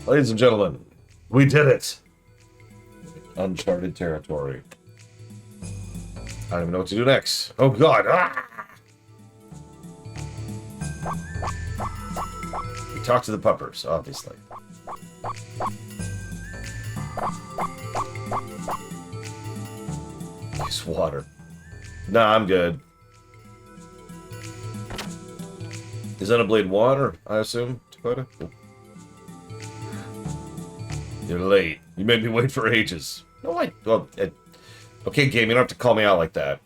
Ladies and gentlemen, we did it! Uncharted territory. I don't even know what to do next. Oh god! Ah! We talk to the puppers, obviously. Use water. Nah, I'm good. Is that a blade water, I assume, Dakota? You're late. You made me wait for ages. No, well, okay, game, you don't have to call me out like that.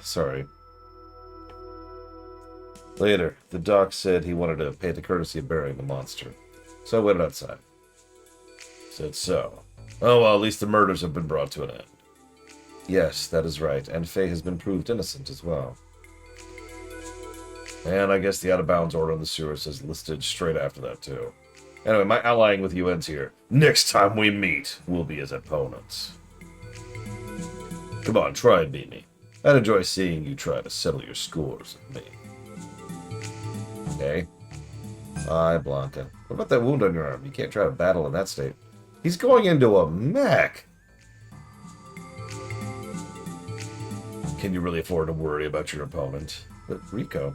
Sorry. Later, the doc said he wanted to pay the courtesy of burying the monster. So I went outside. Said so. Oh, well, at least the murders have been brought to an end. Yes, that is right, and Faye has been proved innocent as well. And I guess the out-of-bounds order on the sewers is listed straight after that, too. Anyway, my allying with you ends here. Next time we meet, we'll be as opponents. Come on, try and beat me. I'd enjoy seeing you try to settle your scores with me. Okay. Bye, Blanca. What about that wound on your arm? You can't try to battle in that state. He's going into a mech! Can you really afford to worry about your opponent? But Rico...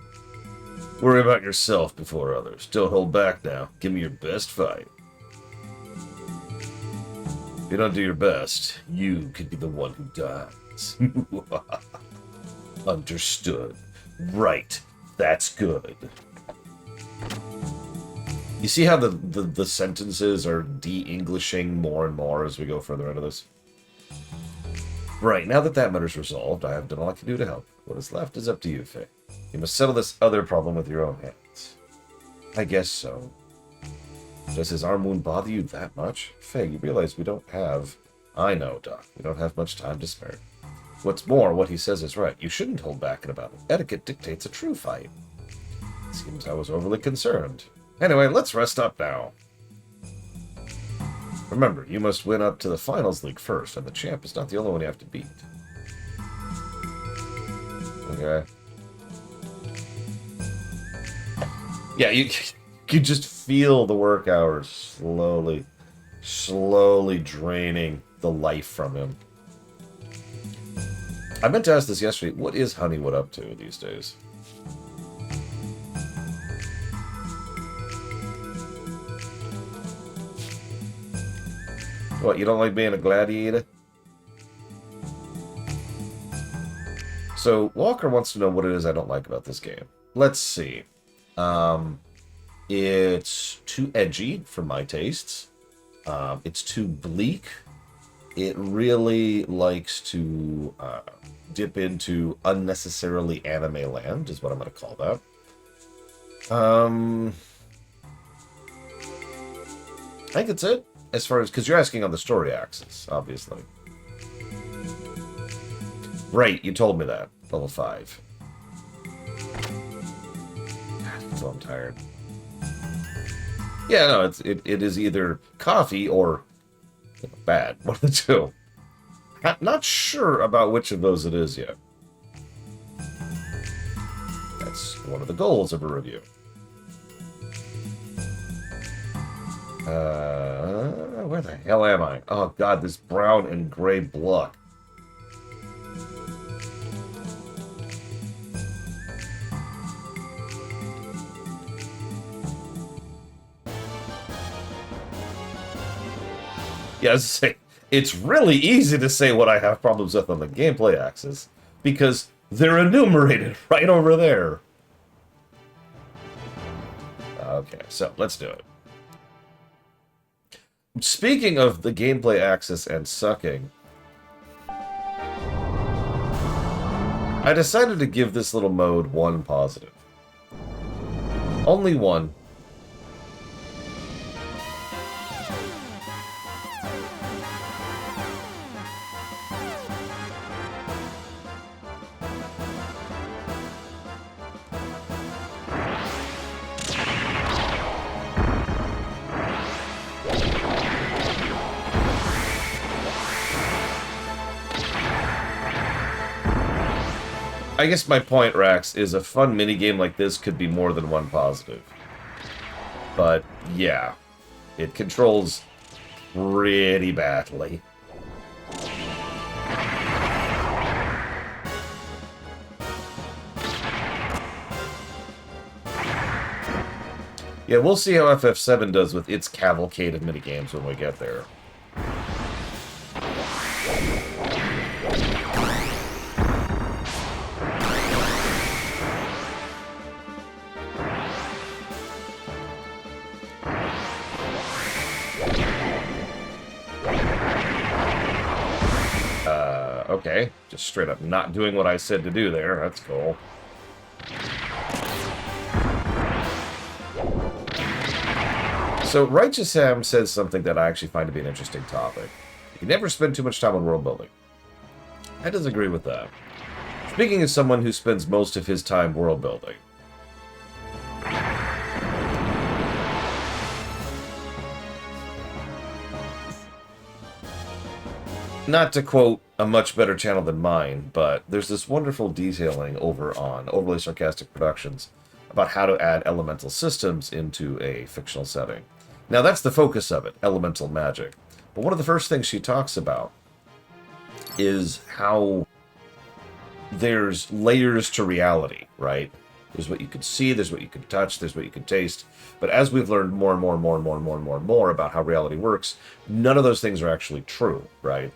Worry about yourself before others. Don't hold back now. Give me your best fight. If you don't do your best, you could be the one who dies. Understood. Right. That's good. You see how the sentences are de-Englishing more and more as we go further into this? Right, now that that matter's resolved, I have done all I can do to help. What is left is up to you, Faye. You must settle this other problem with your own hands. I guess so. Does his arm wound bother you that much? Faye, you realize we don't have... I know, Doc. We don't have much time to spare. What's more, what he says is right. You shouldn't hold back about it. Etiquette dictates a true fight. Seems I was overly concerned. Anyway, let's rest up now. Remember, you must win up to the Finals League first, and the champ is not the only one you have to beat. Okay. Yeah, you just feel the work hours slowly draining the life from him. I meant to ask this yesterday. What is Honeywood up to these days? What, you don't like being a gladiator? So, Walker wants to know what it is I don't like about this game. Let's see. It's too edgy for my tastes. It's too bleak. It really likes to dip into unnecessarily anime land, is what I'm going to call that. I think that's it. As far as, because you're asking on the story axis, obviously. Right, you told me that. Level 5. God, so I'm tired. Yeah, no, it is either coffee or bad. One of the two. Not sure about which of those it is yet. That's one of the goals of a review. Where the hell am I? Oh god, this brown and gray block. Yeah, as I say, it's really easy to say what I have problems with on the gameplay axis, because they're enumerated right over there. Okay, so let's do it. Speaking of the gameplay axis and sucking, I decided to give this little mode one positive. Only one. I guess my point, Rax, is a fun minigame like this could be more than one positive. But, yeah. It controls pretty badly. Yeah, we'll see how FF7 does with its cavalcade of minigames when we get there. Okay. Just straight up not doing what I said to do there. That's cool. So, Righteous Sam says something that I actually find to be an interesting topic. You can never spend too much time on world building. I disagree with that. Speaking as someone who spends most of his time world building, not to quote a much better channel than mine, but there's this wonderful detailing over on Overly Sarcastic Productions about how to add elemental systems into a fictional setting. Now, that's the focus of it, elemental magic. But one of the first things she talks about is how there's layers to reality, right? There's what you can see, there's what you can touch, there's what you can taste. But as we've learned more and more about how reality works, none of those things are actually true, right?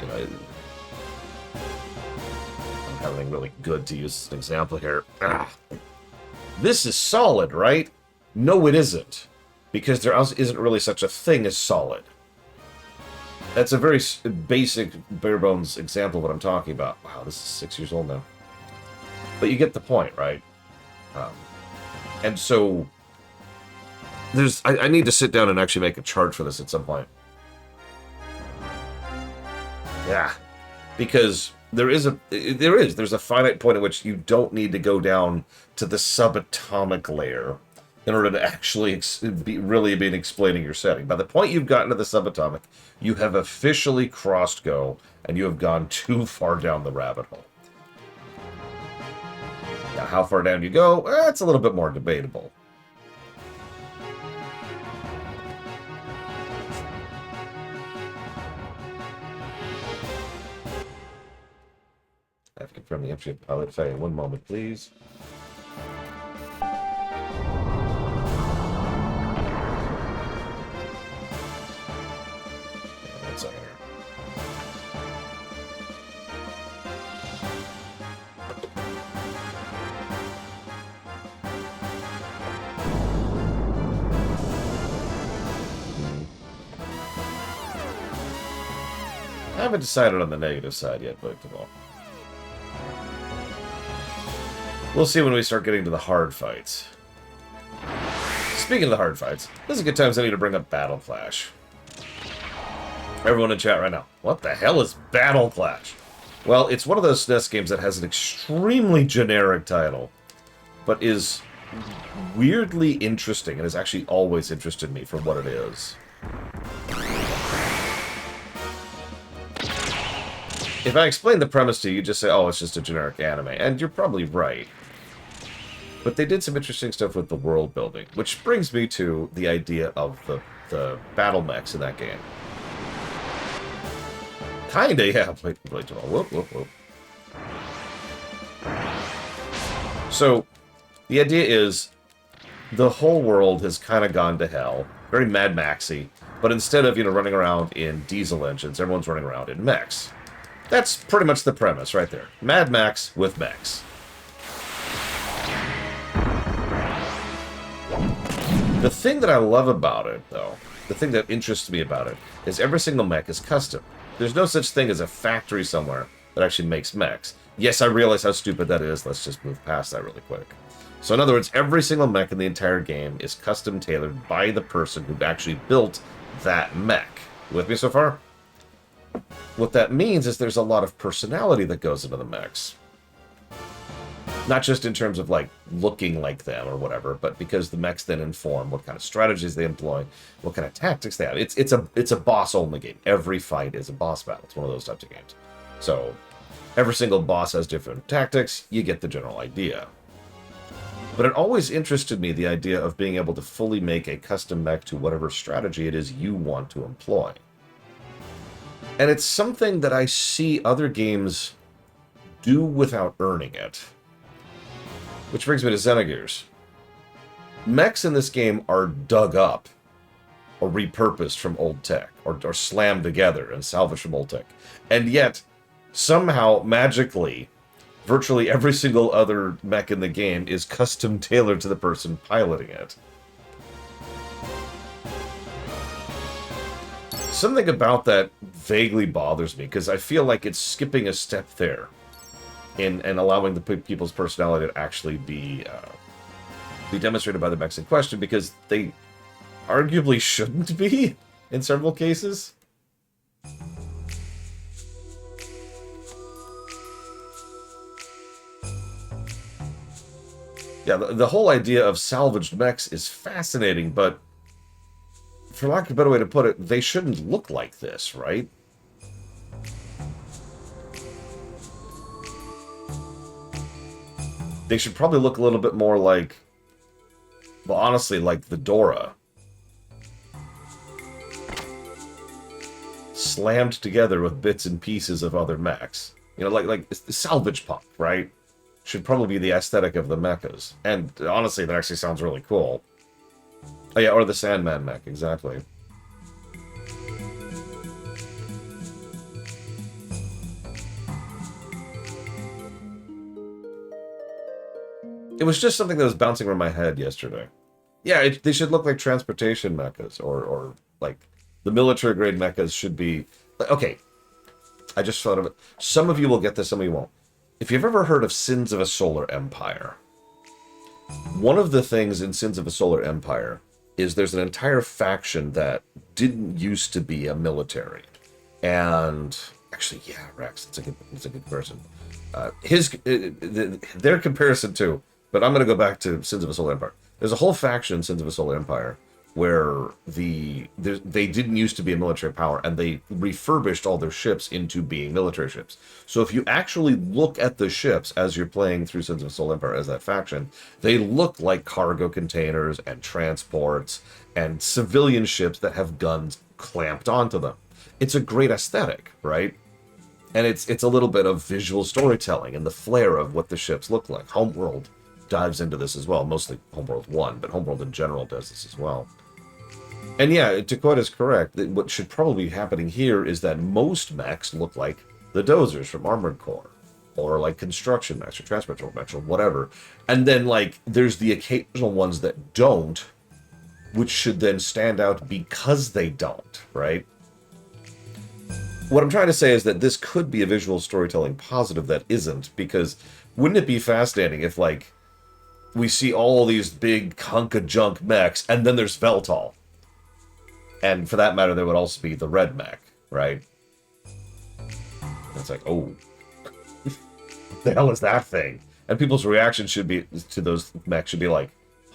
You know, I'm having really good to use an example here. This is solid, right? No, it isn't. Because there isn't really such a thing as solid. That's a very basic, bare-bones example of what I'm talking about. Wow, this is 6 years old now. But you get the point, right? And so, I need to sit down and actually make a chart for this at some point. Yeah. Because there's a finite point at which you don't need to go down to the subatomic layer in order to actually really be explaining your setting. By the point you've gotten to the subatomic, you have officially crossed go, and you have gone too far down the rabbit hole. Now, how far down you go, it's a little bit more debatable. I have to confirm the entry of Pilot Faye. 1 moment, please. I haven't decided on the negative side yet, but well, we'll see when we start getting to the hard fights. Speaking of the hard fights, this is a good time I need to bring up Battle Clash. Everyone in chat right now, what the hell is Battle Clash? Well, it's one of those SNES games that has an extremely generic title, but is weirdly interesting and has actually always interested me for what it is. If I explain the premise to you, you just say, oh, it's just a generic anime. And you're probably right. But they did some interesting stuff with the world building, which brings me to the idea of the battle mechs in that game. Kinda, yeah. Wait, whoop. So, the idea is, the whole world has kind of gone to hell. Very Mad Maxy. But instead of, running around in diesel engines, everyone's running around in mechs. That's pretty much the premise right there. Mad Max with mechs. The thing that I love about it, though, the thing that interests me about it, is every single mech is custom. There's no such thing as a factory somewhere that actually makes mechs. Yes, I realize how stupid that is. Let's just move past that really quick. So in other words, every single mech in the entire game is custom tailored by the person who actually built that mech. With me so far? What that means is there's a lot of personality that goes into the mechs. Not just in terms of, like, looking like them or whatever, but because the mechs then inform what kind of strategies they employ, what kind of tactics they have. It's a boss-only game. Every fight is a boss battle. It's one of those types of games. So, Every single boss has different tactics. You get the general idea. But it always interested me, the idea of being able to fully make a custom mech to whatever strategy it is you want to employ. And it's something that I see other games do without earning it. Which brings me to Xenogears. Mechs in this game are dug up or repurposed from old tech, or slammed together and salvaged from old tech. And yet, somehow, magically, virtually every single other mech in the game is custom tailored to the person piloting it. Something about that vaguely bothers me, because I feel like it's skipping a step there in allowing the people's personality to actually be demonstrated by the mechs in question, because they arguably shouldn't be in several cases. Yeah, the whole idea of salvaged mechs is fascinating, but for lack of a better way to put it, they shouldn't look like this, right? They should probably look a little bit more like, well, honestly, like the Dora. Slammed together with bits and pieces of other mechs. You know, like the salvage pump, right? Should probably be the aesthetic of the mechas. And honestly, that actually sounds really cool. Oh yeah, or the Sandman mech, exactly. It was just something that was bouncing around my head yesterday. Yeah, they should look like transportation mechas, or like the military grade mechas should be... Okay, I just thought of it. Some of you will get this, some of you won't. If you've ever heard of Sins of a Solar Empire, one of the things in Sins of a Solar Empire is there's an entire faction that didn't used to be a military. And actually, yeah, Rex, that's a good comparison. Their comparison too, but I'm going to go back to Sins of a Solar Empire. There's a whole faction in Sins of a Solar Empire where they didn't used to be a military power, and they refurbished all their ships into being military ships. So if you actually look at the ships as you're playing through Sins of the Soul Empire as that faction, they look like cargo containers and transports and civilian ships that have guns clamped onto them. It's a great aesthetic, right? And it's a little bit of visual storytelling and the flair of what the ships look like. Homeworld dives into this as well, mostly Homeworld 1, but Homeworld in general does this as well. And yeah, Dakota is correct. What should probably be happening here is that most mechs look like the Dozers from Armored Core, or like construction mechs or transport mechs or whatever. And then like there's the occasional ones that don't, which should then stand out because they don't, right? What I'm trying to say is that this could be a visual storytelling positive that isn't, because wouldn't it be fascinating if like we see all these big hunk of junk mechs, and then there's Veltal. And for that matter, there would also be the red mech, right? It's like, oh, what the hell is that thing? And people's reaction should be to those mechs should be like,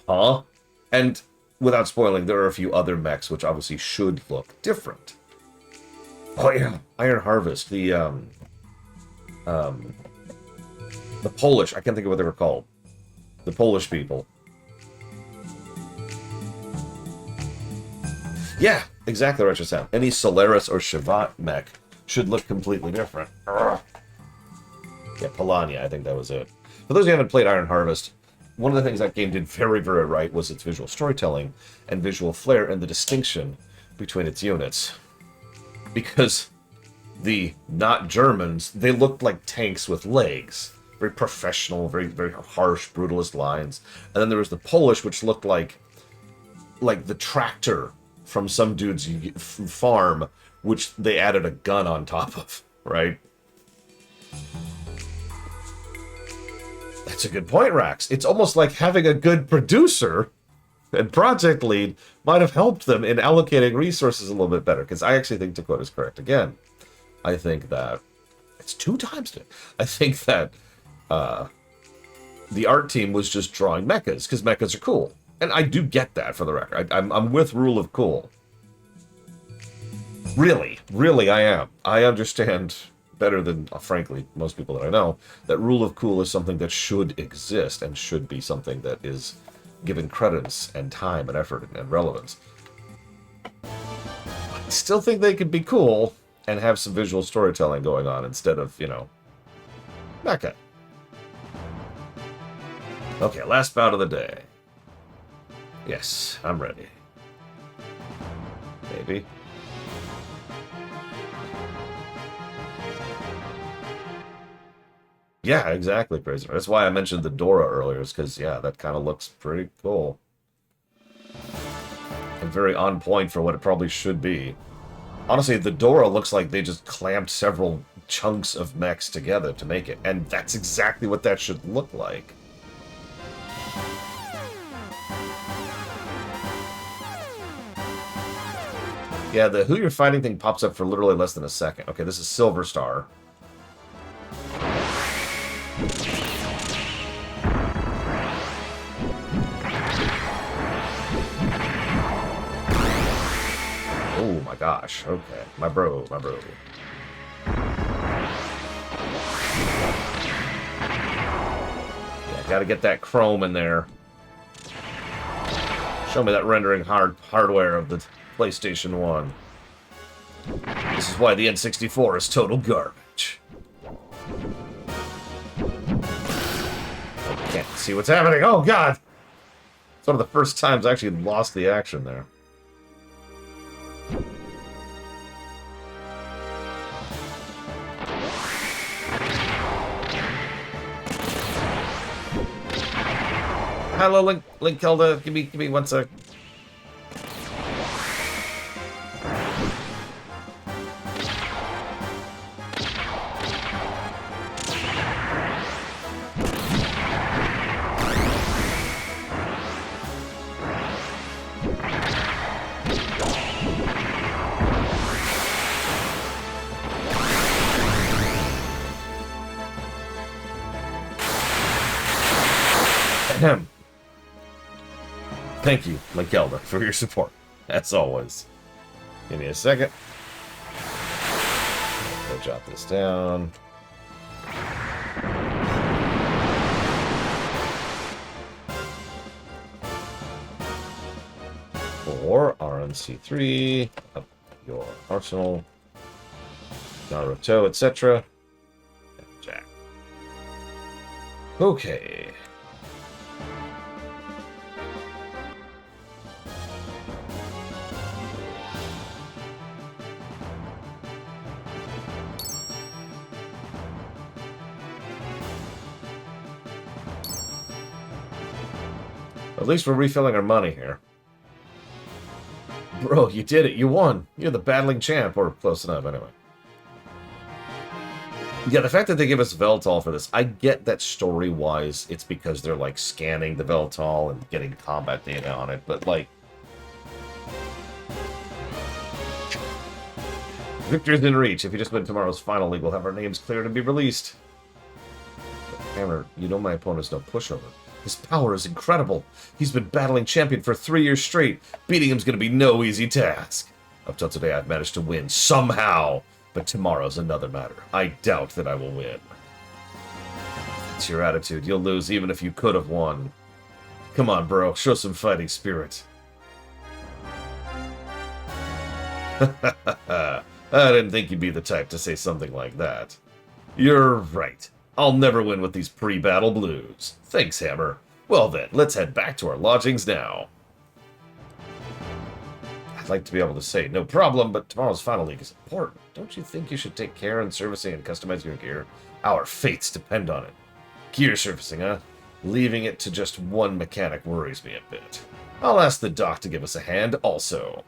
huh? And without spoiling, there are a few other mechs which obviously should look different. Oh yeah, Iron Harvest, the Polish, I can't think of what they were called. The Polish people. Yeah, exactly right, just sound. Any Solaris or Shavat mech should look completely different. Urgh. Yeah, Polania, I think that was it. For those who haven't played Iron Harvest, one of the things that game did very, very right was its visual storytelling and visual flair and the distinction between its units. Because the not Germans, they looked like tanks with legs. Very professional, very, very harsh, brutalist lines. And then there was the Polish, which looked like the tractor from some dude's farm, which they added a gun on top of, right? That's a good point, Rax. It's almost like having a good producer and project lead might have helped them in allocating resources a little bit better, because I actually think Dakota's correct again. I think that it's 2 times to. I think that the art team was just drawing mechas, because mechas are cool. And I do get that, for the record. I'm with Rule of Cool. Really, I am. I understand better than, frankly, most people that I know, that rule of cool is something that should exist and should be something that is given credence and time and effort and relevance. I still think they could be cool and have some visual storytelling going on instead of, mecha. Okay, last bout of the day. Yes, I'm ready. Maybe. Yeah, exactly, Prisoner. That's why I mentioned the Dora earlier, is because, yeah, that kind of looks pretty cool. And very on point for what it probably should be. Honestly, the Dora looks like they just clamped several chunks of mechs together to make it. And that's exactly what that should look like. Yeah, the who you're fighting thing pops up for literally less than a second. Okay, this is Silver Star. Oh my gosh, okay. My bro. Yeah, gotta get that chrome in there. Show me that rendering hardware of the PlayStation 1. This is why the N64 is total garbage. I can't see what's happening. Oh, God! It's one of the first times I actually lost the action there. Hello, Link Kelda. Give me 1 sec. Ahem. Thank you, Mikelda, for your support, as always. Give me a second. I'll jot this down. For RNC3, up your arsenal, Naruto, etc. Jack. Okay. At least we're refilling our money here. Bro, you did it. You won. You're the battling champ, or close enough, anyway. Yeah, the fact that they give us Veltal for this, I get that story-wise, it's because they're, like, scanning the Veltal and getting combat data on it, but, like... Victor's in reach. If you just win tomorrow's final league, we'll have our names cleared and be released. Hammer, you know my opponent's no pushover. His power is incredible. He's been battling champion for 3 years straight. Beating him's gonna be no easy task. Up till today, I've managed to win somehow. But tomorrow's another matter. I doubt that I will win. That's your attitude. You'll lose even if you could have won. Come on, bro. Show some fighting spirit. I didn't think you'd be the type to say something like that. You're right. I'll never win with these pre-battle blues. Thanks, Hammer. Well then, let's head back to our lodgings now. I'd like to be able to say, no problem, but tomorrow's final league is important. Don't you think you should take care in servicing and customizing your gear? Our fates depend on it. Gear servicing, huh? Leaving it to just one mechanic worries me a bit. I'll ask the doc to give us a hand also.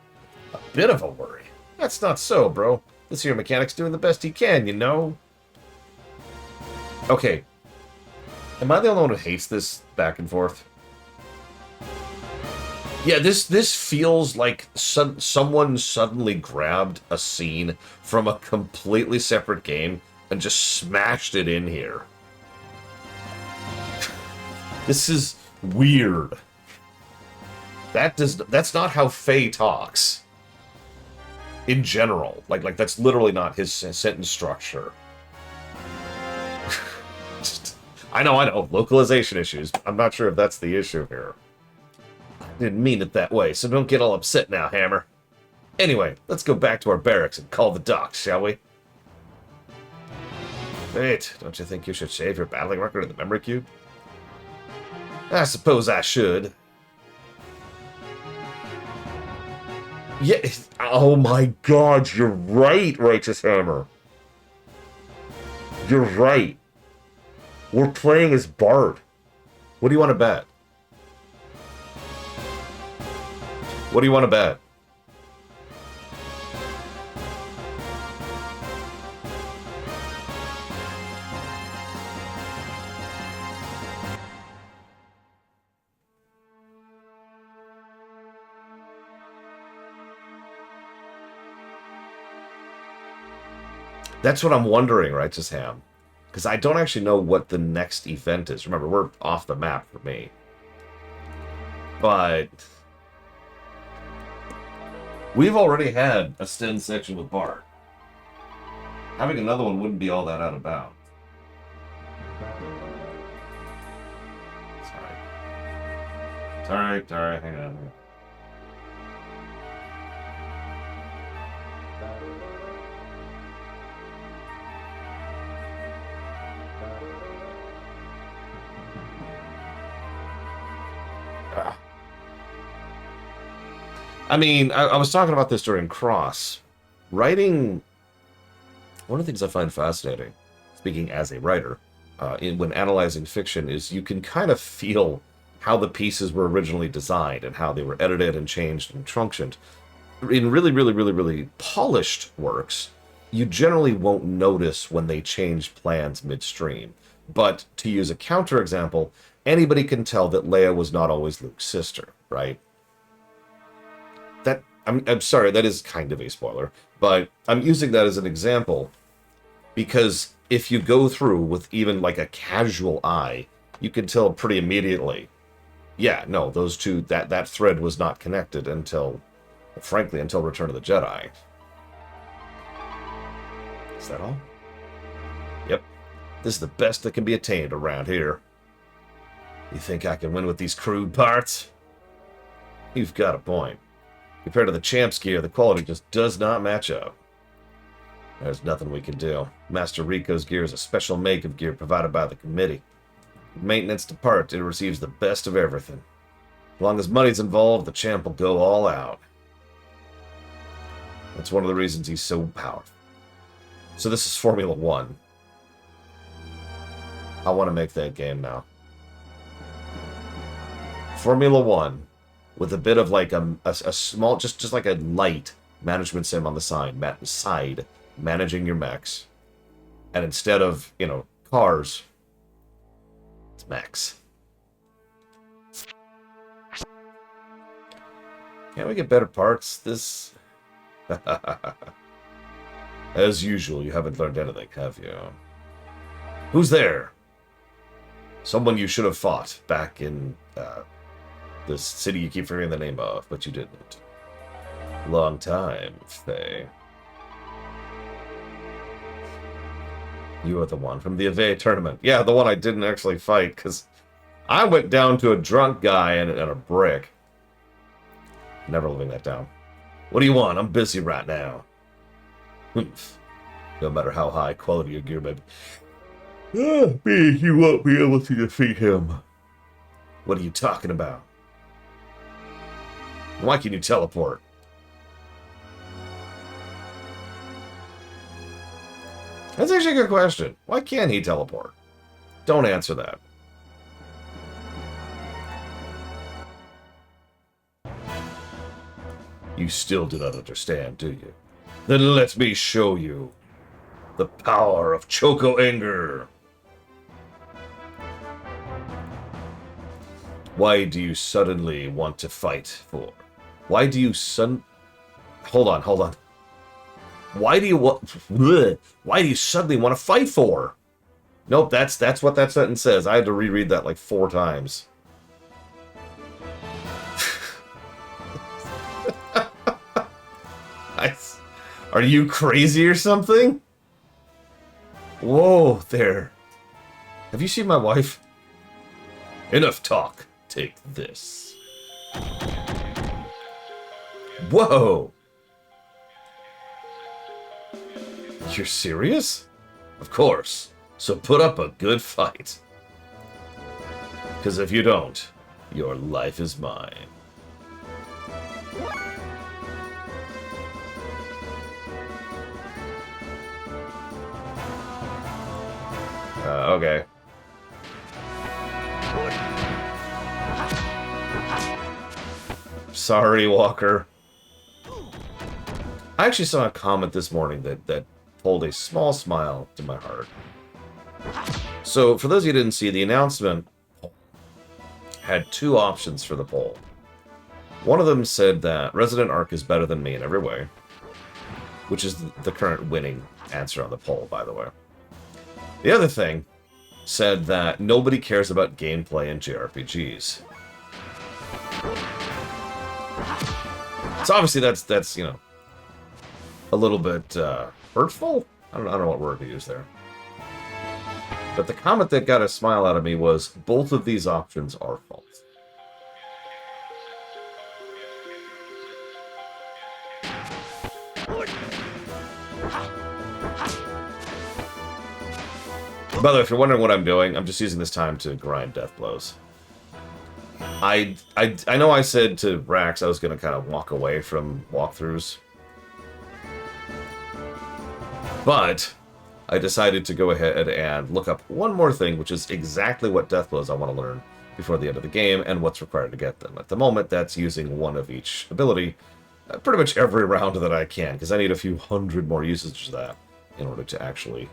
A bit of a worry. That's not so, bro. This here mechanic's doing the best he can, you know? Okay. Am I the only one who hates this back and forth? Yeah, this feels like someone suddenly grabbed a scene from a completely separate game and just smashed it in here. This is weird. That's not how Faye talks. In general. Like that's literally not his sentence structure. I know. Localization issues. I'm not sure if that's the issue here. I didn't mean it that way, so don't get all upset now, Hammer. Anyway, let's go back to our barracks and call the docks, shall we? Wait, don't you think you should save your battling record in the memory cube? I suppose I should. Yeah, oh my god, you're right, Righteous Hammer. You're right. We're playing as Bart. What do you want to bet? What do you want to bet? That's what I'm wondering, Righteous Ham. Because I don't actually know what the next event is. Remember, we're off the map for me. But we've already had a Sten section with Bart. Having another one wouldn't be all that out of bounds. It's alright, hang on. I mean, I was talking about this during Cross. Writing, one of the things I find fascinating, speaking as a writer, when analyzing fiction, is you can kind of feel how the pieces were originally designed and how they were edited and changed and truncated. In really polished works, you generally won't notice when they change plans midstream. But to use a counterexample, anybody can tell that Leia was not always Luke's sister, right? I'm sorry, that is kind of a spoiler, but I'm using that as an example because if you go through with even like a casual eye, you can tell pretty immediately, yeah, no, those two, that thread was not connected until, frankly, until Return of the Jedi. Is that all? Yep. This is the best that can be attained around here. You think I can win with these crude parts? You've got a point. Compared to the Champ's gear, the quality just does not match up. There's nothing we can do. Master Rico's gear is a special make of gear provided by the committee. Maintenance to part, it receives the best of everything. As long as money's involved, the Champ will go all out. That's one of the reasons he's so powerful. So this is Formula 1. I want to make that game now. Formula 1. With a bit of like a small, just like a light management sim on the side, managing your mechs. And instead of, cars, it's mechs. Can't we get better parts? This... As usual, you haven't learned anything, have you? Who's there? Someone you should have fought back in, the city you keep forgetting the name of, but you didn't. Long time, Faye. You are the one from the Ave tournament. Yeah, the one I didn't actually fight, because I went down to a drunk guy and a brick. Never living that down. What do you want? I'm busy right now. No matter how high quality your gear may be, you won't be able to defeat him. What are you talking about? Why can you teleport? That's actually a good question. Why can't he teleport? Don't answer that. You still do not understand, do you? Then let me show you the power of Choco Anger. Why do you suddenly want to fight for? Why do you Hold on. Why do you Why do you suddenly want to fight for? Nope, that's what that sentence says. I had to reread that like 4 times. Are you crazy or something? Whoa, there. Have you seen my wife? Enough talk. Take this. Whoa! You're serious? Of course. So put up a good fight. Because if you don't, your life is mine. Okay. Sorry, Walker. I actually saw a comment this morning that pulled a small smile to my heart. So, for those of you who didn't see, the announcement had two options for the poll. One of them said that Resident Arc is better than me in every way, which is the current winning answer on the poll, by the way. The other thing said that nobody cares about gameplay in JRPGs. So obviously that's you know, a little bit hurtful? I don't know what word to use there. But the comment that got a smile out of me was, both of these options are false. By the way, if you're wondering what I'm doing, I'm just using this time to grind death blows. I know I said to Rax I was going to kind of walk away from walkthroughs. But I decided to go ahead and look up one more thing, which is exactly what death blows I want to learn before the end of the game and what's required to get them. At the moment, that's using one of each ability pretty much every round that I can, because I need a few hundred more usages of that in order to actually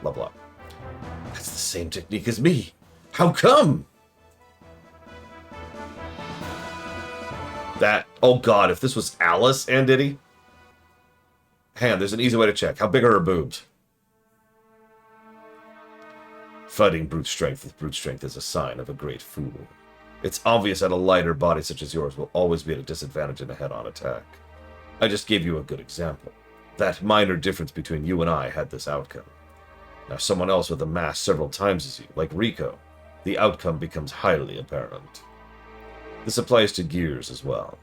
level up. That's the same technique as me. How come? That, oh god, if this was Alice and Diddy. Hang on, there's an easy way to check. How big are her boobs? Fighting brute strength with brute strength is a sign of a great fool. It's obvious that a lighter body such as yours will always be at a disadvantage in a head-on attack. I just gave you a good example. That minor difference between you and I had this outcome. Now someone else with a mass several times as you, like Rico, the outcome becomes highly apparent. This applies to Gears as well.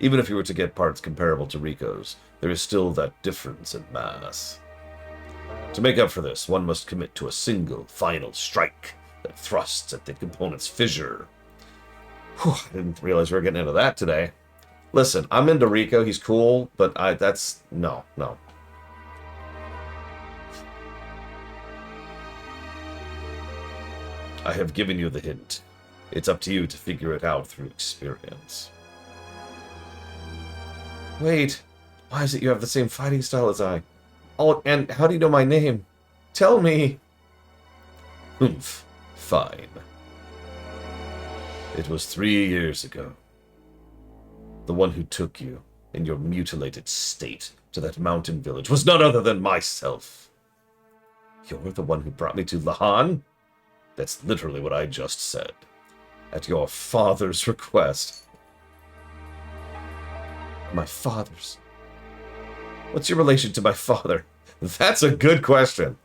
Even if you were to get parts comparable to Rico's, there is still that difference in mass. To make up for this, one must commit to a single, final strike that thrusts at the component's fissure. Whew, I didn't realize we were getting into that today. Listen, I'm into Rico, he's cool, but no. I have given you the hint. It's up to you to figure it out through experience. Wait, why is it you have the same fighting style as I? Oh, and how do you know my name? Tell me! Humph, fine. It was 3 years ago. The one who took you, in your mutilated state, to that mountain village was none other than myself. You're the one who brought me to Lahan? That's literally what I just said. At your father's request. My father's? What's your relation to my father? That's a good question.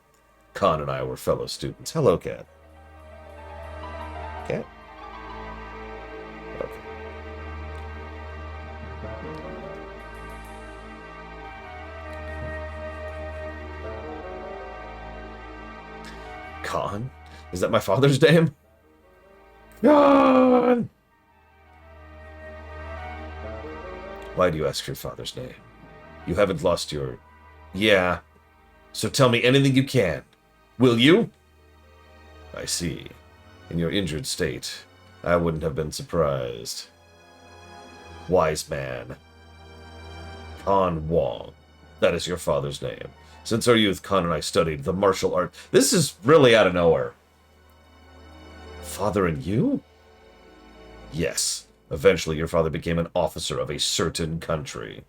Khan and I were fellow students. Hello, Cat. Cat? Okay. Khan? Is that my father's name? Khan! Why do you ask your father's name? You haven't lost your... Yeah. So tell me anything you can. Will you? I see. In your injured state, I wouldn't have been surprised. Wise man. Khan Wong. That is your father's name. Since our youth, Khan and I studied the martial art. This is really out of nowhere. Father and you? Yes. Eventually, your father became an officer of a certain country.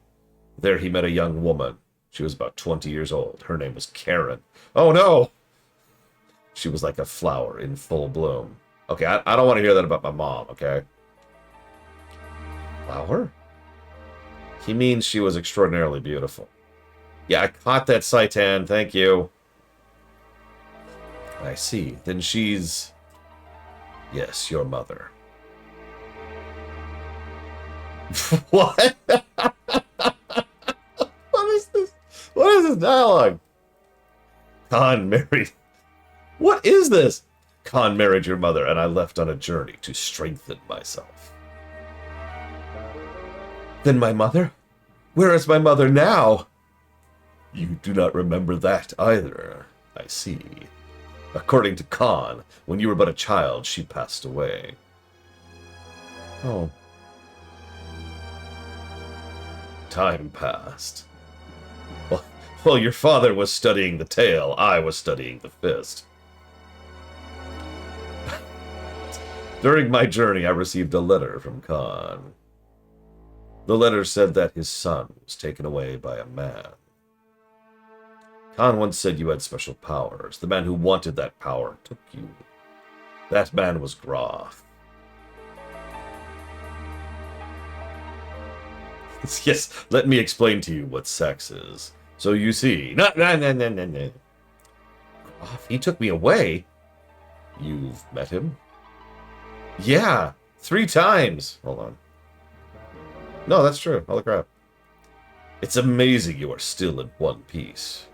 There he met a young woman. She was about 20 years old. Her name was Karen. Oh, no! She was like a flower in full bloom. Okay, I don't want to hear that about my mom, okay? Flower? He means she was extraordinarily beautiful. Yeah, I caught that, Saitan. Thank you. I see. Then she's... Yes, your mother. What? What is this? What is this dialogue? Khan married... What is this? Khan married your mother, and I left on a journey to strengthen myself. Then my mother? Where is my mother now? You do not remember that either, I see. According to Khan, when you were but a child, she passed away. Oh. Time passed. Well, your father was studying the tail, I was studying the fist. During my journey, I received a letter from Khan. The letter said that his son was taken away by a man. Khan once said you had special powers. The man who wanted that power took you. That man was Graf. Yes, let me explain to you what sex is. So you see... No. Graf, he took me away? You've met him? Yeah, 3 times. Hold on. No, that's true. Holy crap. It's amazing you are still in one piece.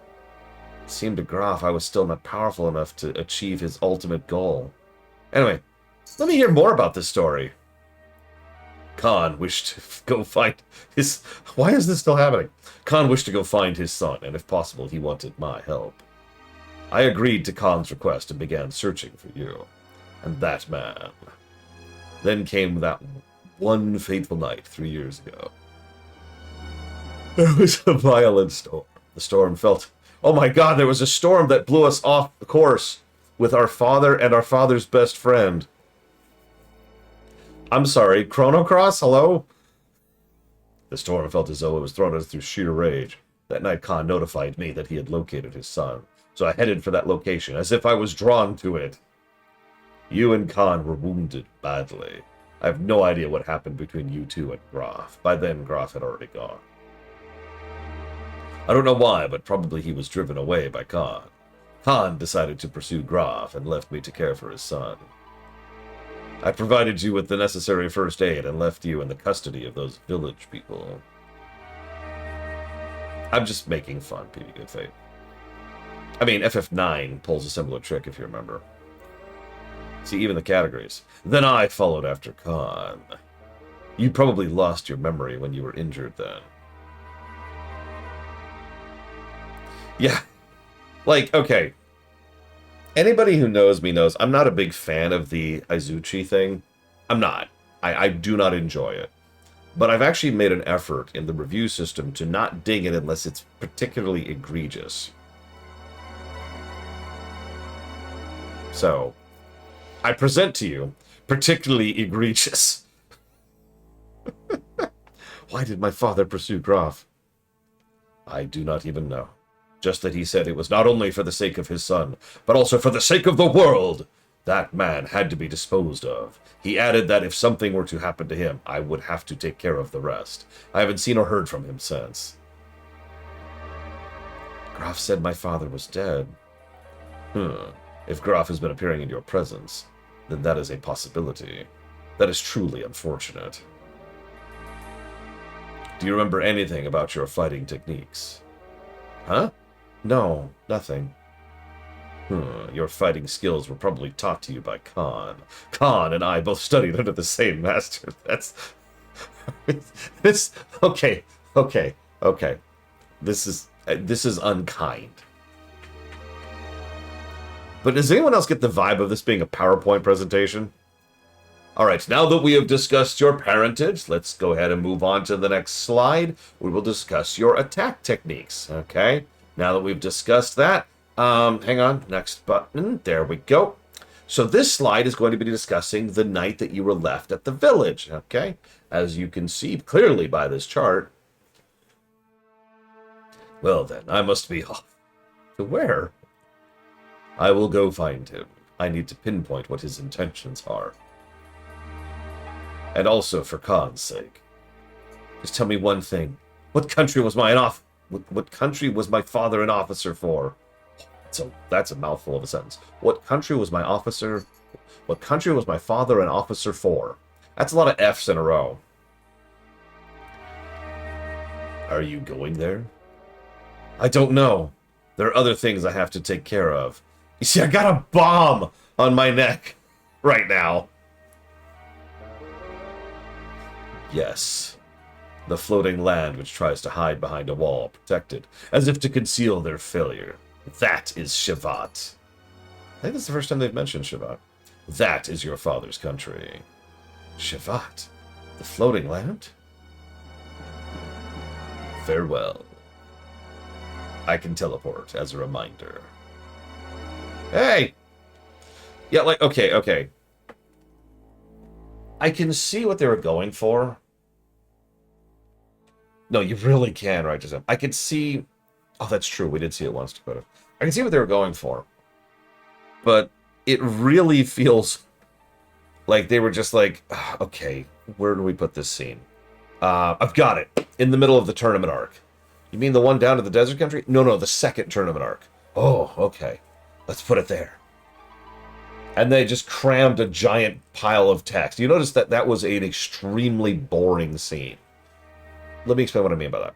It seemed to Graf I was still not powerful enough to achieve his ultimate goal. Anyway, let me hear more about this story. Khan wished to go find his... Why is this still happening? Khan wished to go find his son, and if possible, he wanted my help. I agreed to Khan's request and began searching for you. And that man. Then came that one fateful night 3 years ago. There was a violent storm. The storm felt... Oh my god, there was a storm that blew us off the course with our father and our father's best friend. I'm sorry, Chrono Cross, hello? The storm felt as though it was thrown at us through sheer rage. That night, Khan notified me that he had located his son, so I headed for that location, as if I was drawn to it. You and Khan were wounded badly. I have no idea what happened between you two and Graf. By then, Graf had already gone. I don't know why, but probably he was driven away by Khan. Khan decided to pursue Graf and left me to care for his son. I provided you with the necessary first aid and left you in the custody of those village people. I'm just making fun, PB Good Fate. I mean, FF9 pulls a similar trick, if you remember. See, even the categories. Then I followed after Khan. You probably lost your memory when you were injured then. Yeah. Like, okay. Anybody who knows me knows I'm not a big fan of the Izuchi thing. I'm not. I do not enjoy it. But I've actually made an effort in the review system to not ding it unless it's particularly egregious. So, I present to you particularly egregious. Why did my father pursue Graf? I do not even know. Just that he said it was not only for the sake of his son, but also for the sake of the world. That man had to be disposed of. He added that if something were to happen to him, I would have to take care of the rest. I haven't seen or heard from him since. Graf said my father was dead. If Graf has been appearing in your presence, then that is a possibility. That is truly unfortunate. Do you remember anything about your fighting techniques? Huh? No, nothing. Your fighting skills were probably taught to you by Khan. Khan and I both studied under the same master. That's... Okay. This is unkind. But does anyone else get the vibe of this being a PowerPoint presentation? Alright, now that we have discussed your parentage, let's go ahead and move on to the next slide. We will discuss your attack techniques, okay? Now that we've discussed that, hang on, next button, there we go. So this slide is going to be discussing the night that you were left at the village, okay? As you can see clearly by this chart. Well then, I must be off. To where? I will go find him. I need to pinpoint what his intentions are. And also for Khan's sake. Just tell me one thing. What country was my father an officer for? That's a mouthful of a sentence. What country was my officer... What country was my father an officer for? That's a lot of F's in a row. Are you going there? I don't know. There are other things I have to take care of. You see, I got a bomb on my neck right now. Yes. The floating land which tries to hide behind a wall, protected, as if to conceal their failure. That is Shavat. I think that's the first time they've mentioned Shavat. That is your father's country. Shavat? The floating land? Farewell. I can teleport as a reminder. Hey! Yeah, like, okay. I can see what they were going for. No, you really can, right? Just I can see... Oh, that's true. We did see it once, Dakota. I can see what they were going for. But it really feels like they were just like, okay, where do we put this scene? I've got it. In the middle of the tournament arc. You mean the one down to the desert country? No, the second tournament arc. Oh, okay. Let's put it there. And they just crammed a giant pile of text. You notice that that was an extremely boring scene. Let me explain what I mean by that.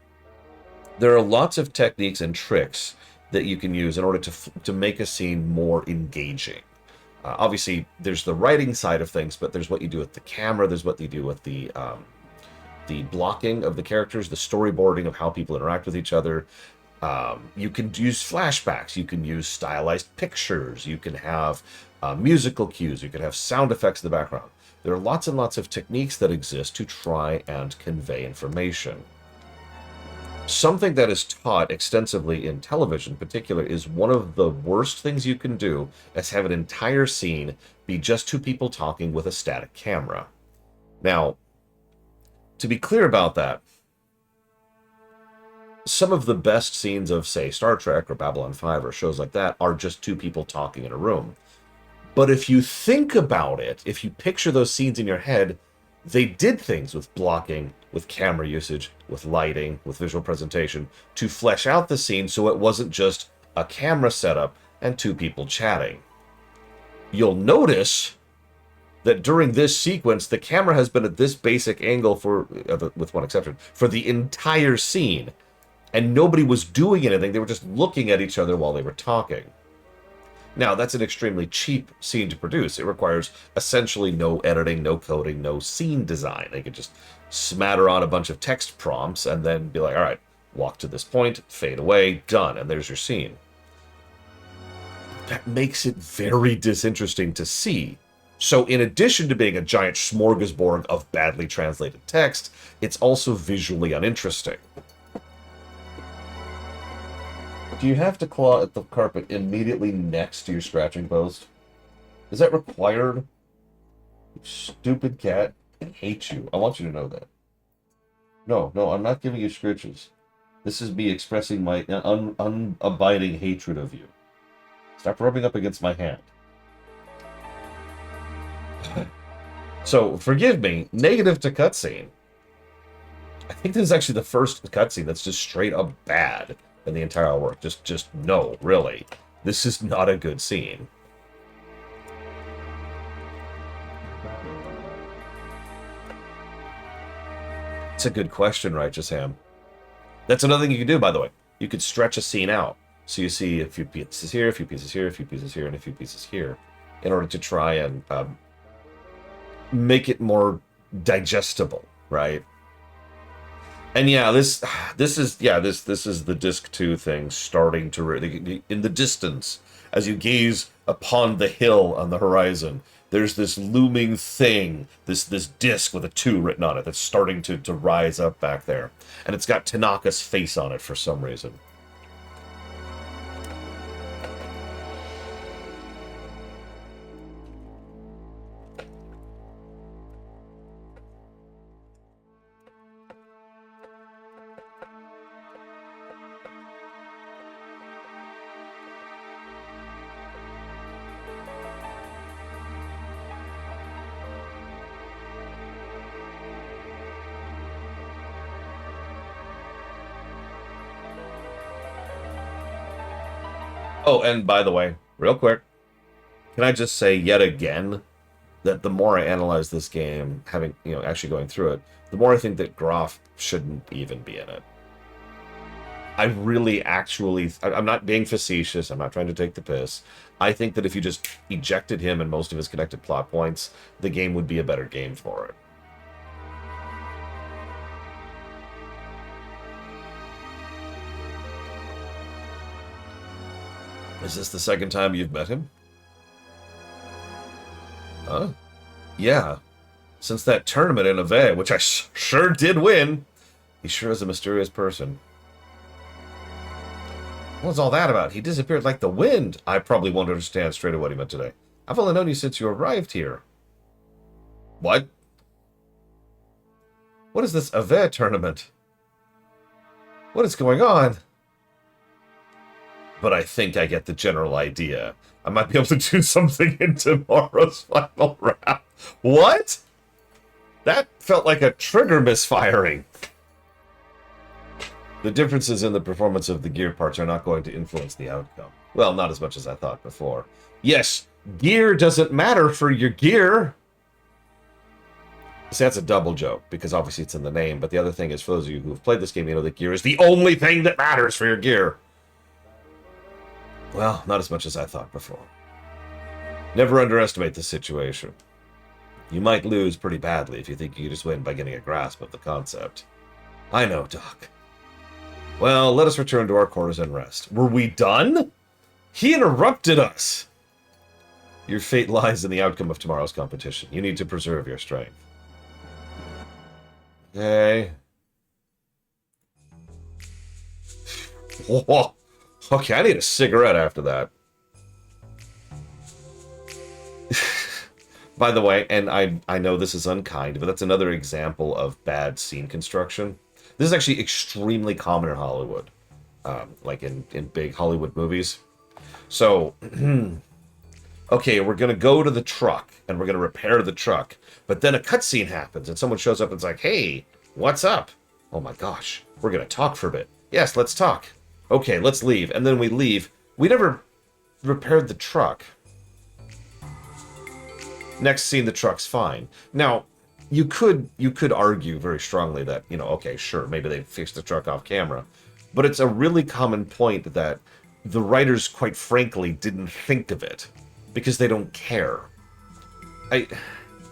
There are lots of techniques and tricks that you can use in order to make a scene more engaging. Obviously, there's the writing side of things, but there's what you do with the camera. There's what you do with the blocking of the characters, the storyboarding of how people interact with each other. You can use flashbacks. You can use stylized pictures. You can have musical cues. You can have sound effects in the background. There are lots and lots of techniques that exist to try and convey information. Something that is taught extensively in television in particular is one of the worst things you can do is have an entire scene be just two people talking with a static camera. Now, to be clear about that, some of the best scenes of, say, Star Trek or Babylon 5 or shows like that are just two people talking in a room. But if you think about it, if you picture those scenes in your head, they did things with blocking, with camera usage, with lighting, with visual presentation, to flesh out the scene so it wasn't just a camera setup and two people chatting. You'll notice that during this sequence, the camera has been at this basic angle for, with one exception, for the entire scene. And nobody was doing anything. They were just looking at each other while they were talking. Now, that's an extremely cheap scene to produce. It requires essentially no editing, no coding, no scene design. They could just smatter on a bunch of text prompts and then be like, all right, walk to this point, fade away, done, and there's your scene. That makes it very disinteresting to see. So in addition to being a giant smorgasbord of badly translated text, it's also visually uninteresting. Do you have to claw at the carpet immediately next to your scratching post? Is that required? You stupid cat. I hate you. I want you to know that. No, I'm not giving you scritches. This is me expressing my unabiding hatred of you. Stop rubbing up against my hand. So, forgive me, negative to cutscene. I think this is actually the first cutscene that's just straight up bad in the entire work. Just no, really. This is not a good scene. It's a good question, Righteous Ham. That's another thing you can do, by the way. You could stretch a scene out. So you see a few pieces here, a few pieces here, a few pieces here, and a few pieces here, in order to try and make it more digestible, right? And yeah, this is the disc 2 thing starting to in the distance as you gaze upon the hill on the horizon. There's this looming thing, this disc with a 2 written on it that's starting to rise up back there, and it's got Tanaka's face on it for some reason. Oh, and by the way, real quick, can I just say yet again that the more I analyze this game, having, actually going through it, the more I think that Groff shouldn't even be in it. I really actually, I'm not being facetious, I'm not trying to take the piss. I think that if you just ejected him and most of his connected plot points, the game would be a better game for it. Is this the second time you've met him? Huh? Yeah. Since that tournament in Ave, which I sure did win. He sure is a mysterious person. What's all that about? He disappeared like the wind. I probably won't understand straight away what he meant today. I've only known you since you arrived here. What? What is this Ave tournament? What is going on? But I think I get the general idea. I might be able to do something in tomorrow's final round. What? That felt like a trigger misfiring. The differences in the performance of the gear parts are not going to influence the outcome. Well, not as much as I thought before. Yes, gear doesn't matter for your gear. See, that's a double joke, because obviously it's in the name, but the other thing is, for those of you who have played this game, you know that gear is the only thing that matters for your gear. Well, not as much as I thought before. Never underestimate the situation. You might lose pretty badly if you think you just win by getting a grasp of the concept. I know, Doc. Well, let us return to our quarters and rest. Were we done? He interrupted us! Your fate lies in the outcome of tomorrow's competition. You need to preserve your strength. Okay. Whoa. Okay, I need a cigarette after that. By the way, and I know this is unkind, but that's another example of bad scene construction. This is actually extremely common in Hollywood, like in big Hollywood movies. So, okay, we're going to go to the truck, and we're going to repair the truck. But then a cutscene happens, and someone shows up and is like, hey, what's up? Oh my gosh, we're going to talk for a bit. Yes, let's talk. Okay, let's leave. And then we leave. We never repaired the truck. Next scene, the truck's fine. Now, you could argue very strongly that, okay, sure, maybe they fixed the truck off camera. But it's a really common point that the writers, quite frankly, didn't think of it. Because they don't care. I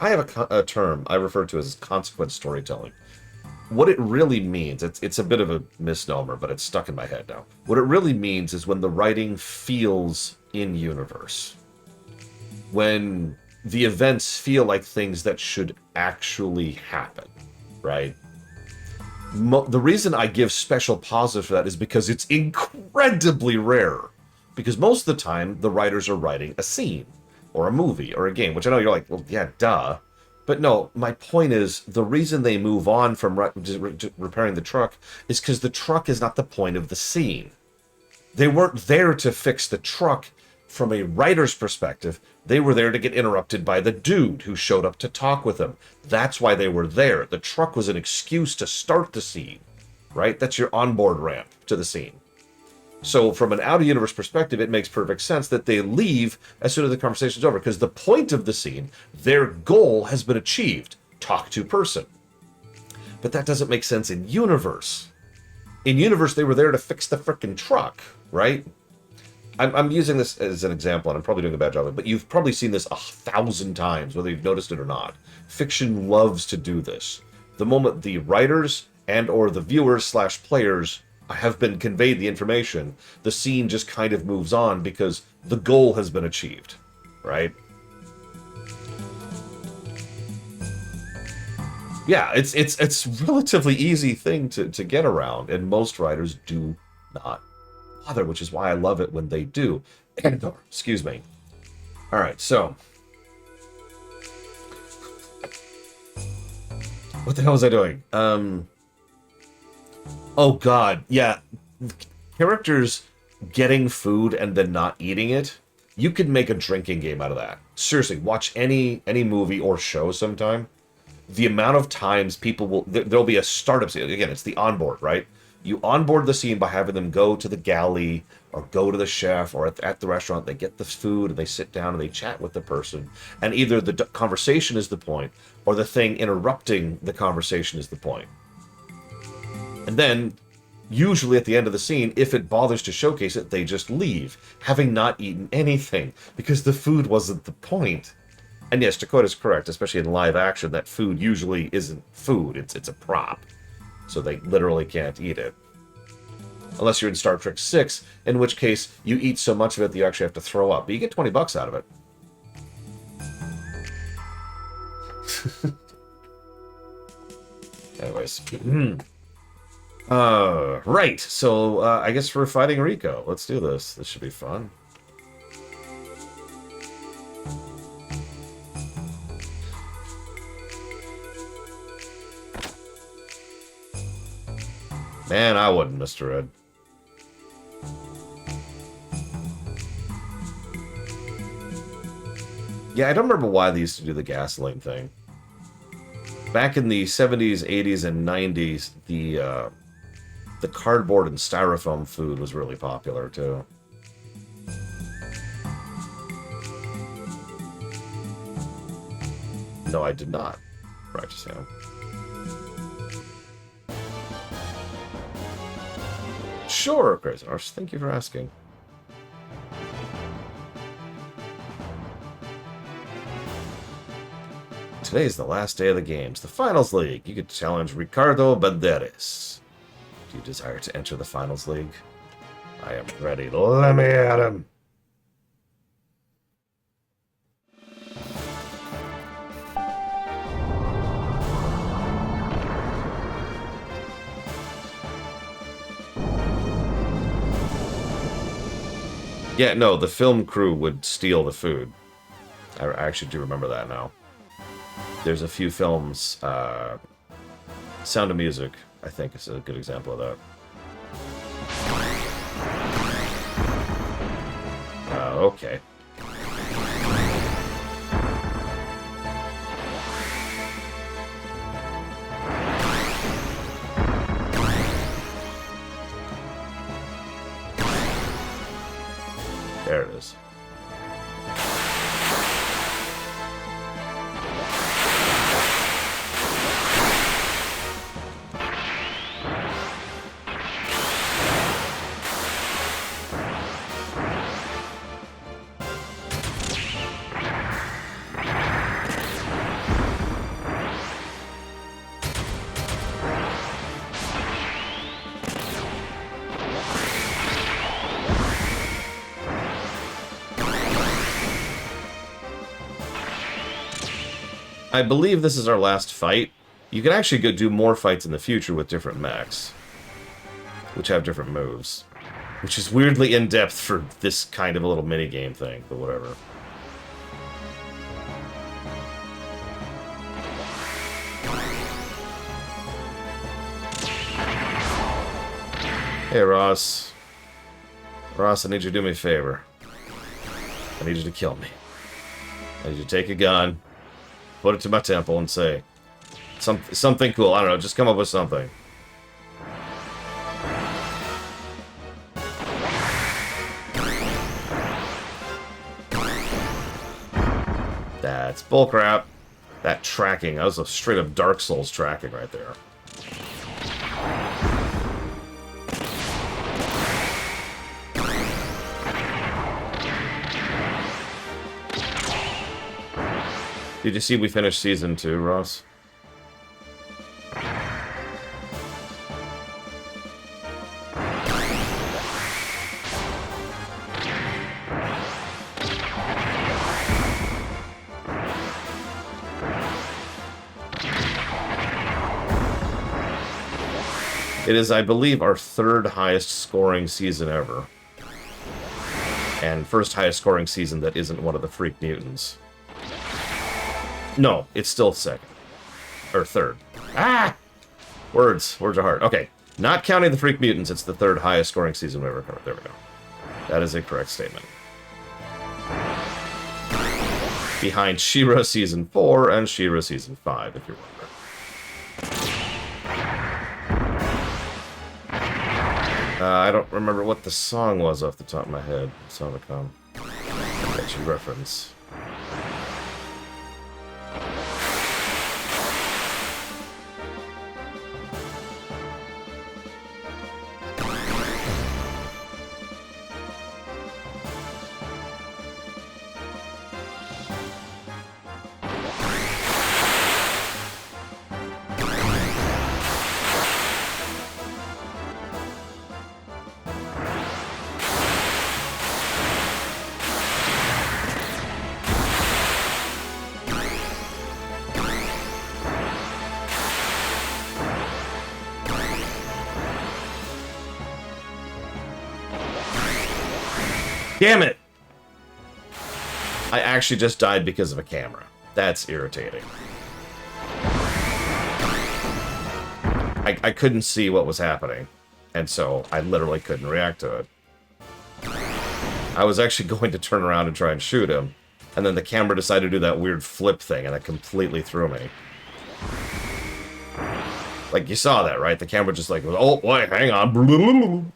have a term I refer to as consequence storytelling. What it really means, it's a bit of a misnomer, but it's stuck in my head now. What it really means is when the writing feels in-universe. When the events feel like things that should actually happen, right? The reason I give special pauses for that is because it's incredibly rare. Because most of the time, the writers are writing a scene, or a movie, or a game, which I know you're like, well, yeah, duh. But no, my point is, the reason they move on from repairing the truck is because the truck is not the point of the scene. They weren't there to fix the truck from a writer's perspective. They were there to get interrupted by the dude who showed up to talk with them. That's why they were there. The truck was an excuse to start the scene, right? That's your onboard ramp to the scene. So from an out-of-universe perspective, it makes perfect sense that they leave as soon as the conversation's over, because the point of the scene, their goal has been achieved. Talk to person. But that doesn't make sense in universe. In universe, they were there to fix the frickin' truck, right? I'm using this as an example, and I'm probably doing a bad job of it, but you've probably seen this 1,000 times, whether you've noticed it or not. Fiction loves to do this. The moment the writers and or the viewers/players have been conveyed the information, the scene just kind of moves on because the goal has been achieved, right? Yeah, it's a relatively easy thing to get around, and most writers do not bother, which is why I love it when they do. Excuse me. All right, so what the hell was I doing? Oh god, yeah. Characters getting food and then not eating it, you could make a drinking game out of that. Seriously, watch any movie or show sometime. The amount of times people will... There'll be a startup scene. Again, it's the onboard, right? You onboard the scene by having them go to the galley or go to the chef or at the restaurant. They get the food and they sit down and they chat with the person. And either the conversation is the point or the thing interrupting the conversation is the point. And then, usually at the end of the scene, if it bothers to showcase it, they just leave, having not eaten anything, because the food wasn't the point. And yes, Dakota's correct, especially in live action, that food usually isn't food, it's a prop. So they literally can't eat it. Unless you're in Star Trek 6, in which case you eat so much of it that you actually have to throw up. But you get $20 out of it. Anyways. Right. So, I guess we're fighting Rico. Let's do this. This should be fun. Man, I wouldn't, Mr. Ed. Yeah, I don't remember why they used to do the gasoline thing. Back in the 70s, 80s, and 90s, the cardboard and styrofoam food was really popular, too. No, I did not practice him. Sure, Crazy Horse. Thank you for asking. Today is the last day of the games, the Finals League. You could challenge Ricardo Banderas. Do you desire to enter the Finals League? I am ready. Let me at him. Yeah, no, the film crew would steal the food. I actually do remember that now. There's a few films, Sound of Music, I think, is a good example of that. Okay. There it is. I believe this is our last fight. You can actually go do more fights in the future with different mechs, which have different moves, which is weirdly in-depth for this kind of a little mini-game thing, but whatever. Hey, Ross. Ross, I need you to do me a favor. I need you to kill me. I need you to take a gun, put it to my temple, and say something cool. I don't know, just come up with something. That's bullcrap. That tracking, that was a straight up Dark Souls tracking right there. Did you see we finished Season 2, Ross? It is, I believe, our third highest scoring season ever. And first highest scoring season that isn't one of the Freak Mutants. No, it's still second. Or third. Ah! Words. Words are hard. Okay. Not counting the Freak Mutants, it's the third highest scoring season we've ever covered. There we go. That is a correct statement. Behind She-Ra Season 4 and She-Ra Season 5, if you're wondering. I don't remember what the song was off the top of my head. Sonicom. That you reference. Damn it! I actually just died because of a camera. That's irritating. I couldn't see what was happening, and so I literally couldn't react to it. I was actually going to turn around and try and shoot him, and then the camera decided to do that weird flip thing, and it completely threw me. Like, you saw that, right? The camera just like, oh, wait, hang on.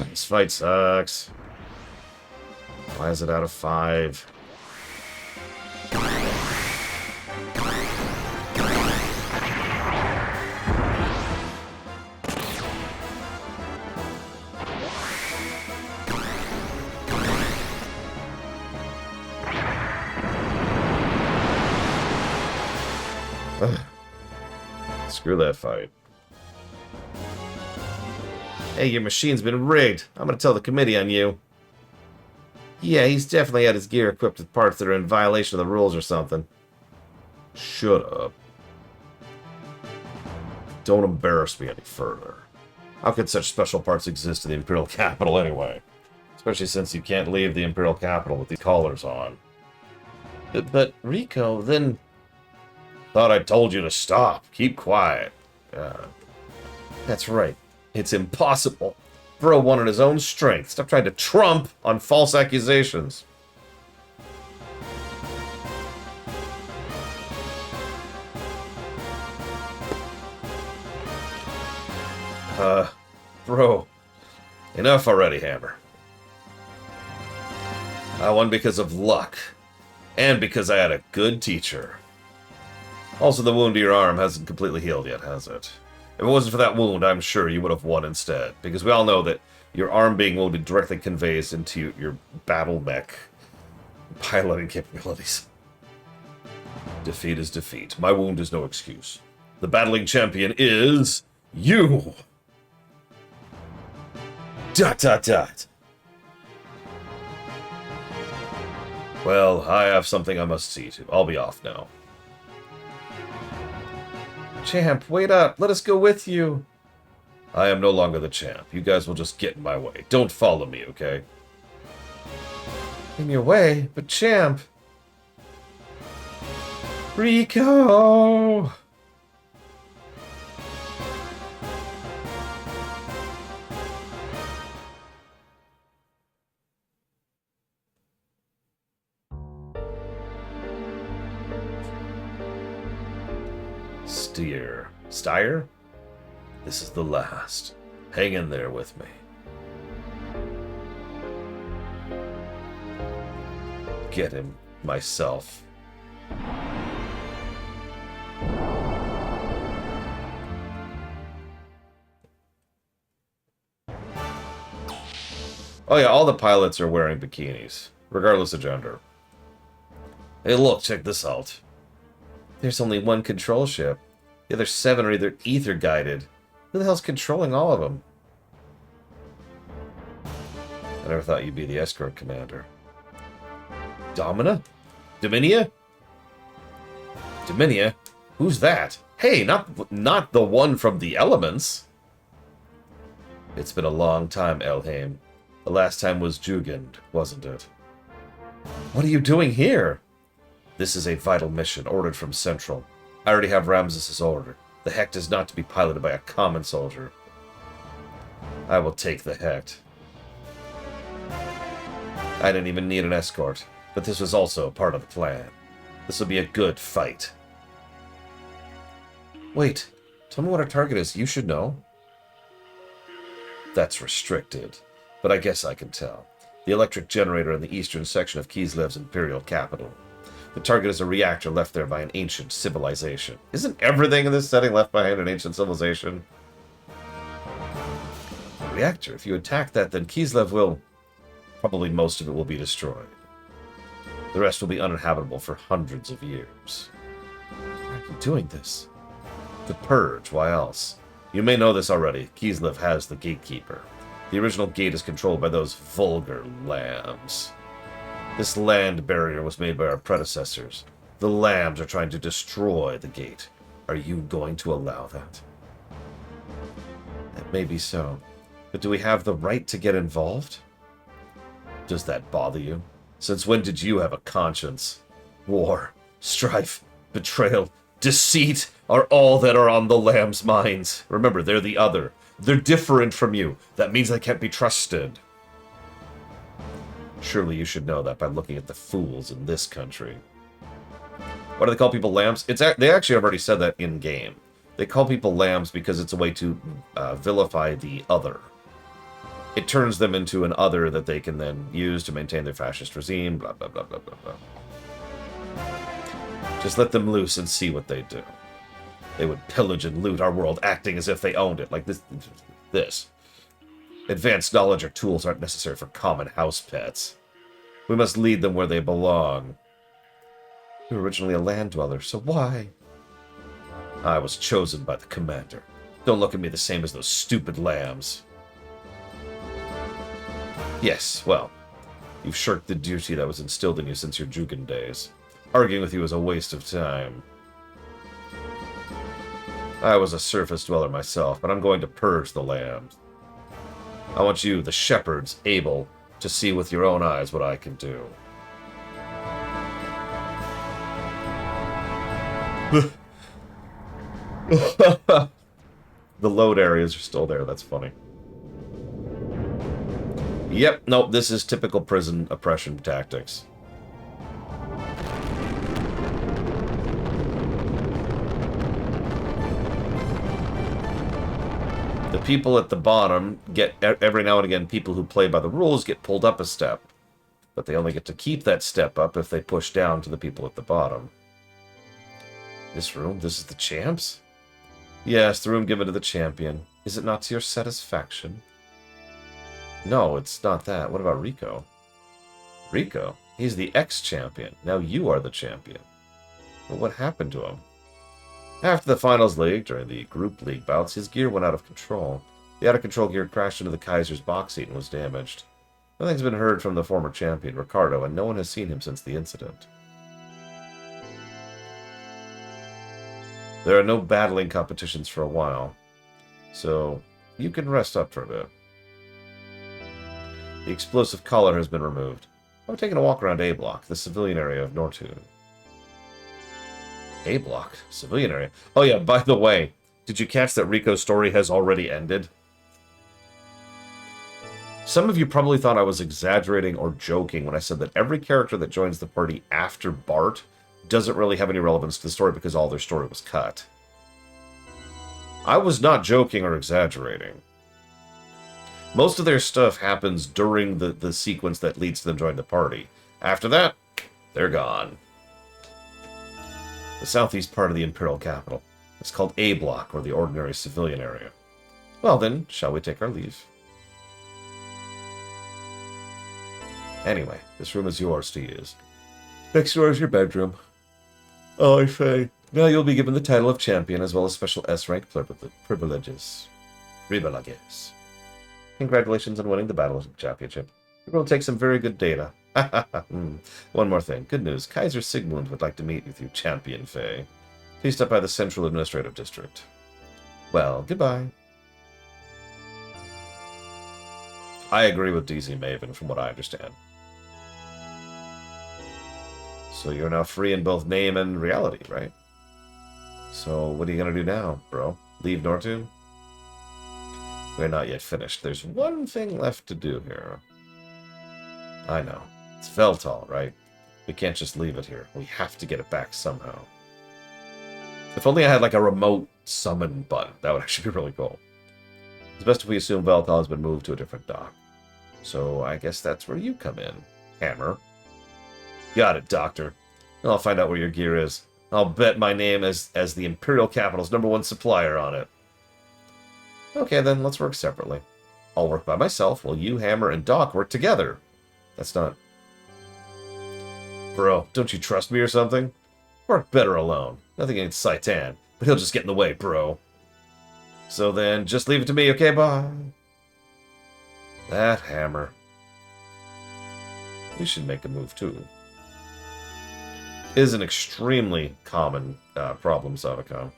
This fight sucks. Why is it out of 5? Screw that fight. Hey, your machine's been rigged. I'm gonna tell the committee on you. Yeah, he's definitely had his gear equipped with parts that are in violation of the rules or something. Shut up. Don't embarrass me any further. How could such special parts exist in the Imperial Capital anyway? Especially since you can't leave the Imperial Capital with these collars on. But Rico, then... Thought I told you to stop. Keep quiet. That's right. It's impossible for a one on his own strength. Stop trying to trump on false accusations. Bro. Enough already, Hammer. I won because of luck. And because I had a good teacher. Also, the wound to your arm hasn't completely healed yet, has it? If it wasn't for that wound, I'm sure you would have won instead. Because we all know that your arm being wounded directly conveys into your battle mech piloting capabilities. Defeat is defeat. My wound is no excuse. The battling champion is... you! ... Well, I have something I must see to. I'll be off now. Champ, wait up. Let us go with you. I am no longer the champ. You guys will just get in my way. Don't follow me, okay? In your way? But champ... Rico! Steer? This is the last. Hang in there with me. Get him myself. Oh yeah, all the pilots are wearing bikinis, regardless of gender. Hey look, check this out. There's only one control ship. The other 7 are either ether-guided. Who the hell's controlling all of them? I never thought you'd be the escort commander. Dominia? Dominia? Who's that? Hey, not the one from the Elements. It's been a long time, Elhaim. The last time was Jugend, wasn't it? What are you doing here? This is a vital mission ordered from Central. I already have Ramses' order. The Hecht is not to be piloted by a common soldier. I will take the Hecht. I didn't even need an escort, but this was also part of the plan. This will be a good fight. Wait, tell me what our target is. You should know. That's restricted, but I guess I can tell. The electric generator in the eastern section of Kislev's imperial capital. The target is a reactor left there by an ancient civilization. Isn't everything in this setting left behind an ancient civilization? Reactor. If you attack that, then Kislev will... Probably most of it will be destroyed. The rest will be uninhabitable for hundreds of years. Why are you doing this? The Purge, why else? You may know this already. Kislev has the Gatekeeper. The original gate is controlled by those vulgar lambs. This land barrier was made by our predecessors. The lambs are trying to destroy the gate. Are you going to allow that? That may be so. But do we have the right to get involved? Does that bother you? Since when did you have a conscience? War, strife, betrayal, deceit are all that are on the lamb's minds. Remember, they're the other. They're different from you. That means they can't be trusted. Surely you should know that by looking at the fools in this country. Why do they call people lambs? They actually have already said that in-game. They call people lambs because it's a way to vilify the other. It turns them into an other that they can then use to maintain their fascist regime, blah, blah, blah, blah, blah, blah. Just let them loose and see what they do. They would pillage and loot our world, acting as if they owned it, like this. Advanced knowledge or tools aren't necessary for common house pets. We must lead them where they belong. You were originally a land dweller, so why? I was chosen by the commander. Don't look at me the same as those stupid lambs. Yes, well, you've shirked the duty that was instilled in you since your Jugan days. Arguing with you is a waste of time. I was a surface dweller myself, but I'm going to purge the lambs. I want you, the shepherds, able to see with your own eyes what I can do. The load areas are still there, that's funny. Yep, nope, this is typical prison oppression tactics. The people at the bottom get, every now and again, people who play by the rules get pulled up a step. But they only get to keep that step up if they push down to the people at the bottom. This room? This is the champs? Yes, the room given to the champion. Is it not to your satisfaction? No, it's not that. What about Rico? Rico? He's the ex-champion. Now you are the champion. But what happened to him? After the finals league, during the group league bouts, his gear went out of control. The out-of-control gear crashed into the Kaiser's box seat and was damaged. Nothing's been heard from the former champion, Ricardo, and no one has seen him since the incident. There are no battling competitions for a while, so you can rest up for a bit. The explosive collar has been removed. I'm taking a walk around A Block, the civilian area of Nortune. A Block? Civilian area? Oh yeah, by the way, did you catch that Rico's story has already ended? Some of you probably thought I was exaggerating or joking when I said that every character that joins the party after Bart doesn't really have any relevance to the story because all their story was cut. I was not joking or exaggerating. Most of their stuff happens during the sequence that leads to them joining the party. After that, they're gone. The southeast part of the Imperial capital. It's called A Block, or the ordinary civilian area. Well then, shall we take our leave? Anyway, this room is yours to use. Next door is your bedroom. Oh, I say. Now you'll be given the title of champion, as well as special S-rank privileges. Privileges. Congratulations on winning the Battle Championship. You're going to take some very good data. One more thing. Good news. Kaiser Sigmund would like to meet with you, Champion Faye. Please stop by the Central Administrative District. Well, goodbye. I agree with DZ Maven, from what I understand. So you're now free in both name and reality, right? So what are you going to do now, bro? Leave Nortune? We're not yet finished. There's one thing left to do here. I know. It's Veltal, right? We can't just leave it here. We have to get it back somehow. If only I had like a remote summon button. That would actually be really cool. It's best if we assume Veltal has been moved to a different dock. So I guess that's where you come in, Hammer. Got it, Doctor. I'll find out where your gear is. I'll bet my name as the Imperial Capital's #1 supplier on it. Okay, then let's work separately. I'll work by myself while you, Hammer, and Doc work together. That's not... Bro, don't you trust me or something? Work better alone. Nothing against Saitan, but he'll just get in the way, bro. So then, just leave it to me, okay, bye? That Hammer. We should make a move, too. Is an extremely common problem, Savacom.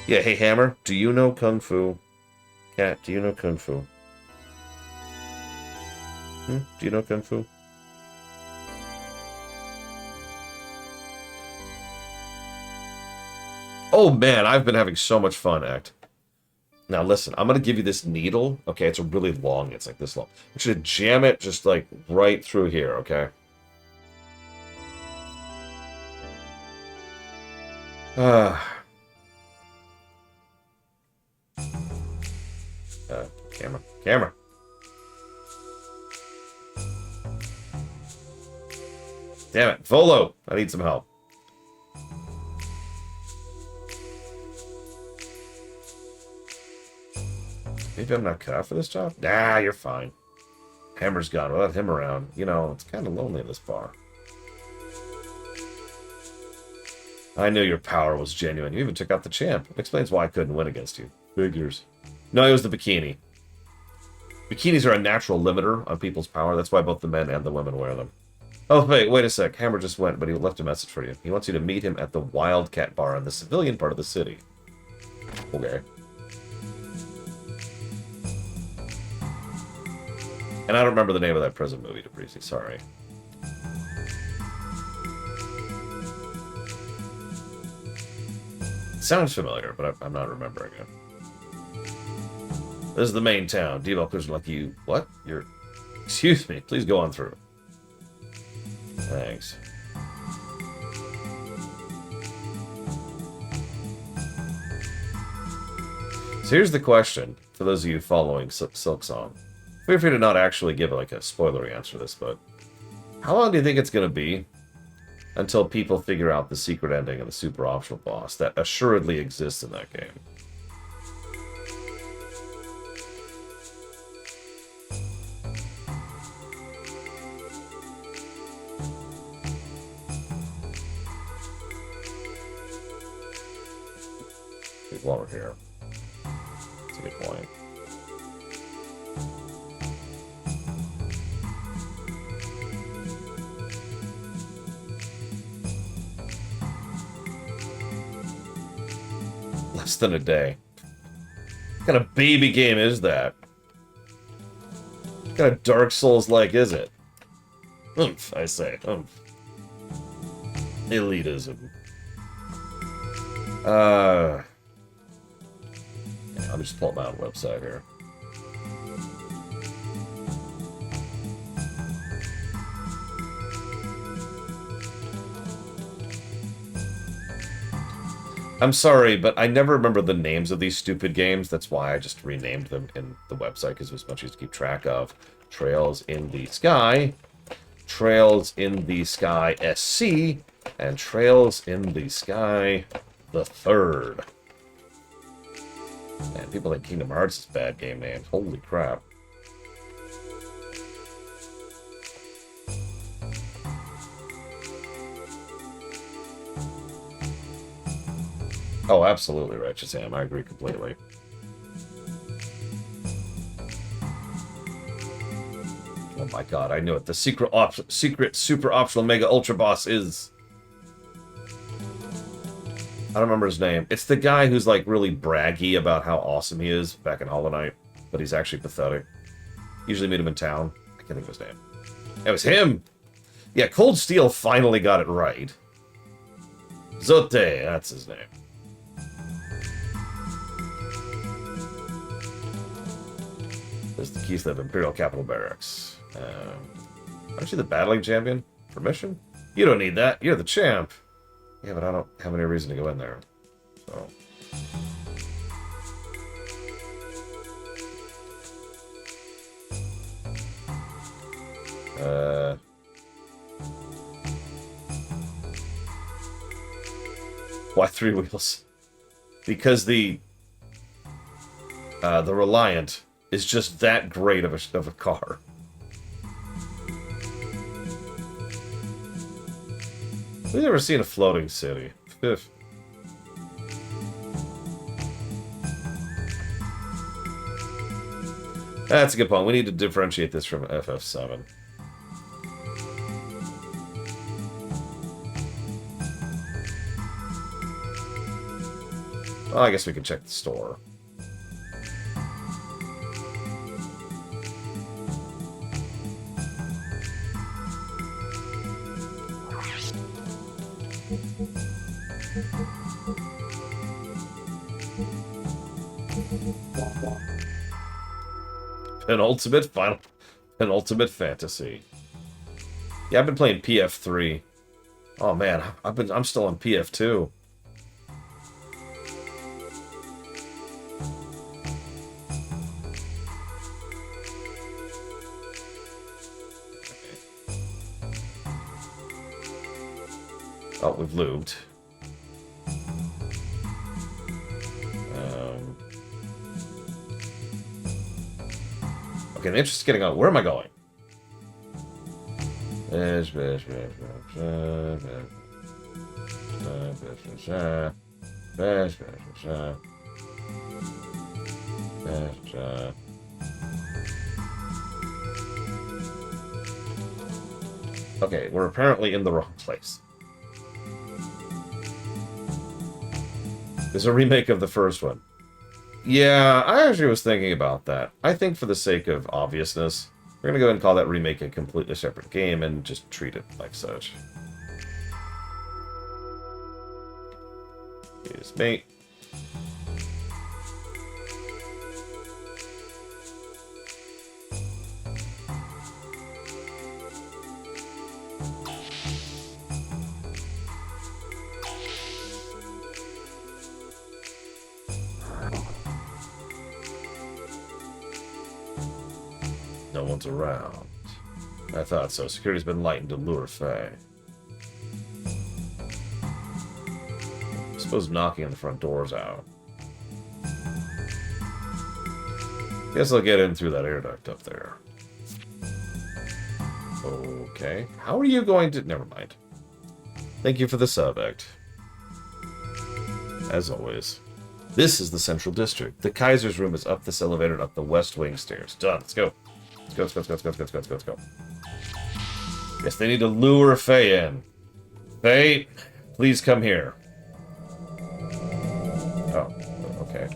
Yeah, hey, Hammer, do you know Kung Fu? Cat, do you know Kung Fu? Do you know Kung Fu? Oh, man, I've been having so much fun, Act. Now, listen, I'm going to give you this needle. Okay, it's a really long, it's like this long. I want you to jam it just, like, right through here, okay? Camera. Damn it, Volo! I need some help. Maybe I'm not cut out for this job? Nah, you're fine. Hammer's gone. Without him around, you know, it's kind of lonely in this bar. I knew your power was genuine. You even took out the champ. It explains why I couldn't win against you. Figures. No, it was the bikini. Bikinis are a natural limiter on people's power. That's why both the men and the women wear them. Oh, wait a sec. Hammer just went, but he left a message for you. He wants you to meet him at the Wildcat Bar in the civilian part of the city. Okay. And I don't remember the name of that prison movie, DePriesi. Sorry. It sounds familiar, but I'm not remembering it. This is the main town. Developers are like you. What? You're... Excuse me. Please go on through. Thanks. So here's the question, for those of you following Silksong. Feel free to not actually give like a spoilery answer to this, but how long do you think it's going to be until people figure out the secret ending of the super optional boss that assuredly exists in that game? While we're here. That's a good point. Less than a day. What kind of baby game is that? What kind of Dark Souls-like is it? Oomph, I say. Oomph. Elitism. Let me just pull up my own website here. I'm sorry, but I never remember the names of these stupid games. That's why I just renamed them in the website, because it was much easier to keep track of. Trails in the Sky, Trails in the Sky SC, and Trails in the Sky the Third. Man, people think Kingdom Hearts is bad game names. Holy crap. Oh, absolutely right, Shazam. I agree completely. Oh my god, I knew it. The secret super optional mega ultra boss is... I don't remember his name. It's the guy who's like really braggy about how awesome he is back in Hollow Knight, but he's actually pathetic. Usually meet him in town. I can't think of his name. It was him! Yeah, Cold Steel finally got it right. Zote, that's his name. There's the keys to the Imperial Capital Barracks. Aren't you the battling champion? Permission? You don't need that. You're the champ. Yeah, but I don't have any reason to go in there. So... Why 3 wheels? Because the Reliant is just that great of a car. We've never seen a floating city. That's a good point. We need to differentiate this from FF7. Well, I guess we can check the store. Penultimate fantasy. Yeah, I've been playing PF3. Oh man, I'm still on PF2. Oh, we've lubed. Okay, the interest is getting on. Where am I going? Okay, we're apparently in the wrong place. There's a remake of the first one. Yeah, I actually was thinking about that. I think for the sake of obviousness, we're going to go ahead and call that remake a completely separate game and just treat it like such. Excuse me. No one's around. I thought so. Security's been lightened to lure Faye. I suppose knocking on the front door's out. Guess I'll get in through that air duct up there. Okay. How are you going to... Never mind. Thank you for the sub, Act. As always. This is the Central District. The Kaiser's room is up this elevator and up the West Wing stairs. Done. Let's go. Let's go, let's go, let's go, let's go, let's go, let's go. Yes, they need to lure Faye in. Faye, please come here. Oh, okay.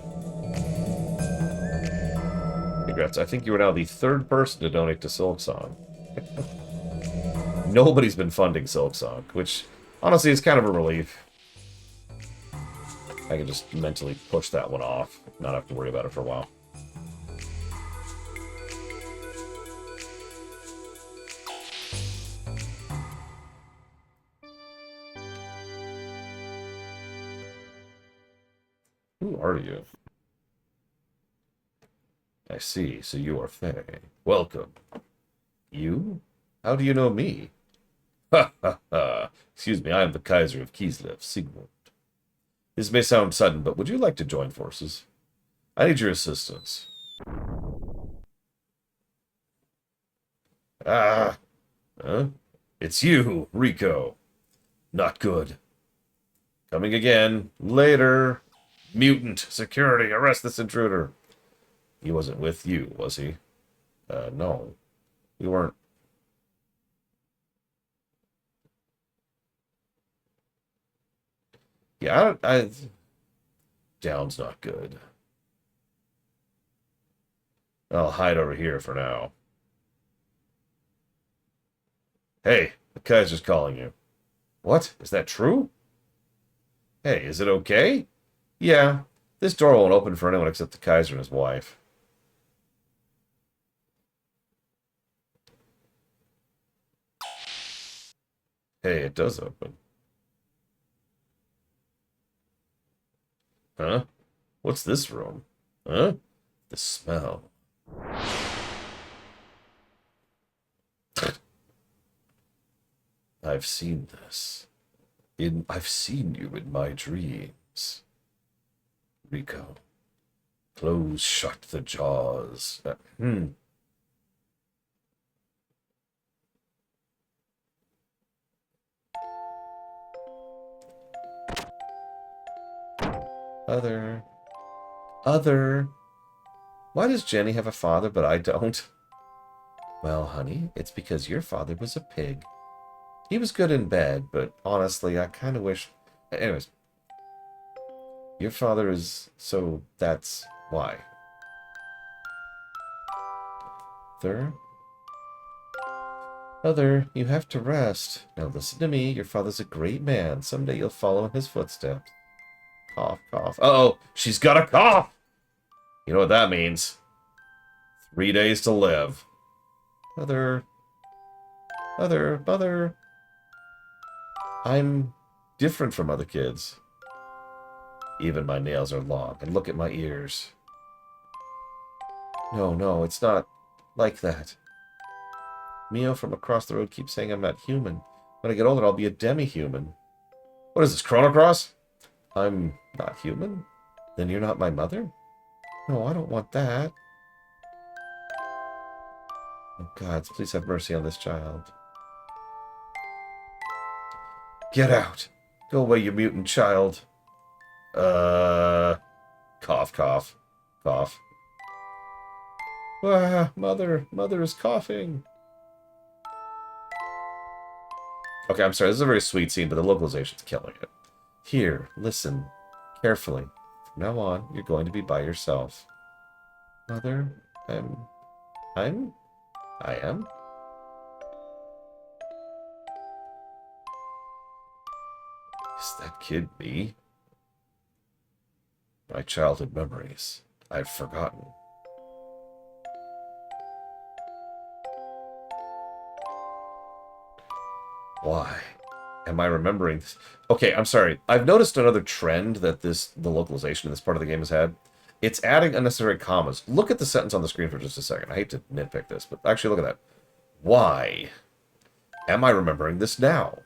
Congrats. I think you are now the 3rd person to donate to Silksong. Nobody's been funding Silksong, which honestly is kind of a relief. I can just mentally push that one off, not have to worry about it for a while. Who are you? I see, so you are Faye. Welcome. You? How do you know me? Ha ha ha. Excuse me, I am the Kaiser of Kislev, Sigmund. This may sound sudden, but would you like to join forces? I need your assistance. Ah! Huh? It's you, Rico. Not good. Coming again. Later. Mutant. Security. Arrest this intruder. He wasn't with you, was he? No. We weren't. Yeah, Down's not good. I'll hide over here for now. Hey, the Kaiser's calling you. What? Is that true? Hey, is it okay? Yeah, this door won't open for anyone except the Kaiser and his wife. Hey, it does open. Huh? What's this room? Huh? The smell. I've seen this. I've seen you in my dreams. Rico. Close shut the jaws. Other. Other. Why does Jenny have a father, but I don't? Well, honey, it's because your father was a pig. He was good in bed, but honestly, I kind of wish... Anyways. Your father is... So, that's why. Other, you have to rest. Now listen to me. Your father's a great man. Someday you'll follow in his footsteps. Cough, cough. Uh-oh, she's got a cough! You know what that means. 3 days to live. Mother. I'm different from other kids. Even my nails are long, and look at my ears. No, it's not like that. Mio from across the road keeps saying I'm not human. When I get older, I'll be a demi-human. What is this, Chrono Cross? I'm not human? Then you're not my mother? No, I don't want that. Oh, gods, please have mercy on this child. Get out. Go away, you mutant child. Cough, cough, cough. Ah, mother is coughing. Okay, I'm sorry, this is a very sweet scene, but the localization's killing it. Here, listen, carefully. From now on, you're going to be by yourself. Mother, I am? Is that kid me? My childhood memories. I've forgotten. Why? Am I remembering this? Okay, I'm sorry. I've noticed another trend that the localization in this part of the game has had. It's adding unnecessary commas. Look at the sentence on the screen for just a second. I hate to nitpick this, but actually look at that. Why am I remembering this now?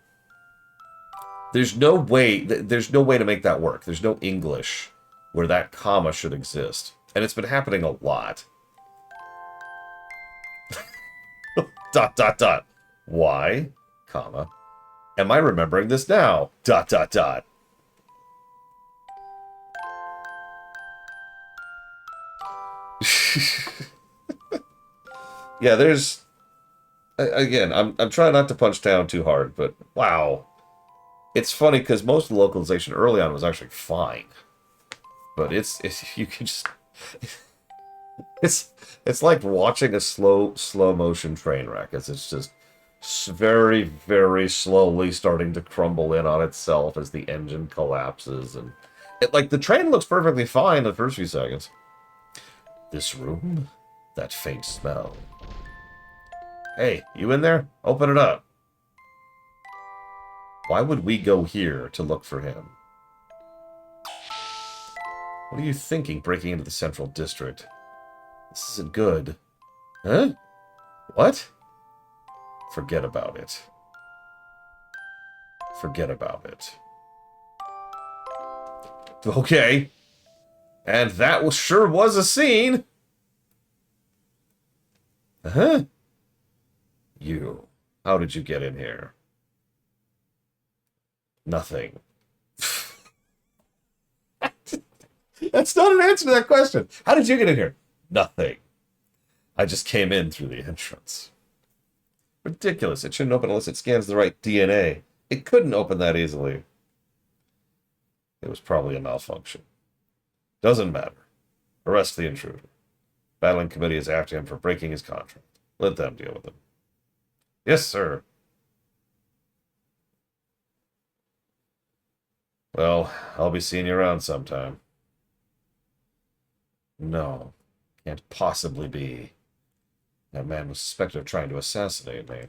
There's no way to make that work. There's no English where that comma should exist. And it's been happening a lot. Dot, dot, dot. Why, comma, am I remembering this now? Dot, dot, dot. Yeah, there's... Again, I'm trying not to punch down too hard, but wow. It's funny because most of the localization early on was actually fine. But it's you can just... It's like watching a slow motion train wreck. It's just very, very slowly starting to crumble in on itself as the engine collapses, and like the train looks perfectly fine the first few seconds. This room, that faint smell. Hey, you in there? Open it up. Why would we go here to look for him? What are you thinking, breaking into the Central District? This isn't good. Huh? What? Forget about it. Forget about it. Okay. And that sure was a scene. Huh? You. How did you get in here? Nothing. That's not an answer to that question. How did you get in here? Nothing. I just came in through the entrance. Ridiculous. It shouldn't open unless it scans the right DNA. It couldn't open that easily. It was probably a malfunction. Doesn't matter. Arrest the intruder. Battling committee is after him for breaking his contract. Let them deal with him. Yes, sir. Well, I'll be seeing you around sometime. No. Can't possibly be. That man was suspected of trying to assassinate me.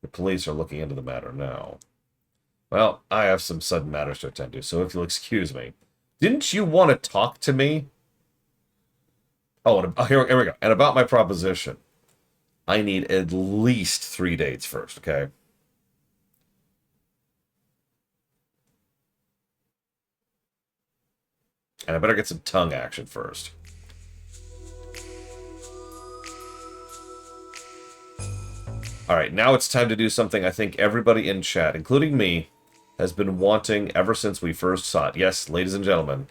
The police are looking into the matter now. Well, I have some sudden matters to attend to, so if you'll excuse me. Didn't you want to talk to me? Oh, here we go. And about my proposition. I need at least 3 dates first, okay? And I better get some tongue action first. Alright, now it's time to do something I think everybody in chat, including me, has been wanting ever since we first saw it. Yes, ladies and gentlemen,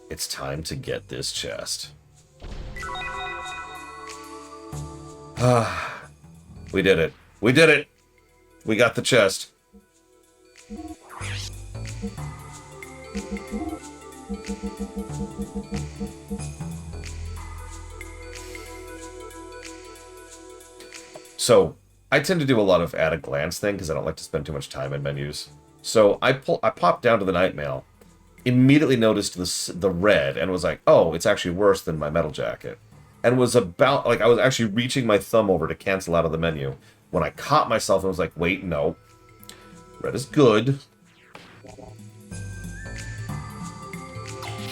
it's time to get this chest. We did it. We did it! We got the chest. So, I tend to do a lot of at-a-glance thing, because I don't like to spend too much time in menus. So, I popped down to the night mail, immediately noticed the red, and was like, oh, it's actually worse than my metal jacket. And was about, like, I was actually reaching my thumb over to cancel out of the menu, when I caught myself and was like, wait, no. Red is good.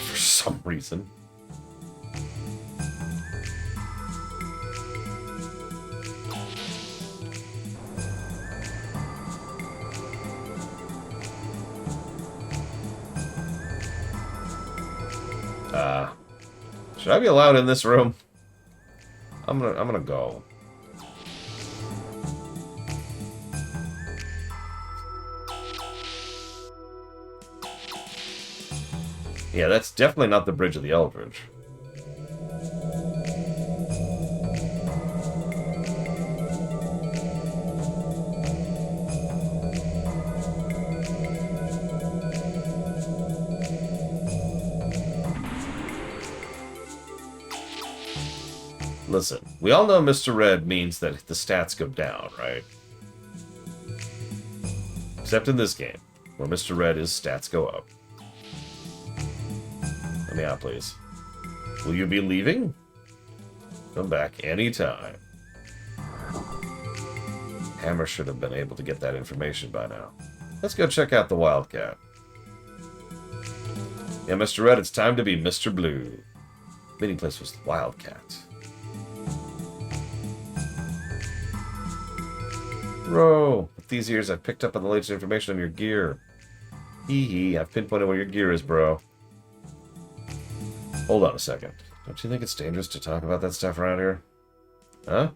For some reason. Should I be allowed in this room? I'm gonna go. Yeah, that's definitely not the Bridge of the Eldritch. Listen, we all know Mr. Red means that the stats go down, right? Except in this game, where Mr. Red is stats go up. Let me out, please. Will you be leaving? Come back anytime. Hammer should have been able to get that information by now. Let's go check out the Wildcat. Yeah, Mr. Red, it's time to be Mr. Blue. Meeting place was the Wildcat. Bro, with these years I've picked up on the latest information on your gear. Hee hee, I've pinpointed where your gear is, bro. Hold on a second. Don't you think it's dangerous to talk about that stuff around here? Huh?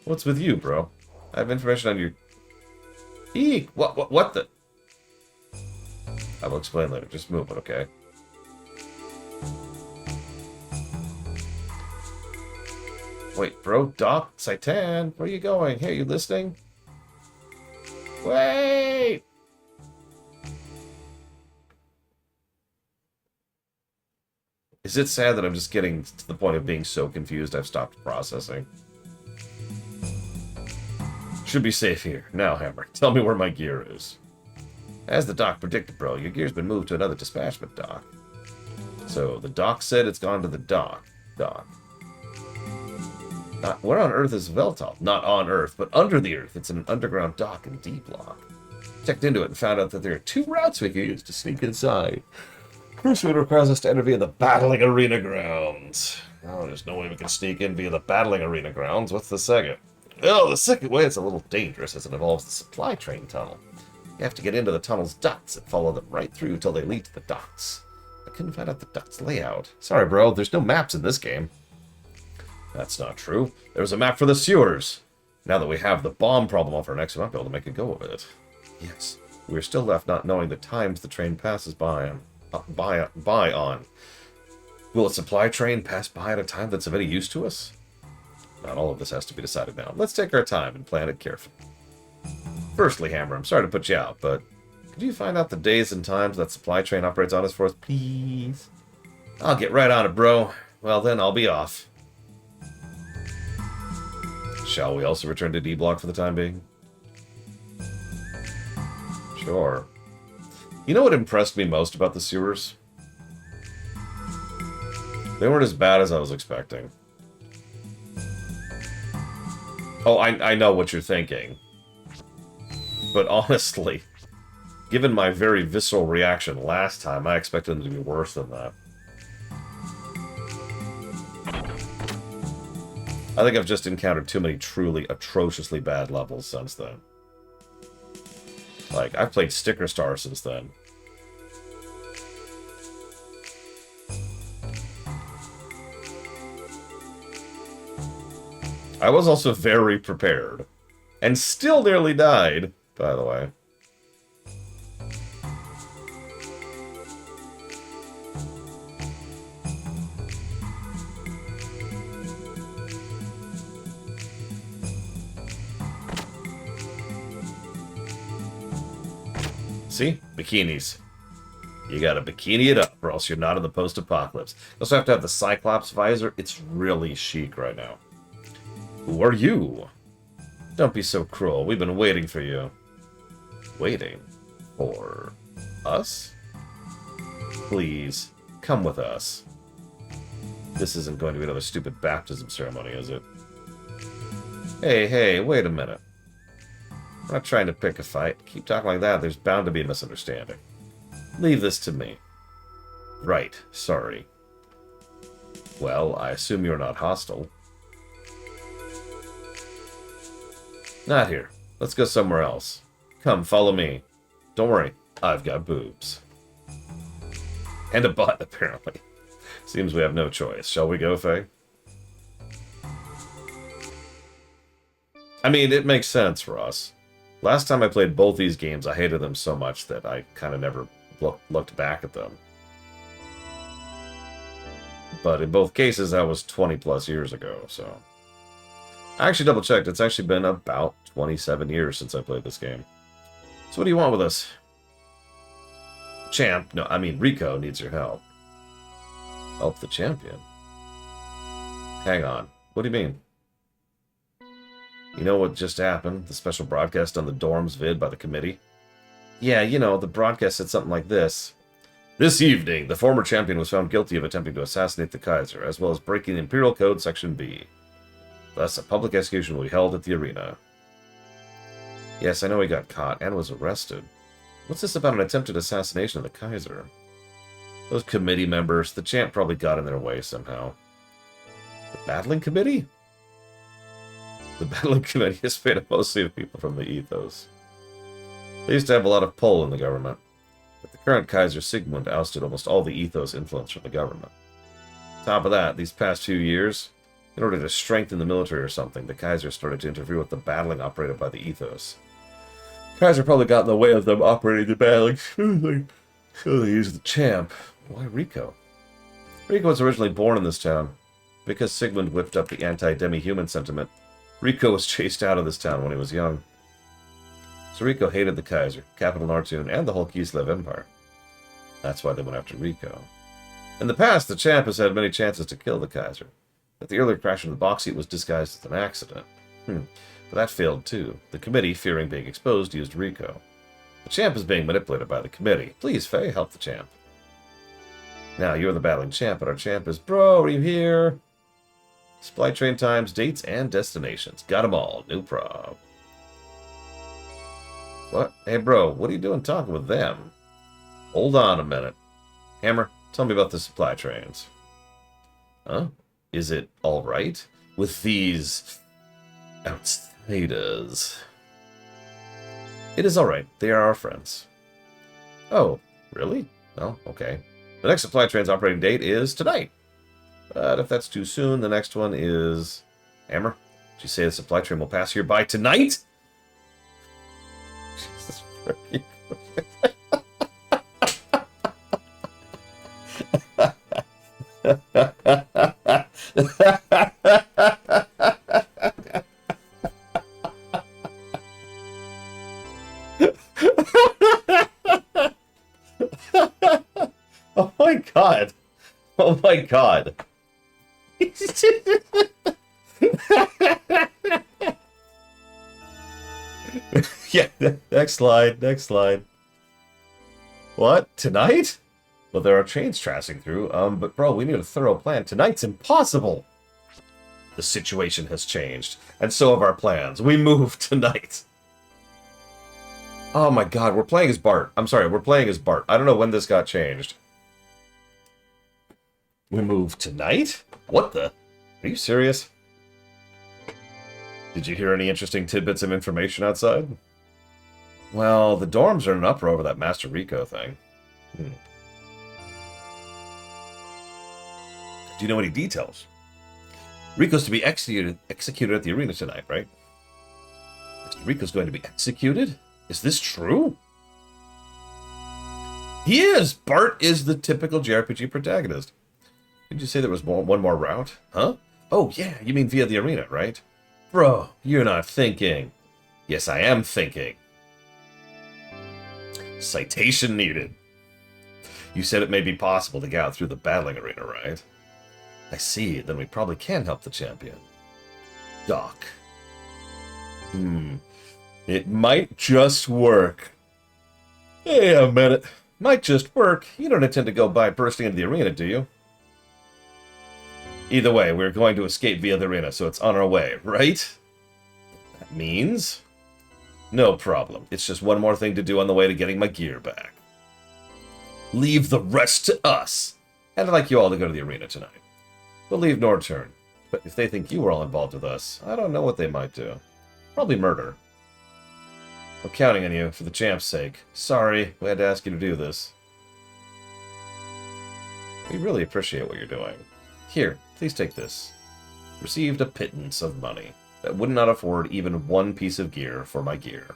What's with you, bro? I have information on your... Eek! What the... I will explain later. Just move it, okay? Wait, bro, Doc, Saitan, where are you going? Hey, are you listening? Wait! Is it sad that I'm just getting to the point of being so confused I've stopped processing? Should be safe here. Now, Hammer, tell me where my gear is. As the doc predicted, bro, your gear's been moved to another dispatchment dock. So, the doc said it's gone to the dock. Where on Earth is Veltal? Not on Earth, but under the Earth. It's in an underground dock in D-Block. Checked into it and found out that there are 2 routes we can use to sneak inside. First one requires us to enter via the Battling Arena Grounds. Oh, there's no way we can sneak in via the Battling Arena Grounds. What's the second? Oh, the second way is a little dangerous as it involves the supply train tunnel. You have to get into the tunnel's ducts and follow them right through until they lead to the docks. I couldn't find out the ducts layout. Sorry, bro, there's no maps in this game. That's not true. There's a map for the sewers. Now that we have the bomb problem off our necks, we might be able to make a go of it. Yes, we're still left not knowing the times the train passes by on. Will a supply train pass by at a time that's of any use to us? Not all of this has to be decided now. Let's take our time and plan it carefully. Firstly, Hammer, I'm sorry to put you out, but could you find out the days and times that supply train operates on us for us, please? I'll get right on it, bro. Well, then I'll be off. Shall we also return to D-Block for the time being? Sure. You know what impressed me most about the sewers? They weren't as bad as I was expecting. Oh, I know what you're thinking. But honestly, given my very visceral reaction last time, I expected them to be worse than that. I think I've just encountered too many truly atrociously bad levels since then. Like, I've played Sticker Star since then. I was also very prepared. And still nearly died, by the way. See? Bikinis. You gotta bikini it up, or else you're not in the post-apocalypse. You also have to have the Cyclops visor. It's really chic right now. Who are you? Don't be so cruel. We've been waiting for you. Waiting? For us? Please, come with us. This isn't going to be another stupid baptism ceremony, is it? Hey, wait a minute. I'm not trying to pick a fight. Keep talking like that, there's bound to be a misunderstanding. Leave this to me. Right, sorry. Well, I assume you're not hostile. Not here. Let's go somewhere else. Come, follow me. Don't worry, I've got boobs. And a butt, apparently. Seems we have no choice. Shall we go, Faye? I mean, it makes sense for us. Last time I played both these games, I hated them so much that I kind of never looked back at them. But in both cases, that was 20 plus years ago, so... I actually double-checked. It's actually been about 27 years since I played this game. So what do you want with us? Champ, no, I mean Rico needs your help. Help the champion? Hang on. What do you mean? You know what just happened? The special broadcast on the dorms vid by the committee? Yeah, you know, the broadcast said something like this. This evening, the former champion was found guilty of attempting to assassinate the Kaiser, as well as breaking the Imperial Code Section B. Thus, a public execution will be held at the arena. Yes, I know he got caught and was arrested. What's this about an attempted assassination of the Kaiser? Those committee members, the champ probably got in their way somehow. The battling committee? The battling committee is made up mostly of people from the ethos. They used to have a lot of pull in the government, but the current Kaiser Sigmund ousted almost all the ethos influence from the government. On top of that, these past few years, in order to strengthen the military or something, the Kaiser started to interfere with the battling operated by the ethos. Kaiser probably got in the way of them operating the battling, so they used the champ. Why Rico? Rico was originally born in this town. Because Sigmund whipped up the anti-demi-human sentiment, Rico was chased out of this town when he was young. So Rico hated the Kaiser, capital Nartoon, and the whole Kislev Empire. That's why they went after Rico. In the past, the champ has had many chances to kill the Kaiser. But the earlier crash in the box seat was disguised as an accident. But that failed too. The committee, fearing being exposed, used Rico. The champ is being manipulated by the committee. Please, Faye, help the champ. Now, you're the battling champ, but our champ is... Bro, are you here? Supply train times, dates, and destinations. Got 'em all. No prob. What? Hey, bro, what are you doing talking with them? Hold on a minute. Hammer, tell me about the supply trains. Huh? Is it alright with these outsiders? It is alright. They are our friends. Oh, really? Well, okay. The next supply train's operating date is tonight. But if that's too soon, the next one is... Hammer, did you say the supply train will pass here by tonight? Jesus freaking Oh my god. Oh my god. Yeah, next slide, next slide. What? Tonight? Well, there are trains passing through, but bro, we need a thorough plan. Tonight's impossible. The situation has changed, and so have our plans. We move tonight. Oh my god, we're playing as Bart. I'm sorry, we're playing as Bart. I don't know when this got changed. We move tonight? What the? Are you serious? Did you hear any interesting tidbits of information outside? Well, the dorms are in an uproar over that Master Rico thing. Hmm. Do you know any details? Rico's to be executed at the arena tonight, right? Mr. Rico's going to be executed? Is this true? He is! Bart is the typical JRPG protagonist. Did you say there was one more route? Huh? Oh, yeah, you mean via the arena, right? Bro, you're not thinking. Yes, I am thinking. Citation needed. You said it may be possible to get out through the battling arena, right? I see, then we probably can help the champion. Doc. It might just work. Hey, a minute. Might just work. You don't intend to go by bursting into the arena, do you? Either way, we're going to escape via the arena, so it's on our way, right? That means... No problem. It's just one more thing to do on the way to getting my gear back. Leave the rest to us. And I'd like you all to go to the arena tonight. We'll leave Nordturn. But if they think you were all involved with us, I don't know what they might do. Probably murder. I'm counting on you for the champ's sake. Sorry, we had to ask you to do this. We really appreciate what you're doing. Here, please take this. Received a pittance of money that would not afford even one piece of gear for my gear.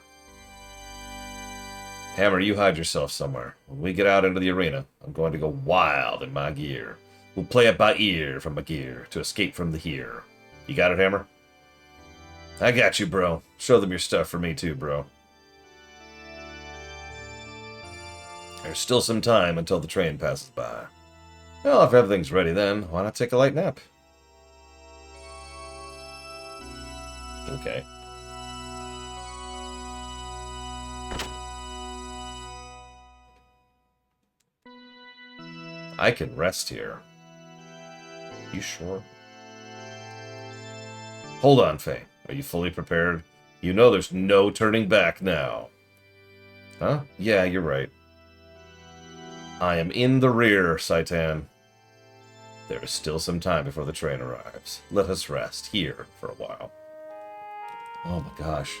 Hammer, you hide yourself somewhere. When we get out into the arena, I'm going to go wild in my gear. We'll play it by ear from my gear to escape from the here. You got it, Hammer? I got you, bro. Show them your stuff for me too, bro. There's still some time until the train passes by. Well, if everything's ready then, why not take a light nap? Okay. I can rest here. You sure? Hold on, Faye. Are you fully prepared? You know there's no turning back now. Huh? Yeah, you're right. I am in the rear, Saitan. There is still some time before the train arrives. Let us rest here for a while. Oh my gosh.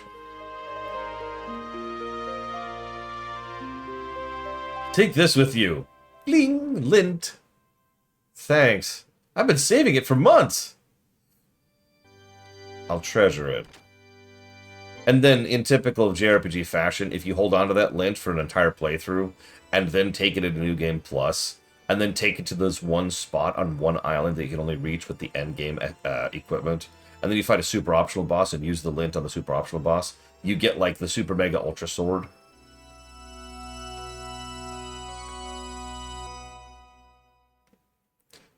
Take this with you. Bling, lint. Thanks. I've been saving it for months. I'll treasure it. And then, in typical JRPG fashion, if you hold on to that lint for an entire playthrough, and then take it into New Game Plus, and then take it to this one spot on one island that you can only reach with the endgame equipment, and then you fight a super optional boss and use the lint on the super optional boss, you get, like, the Super Mega Ultra Sword.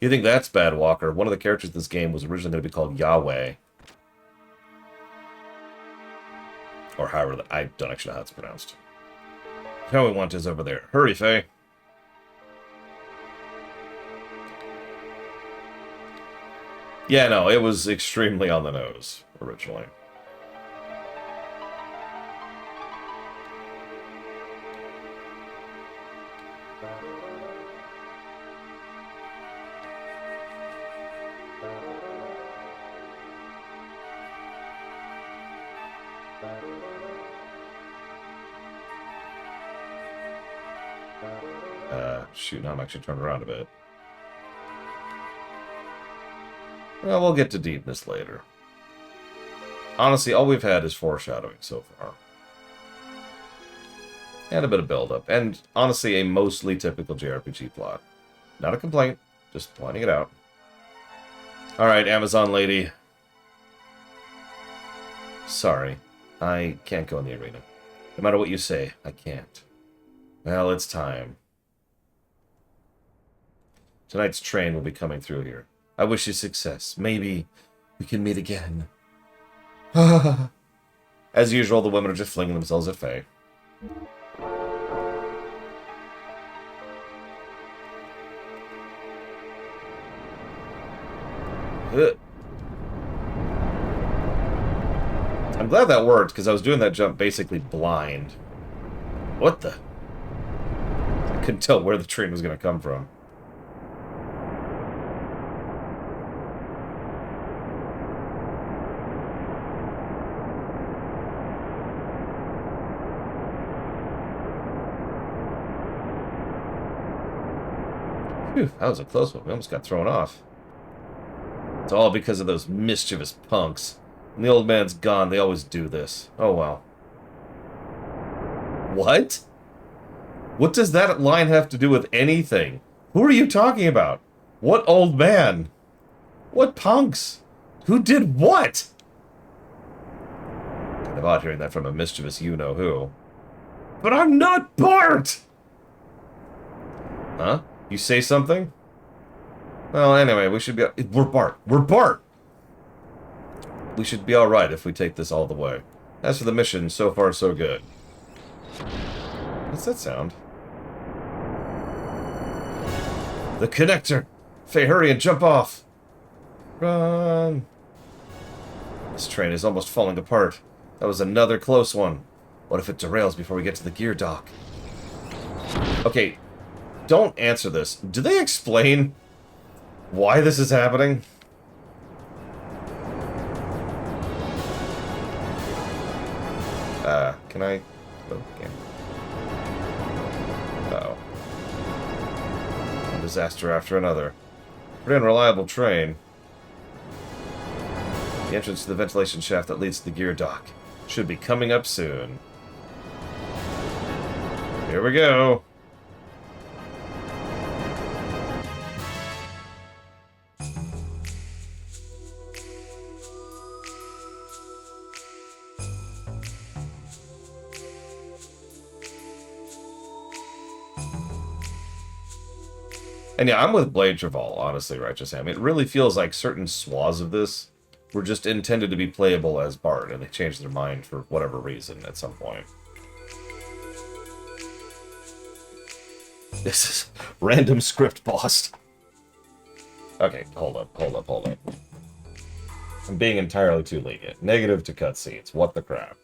You think that's bad, Walker? One of the characters in this game was originally going to be called Yahweh. Or however, I don't actually know how it's pronounced. All we want is over there. Hurry, Faye. Yeah, no, it was extremely on the nose, originally. Shoot, now I'm actually turned around a bit. Well, we'll get to deepness later. Honestly, all we've had is foreshadowing so far. And a bit of build-up. And, honestly, a mostly typical JRPG plot. Not a complaint, just pointing it out. Alright, Amazon lady. Sorry, I can't go in the arena. No matter what you say, I can't. Well, it's time. Tonight's train will be coming through here. I wish you success. Maybe we can meet again. As usual, the women are just flinging themselves at Faye. I'm glad that worked, because I was doing that jump basically blind. What the? I couldn't tell where the train was going to come from. Phew, that was a close one. We almost got thrown off. It's all because of those mischievous punks. When the old man's gone, they always do this. Oh, well. What? What does that line have to do with anything? Who are you talking about? What old man? What punks? Who did what? Kind of odd hearing that from a mischievous you-know-who. But I'm not Bart! Huh? You say something? Well, anyway, we should be... We're Bart. We're Bart! We should be alright if we take this all the way. As for the mission, so far so good. What's that sound? The connector! Faye, hurry and jump off! Run! This train is almost falling apart. That was another close one. What if it derails before we get to the gear dock? Okay, don't answer this. Do they explain why this is happening? Can I... Oh, can't. Uh-oh. One disaster after another. Pretty unreliable train. The entrance to the ventilation shaft that leads to the gear dock should be coming up soon. Here we go. And yeah, I'm with Blade Traval, honestly, Righteous Ham. It really feels like certain swaths of this were just intended to be playable as Bart, and they changed their mind for whatever reason at some point. This is random script boss. Okay, hold up. I'm being entirely too lenient. Negative to cutscenes. What the crap?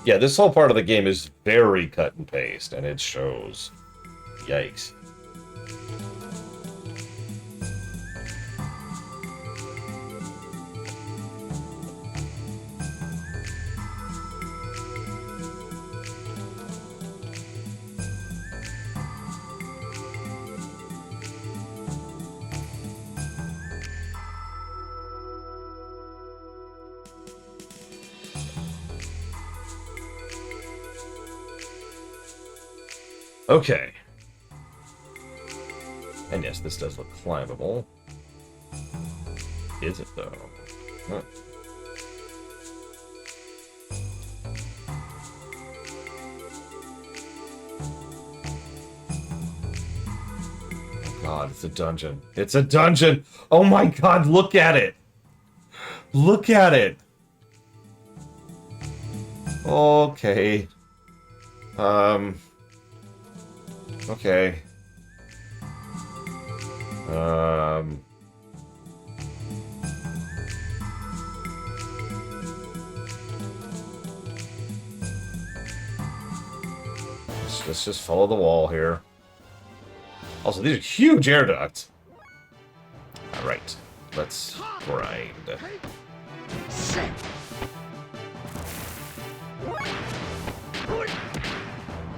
Yeah, this whole part of the game is very cut and paste, and it shows. Yikes. Okay. And yes, this does look climbable. Is it, though? Huh. Oh god, it's a dungeon. It's a dungeon! Oh my god, look at it! Look at it! Okay. Okay. Let's just follow the wall here. Also, these are huge air ducts. Alright, let's grind.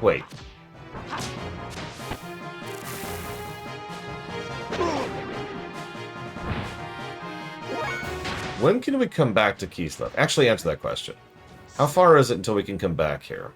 Wait. When can we come back to Kislev? Actually, answer that question. How far is it until we can come back here?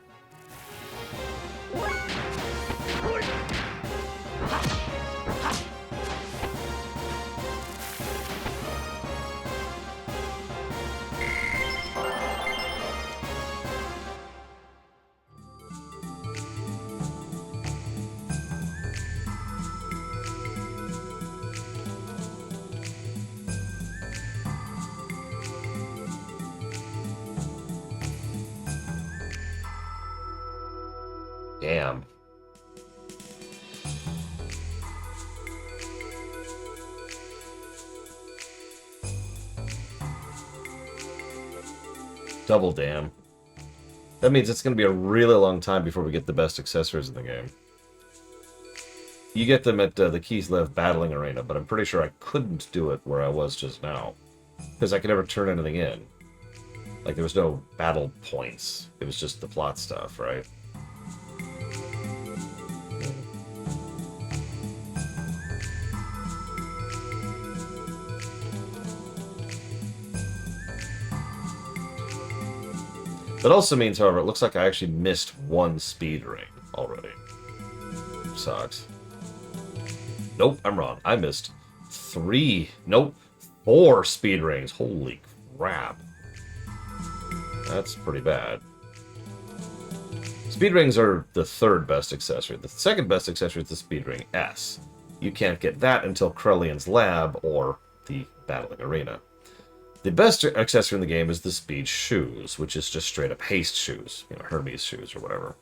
Damn. Double damn. That means it's going to be a really long time before we get the best accessories in the game. You get them at the Kislev Battling Arena, but I'm pretty sure I couldn't do it where I was just now. Because I could never turn anything in. Like, there was no battle points. It was just the plot stuff, right? That also means, however, it looks like I actually missed one speed ring already. Sucks. Nope, I'm wrong. I missed 4 speed rings. Holy crap. That's pretty bad. Speed rings are the third best accessory. The second best accessory is the speed ring S. You can't get that until Krellian's Lab or the Battling Arena. The best accessory in the game is the speed shoes, which is just straight up haste shoes. You know, Hermes shoes or whatever.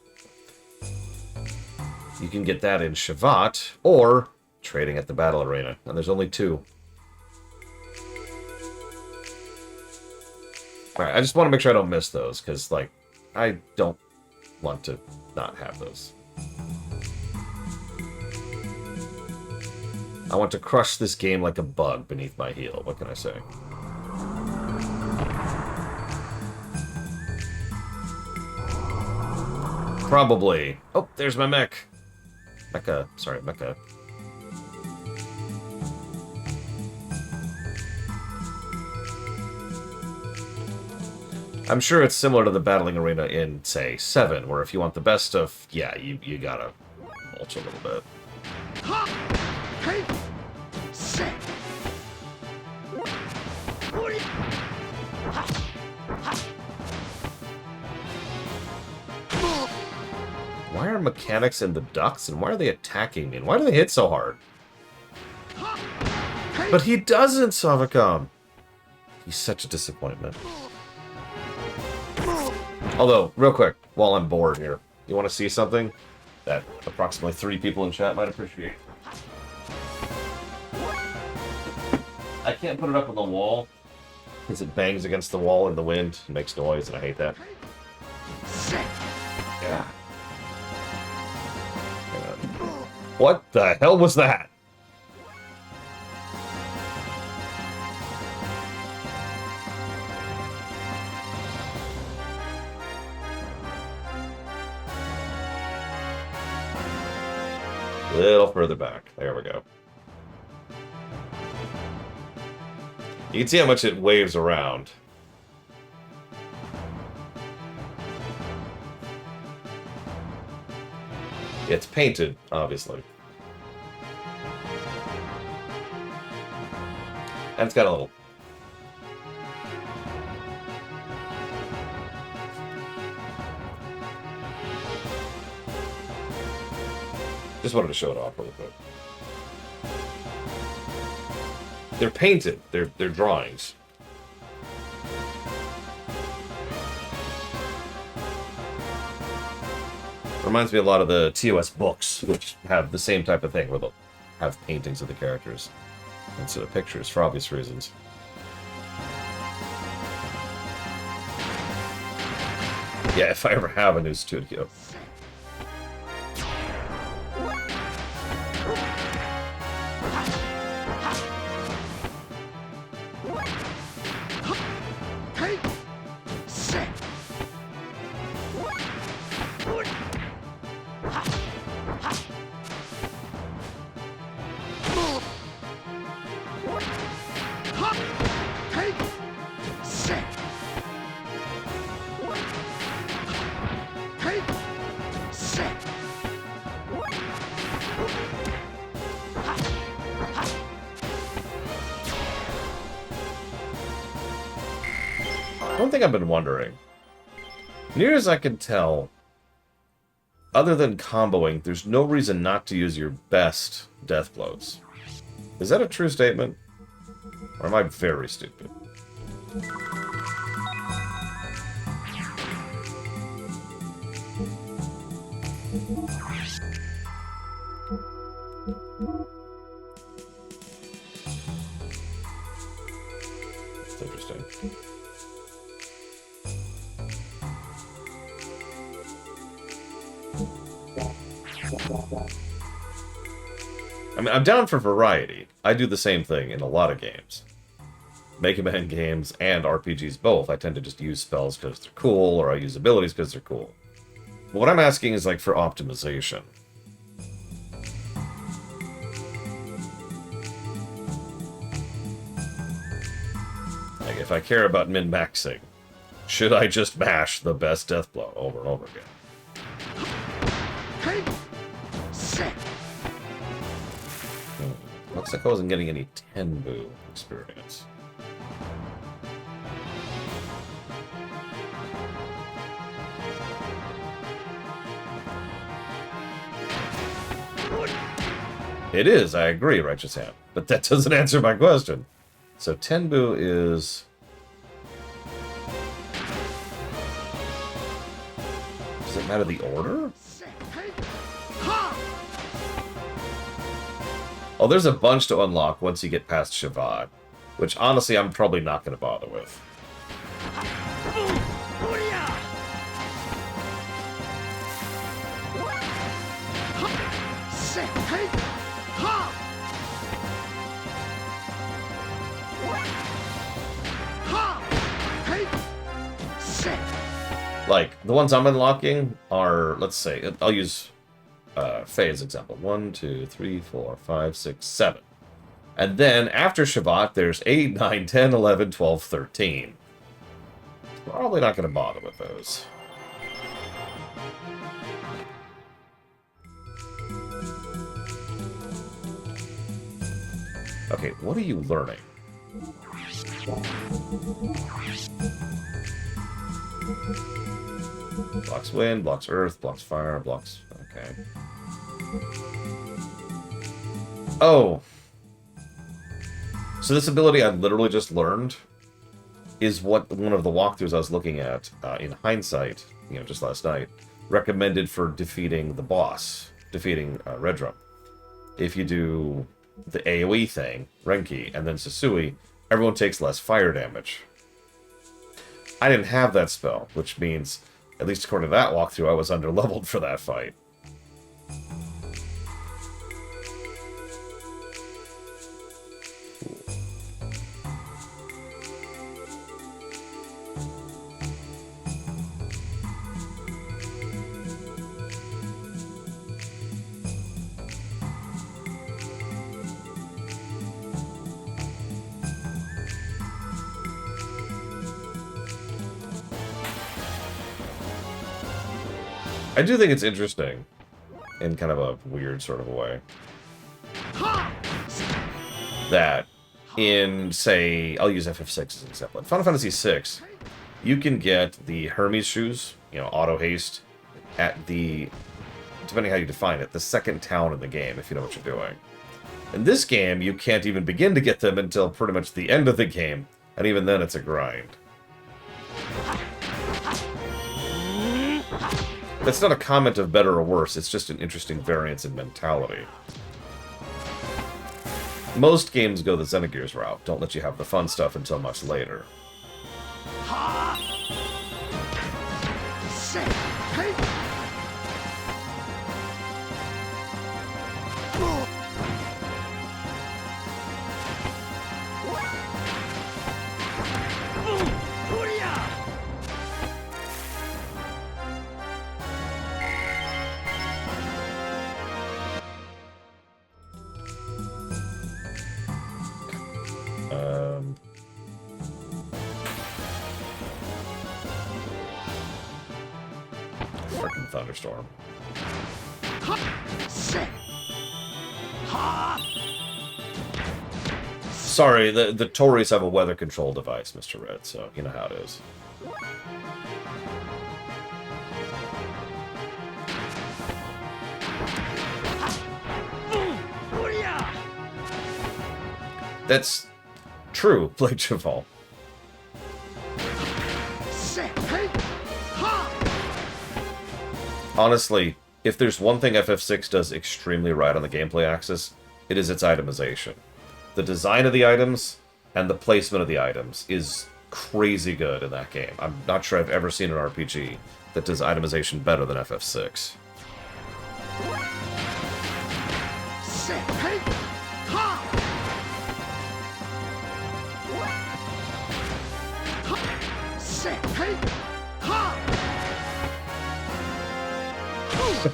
You can get that in Shavat or trading at the Battle Arena. And there's only 2. Alright, I just want to make sure I don't miss those, because, like, I don't want to not have those. I want to crush this game like a bug beneath my heel. What can I say? Probably. Oh, there's my mech. Mecha. Sorry, mecha. I'm sure it's similar to the Battling Arena in, say, 7, where if you want the best stuff, yeah, you gotta mulch a little bit. Why are mechanics in the ducks, and why are they attacking me, and why do they hit so hard? But he doesn't, Savacom! He's such a disappointment. Although, real quick, while I'm bored here, you want to see something that approximately 3 people in chat might appreciate? I can't put it up on the wall, because it bangs against the wall in the wind and makes noise, and I hate that. Yeah. What the hell was that? A little further back. There we go. You can see how much it waves around. It's painted, obviously. And it's got a little... Just wanted to show it off really quick. They're painted. They're drawings. Reminds me a lot of the TOS books, which have the same type of thing, where they'll have paintings of the characters instead of pictures, for obvious reasons. Yeah, if I ever have a new studio. One thing I've been wondering, near as I can tell, other than comboing, there's no reason not to use your best death blows. Is that a true statement? Or am I very stupid? That's interesting. I mean, I'm down for variety. I do the same thing in a lot of games. Mega Man games and RPGs both. I tend to just use spells because they're cool, or I use abilities because they're cool. But what I'm asking is, like, for optimization. Like, if I care about min-maxing, should I just mash the best death blow over and over again? Looks like I wasn't getting any Tenbu experience. It is, I agree, Righteous Hand. But that doesn't answer my question. So Tenbu is... Does it matter the order? Oh, there's a bunch to unlock once you get past Shabbat, which honestly I'm probably not going to bother with. Like, the ones I'm unlocking are, let's say, I'll use Faye as example. 1, 2, 3, 4, 5, 6, 7. And then, after Shabbat, there's 8, 9, 10, 11, 12, 13. Probably not going to bother with those. Okay, what are you learning? Blocks wind, blocks earth, blocks fire, blocks... Okay. Oh! So this ability I literally just learned is what one of the walkthroughs I was looking at, in hindsight, you know, just last night, recommended for defeating the boss, defeating Redrum. If you do the AoE thing, Renki, and then Susui, everyone takes less fire damage. I didn't have that spell, which means, at least according to that walkthrough, I was underleveled for that fight. I do think it's interesting, in kind of a weird sort of a way, that in, say, I'll use FF6 as an example. In Final Fantasy VI, you can get the Hermes shoes, you know, auto haste, at the, depending how you define it, the second town in the game, if you know what you're doing. In this game, you can't even begin to get them until pretty much the end of the game, and even then it's a grind. That's not a comment of better or worse, it's just an interesting variance in mentality. Most games go the Xenogears route, don't let you have the fun stuff until much later. Frickin' thunderstorm. Sorry, the Tories have a weather control device, Mr. Red, so you know how it is. That's true, Blade Cheval. Honestly, If there's one thing FF6 does extremely right on the gameplay axis, it is its itemization. The design of the items and the placement of the items is crazy good in that game. I'm not sure I've ever seen an RPG that does itemization better than FF6.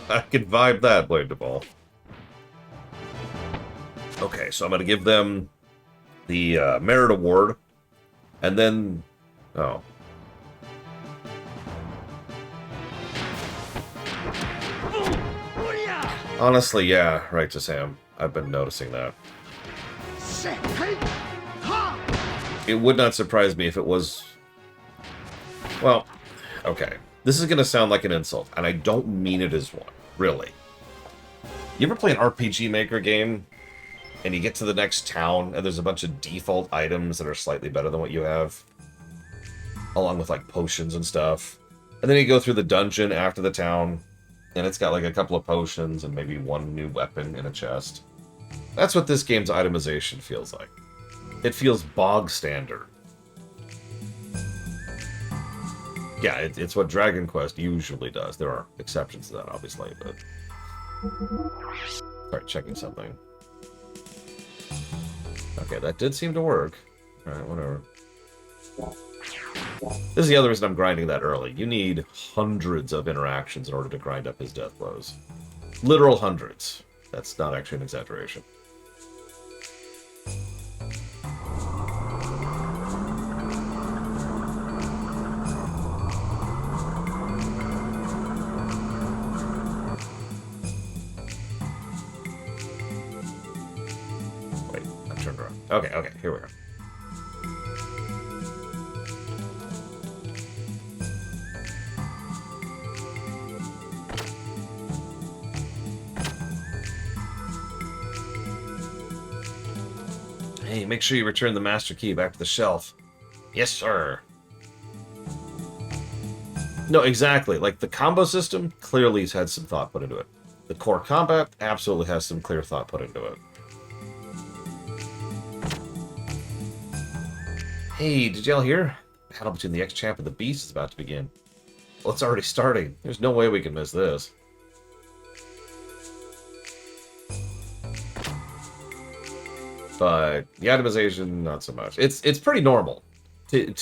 I can vibe that, Blade of Ball. Okay, so I'm going to give them the Merit Award, and then... Oh. Honestly, yeah, right to Sam. I've been noticing that. It would not surprise me if it was... Well, okay. This is going to sound like an insult, and I don't mean it as one, really. You ever play an RPG Maker game, and you get to the next town, and there's a bunch of default items that are slightly better than what you have? Along with, like, potions and stuff. And then you go through the dungeon after the town, and it's got, like, a couple of potions and maybe one new weapon in a chest. That's what this game's itemization feels like. It feels bog standard. Yeah, it's what Dragon Quest usually does. There are exceptions to that, obviously, but... Sorry, checking something. Okay, that did seem to work. Alright, whatever. This is the other reason I'm grinding that early. You need hundreds of interactions in order to grind up his death blows. Literal hundreds. That's not actually an exaggeration. Okay, here we are. Hey, make sure you return the master key back to the shelf. Yes, sir. No, exactly. Like, the combo system clearly has had some thought put into it. The core combat absolutely has some clear thought put into it. Hey, did y'all hear? Battle between the X-Champ and the Beast is about to begin. Well, it's already starting. There's no way we can miss this. But the itemization, not so much. It's pretty normal to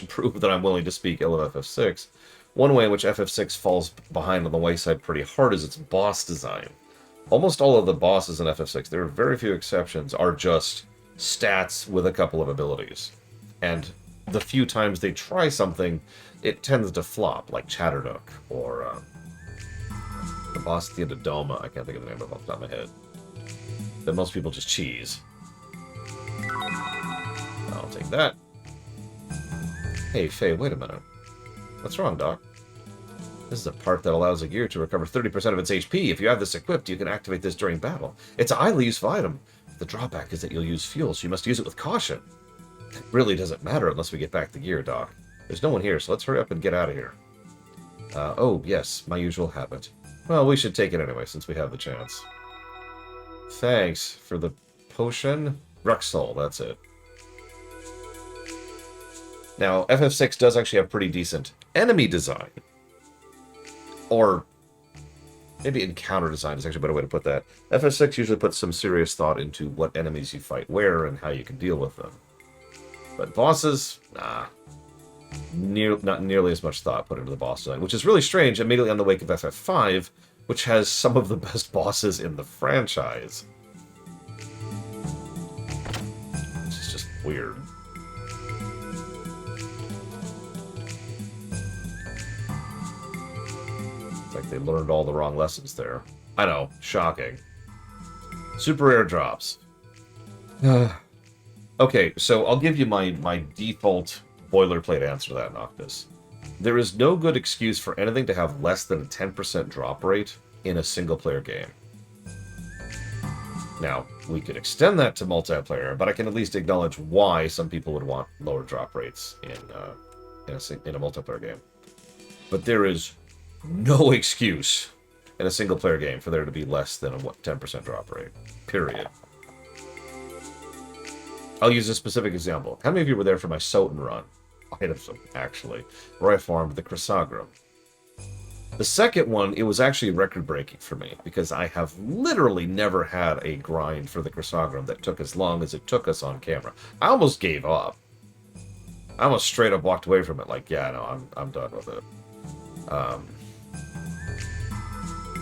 prove that I'm willing to speak ill of FF6. One way in which FF6 falls behind on the wayside pretty hard is its boss design. Almost all of the bosses in FF6, there are very few exceptions, are just stats with a couple of abilities. And the few times they try something, it tends to flop, like Chatternook, or the boss at the end of Doma. I can't think of the name of it off the top of my head. That most people just cheese. I'll take that. Hey, Faye, wait a minute. What's wrong, Doc? This is a part that allows a gear to recover 30% of its HP. If you have this equipped, you can activate this during battle. It's a highly useful item. The drawback is that you'll use fuel, so you must use it with caution. It really doesn't matter unless we get back the gear, Doc. There's no one here, so let's hurry up and get out of here. Oh, yes, my usual habit. Well, we should take it anyway, since we have the chance. Thanks for the potion. Ruxol, that's it. Now, FF6 does actually have pretty decent enemy design. Or maybe encounter design is actually a better way to put that. FF6 usually puts some serious thought into what enemies you fight where and how you can deal with them. But bosses, nah. Not nearly as much thought put into the boss design, which is really strange immediately on the wake of FF5, which has some of the best bosses in the franchise. Which is just weird. It's like they learned all the wrong lessons there. I know, shocking. Super rare drops. Okay, so I'll give you my default boilerplate answer to that, Noctis. There is no good excuse for anything to have less than a 10% drop rate in a single-player game. Now, we could extend that to multiplayer, but I can at least acknowledge why some people would want lower drop rates in a multiplayer game. But there is no excuse in a single-player game for there to be less than a, 10% drop rate. Period. I'll use a specific example. How many of you were there for my Soten run? Items, actually, where I farmed the Chrysogrum. The second one, it was actually record-breaking for me, because I have literally never had a grind for the Chrysogrum that took as long as it took us on camera. I almost gave up. I almost straight up walked away from it, like, yeah, no, I'm done with it.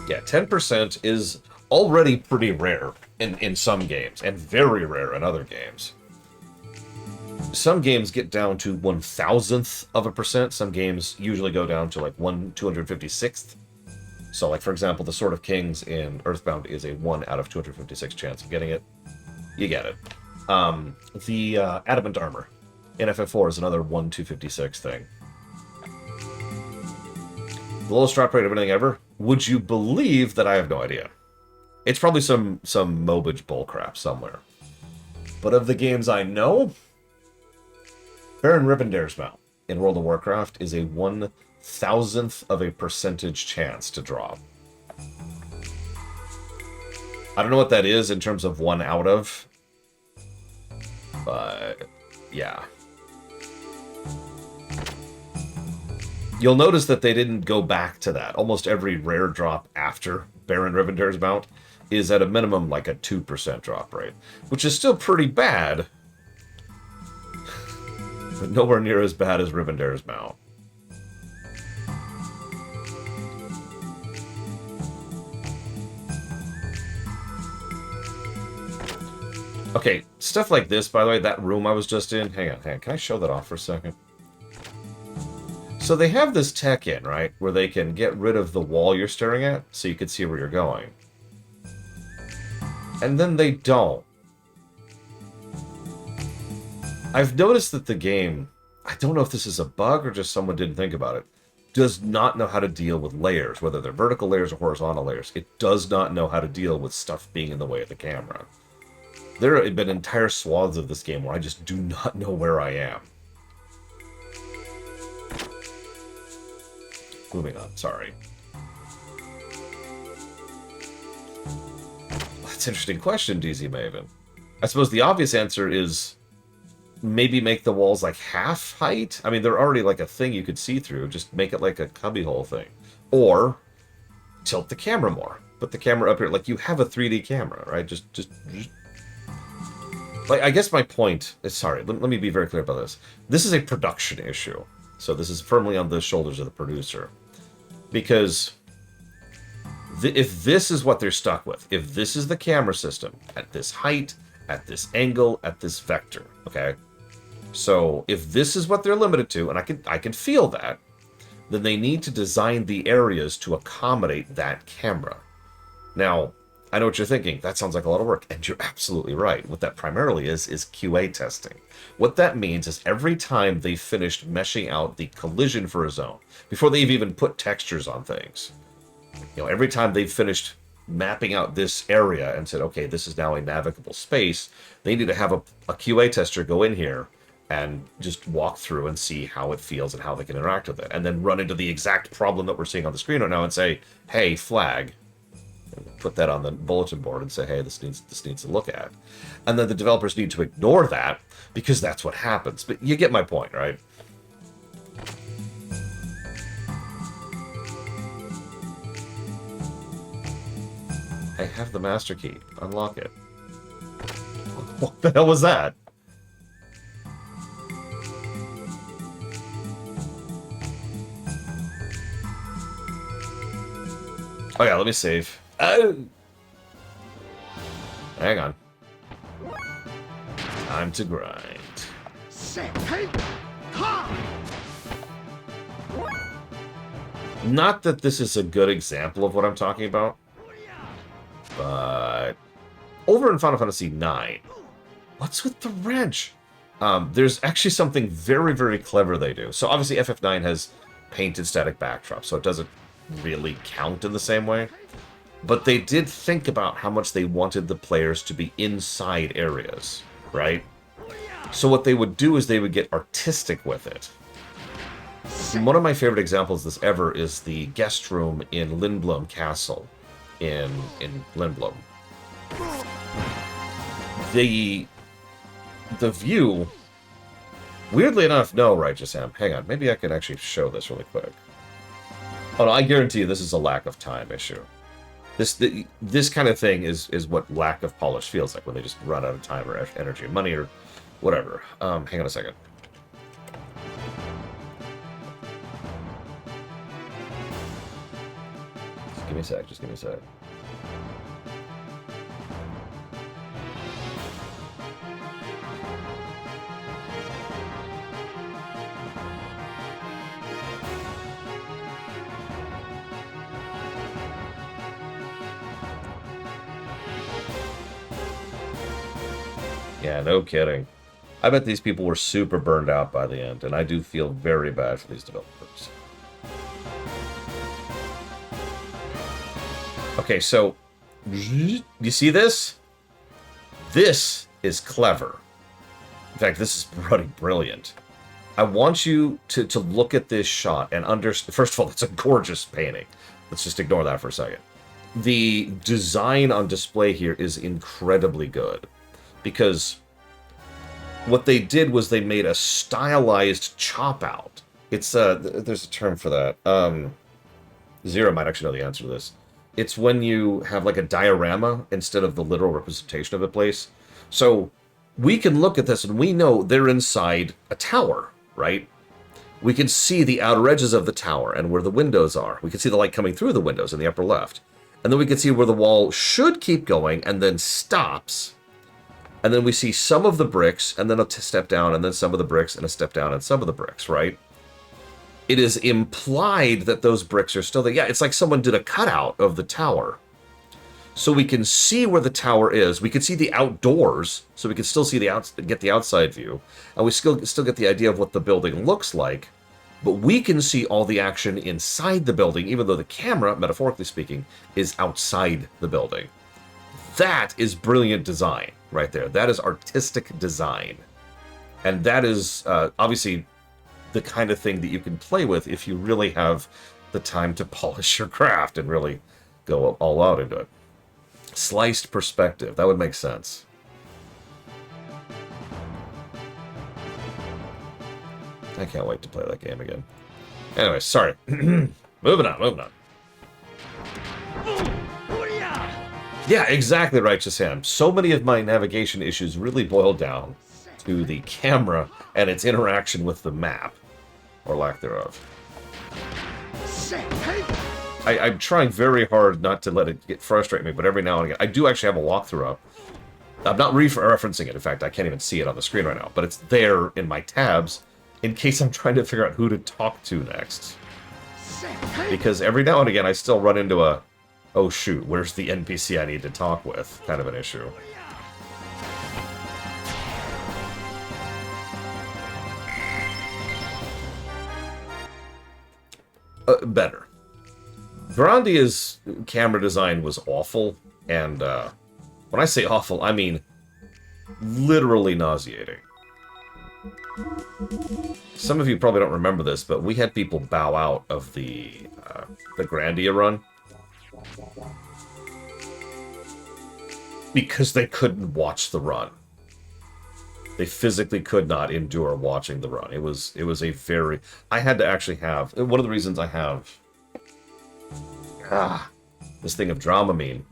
Yeah, 10% is already pretty rare in some games, and very rare in other games. Some games get down to 1,000th of a percent. Some games usually go down to like 1/256th. So, like, for example, the Sword of Kings in Earthbound is a 1 out of 256 chance of getting it. You get it. The Adamant Armor in FF4 is another 1/256 thing. The lowest drop rate of anything ever? Would you believe that I have no idea? It's probably some Mobage bullcrap somewhere. But of the games I know, Baron Rivendare's Mount in World of Warcraft is a 1,000th of a percentage chance to drop. I don't know what that is in terms of 1 out of, but yeah. You'll notice that they didn't go back to that. Almost every rare drop after Baron Rivendare's Mount is at a minimum like a 2% drop rate, which is still pretty bad, but nowhere near as bad as Rivendare's Mount. Okay, stuff like this, by the way, that room I was just in, hang on, can I show that off for a second? So they have this tech in, right, where they can get rid of the wall you're staring at, so you can see where you're going. And then they don't. I've noticed that the game, I don't know if this is a bug or just someone didn't think about it, does not know how to deal with layers, whether they're vertical layers or horizontal layers. It does not know how to deal with stuff being in the way of the camera. There have been entire swaths of this game where I just do not know where I am. Moving on, sorry. That's an interesting question, DZ Maven. I suppose the obvious answer is maybe make the walls like half height. I mean, they're already like a thing you could see through. Just make it like a cubbyhole thing. Or tilt the camera more. Put the camera up here. Like, you have a 3D camera, right? Just like, I guess my point is, sorry, let me be very clear about this. This is a production issue. So this is firmly on the shoulders of the producer. Because if this is what they're stuck with, if this is the camera system, at this height, at this angle, at this vector, okay? So if this is what they're limited to, and I can feel that, then they need to design the areas to accommodate that camera. Now, I know what you're thinking. That sounds like a lot of work, and you're absolutely right. What that primarily is QA testing. What that means is every time they finished meshing out the collision for a zone, before they've even put textures on things, you know, every time they've finished mapping out this area and said, okay, this is now a navigable space, they need to have a QA tester go in here and just walk through and see how it feels and how they can interact with it, and then run into the exact problem that we're seeing on the screen right now and say, hey, flag. Put that on the bulletin board and say, hey, this needs to look at. And then the developers need to ignore that because that's what happens. But you get my point, right? I have the master key. Unlock it. What the hell was that? Oh yeah, let me save. Oh! Hang on. Time to grind. Not that this is a good example of what I'm talking about, but over in Final Fantasy IX, what's with the wrench? There's actually something very, very clever they do. So obviously FF9 has painted static backdrops, so it doesn't really count in the same way. But they did think about how much they wanted the players to be inside areas, right? So what they would do is they would get artistic with it. one of my favorite examples of this ever is the guest room in Lindblom Castle in Lindblom. The view, weirdly enough, no, Righteous Ham. Hang on, maybe I can actually show this really quick. Oh no, I guarantee you this is a lack of time issue. This kind of thing is what lack of polish feels like when they just run out of time or energy or money or whatever. Hang on a second. Just give me a sec, just give me a sec. Yeah, no kidding. I bet these people were super burned out by the end, and I do feel very bad for these developers. Okay, so, you see this? This is clever. In fact, this is bloody brilliant. I want you to look at this shot and understand. First of all, it's a gorgeous painting. Let's just ignore that for a second. The design on display here is incredibly good. Because what they did was they made a stylized chop out. It's there's a term for that. Zero might actually know the answer to this. It's when you have like a diorama instead of the literal representation of a place. So we can look at this and we know they're inside a tower, right? We can see the outer edges of the tower and where the windows are. We can see the light coming through the windows in the upper left. And then we can see where the wall should keep going and then stops. And then we see some of the bricks, and then a step down, and then some of the bricks, and a step down, and some of the bricks, right? It is implied that those bricks are still there. Yeah, it's like someone did a cutout of the tower. So we can see where the tower is. We can see the outdoors, so we can still see get the outside view. And we still get the idea of what the building looks like. But we can see all the action inside the building, even though the camera, metaphorically speaking, is outside the building. That is brilliant design right there. That is artistic design. And that is obviously the kind of thing that you can play with if you really have the time to polish your craft and really go all out into it. Sliced perspective. That would make sense. I can't wait to play that game again. Anyway, sorry. Moving on. Yeah, exactly, Righteous Ham. So many of my navigation issues really boil down to the camera and its interaction with the map, or lack thereof. I'm trying very hard not to let it frustrate me, but every now and again, I do actually have a walkthrough up. I'm not referencing it. In fact, I can't even see it on the screen right now, but it's there in my tabs in case I'm trying to figure out who to talk to next. Because every now and again, I still run into a, oh shoot, where's the NPC I need to talk with, kind of an issue. Better. Grandia's camera design was awful, and when I say awful, I mean literally nauseating. Some of you probably don't remember this, but we had people bow out of the Grandia run because they couldn't watch the run. They physically could not endure watching the run. It was a very... I had to actually have... One of the reasons I have... this thing of Dramamine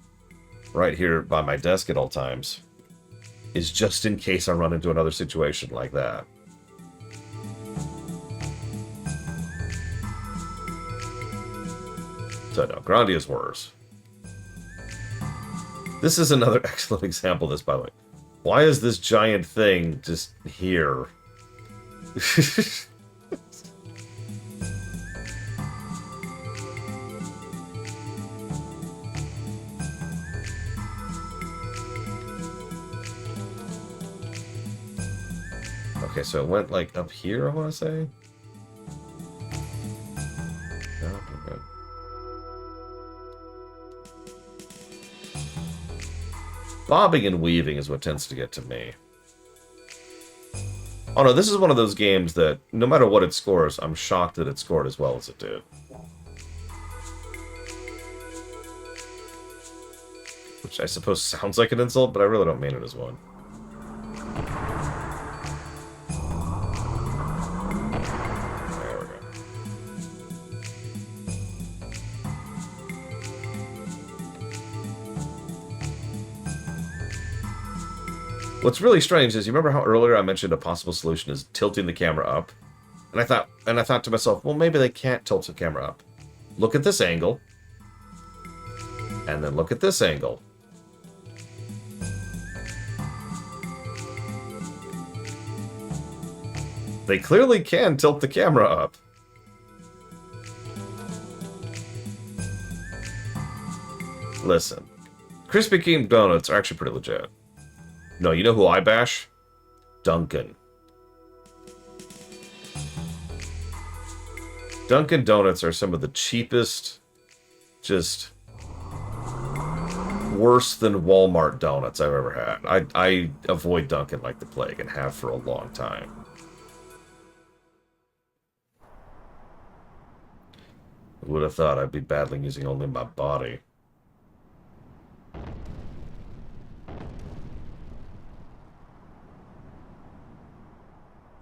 right here by my desk at all times is just in case I run into another situation like that. So no, Grandia's worse. This is another excellent example of this, by the way. Why is this giant thing just here? Okay, so it went like up here, I want to say. No, okay. Bobbing and weaving is what tends to get to me. Oh no, this is one of those games that, no matter what it scores, I'm shocked that it scored as well as it did. Which I suppose sounds like an insult, but I really don't mean it as one. There we go. What's really strange is, you remember how earlier I mentioned a possible solution is tilting the camera up? And I thought to myself, well, maybe they can't tilt the camera up. Look at this angle. And then look at this angle. They clearly can tilt the camera up. Listen, Krispy Kreme donuts are actually pretty legit. No, you know who I bash? Dunkin'. Dunkin' Donuts are some of the cheapest, just worse than Walmart donuts I've ever had. I avoid Dunkin' like the plague and have for a long time. Who would have thought I'd be battling using only my body?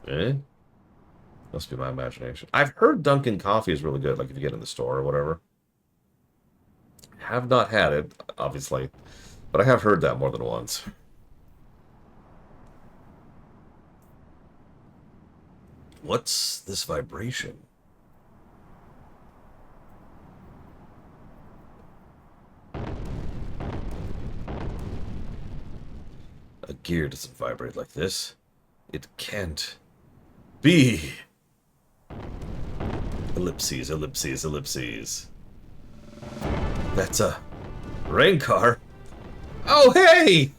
Eh? Must be my imagination. I've heard Dunkin' coffee is really good, like if you get in the store or whatever. Have not had it, obviously, but I have heard that more than once. What's this vibration? A gear doesn't vibrate like this. It can't be. Ellipses, ellipses, ellipses. That's a rain car. Oh, hey!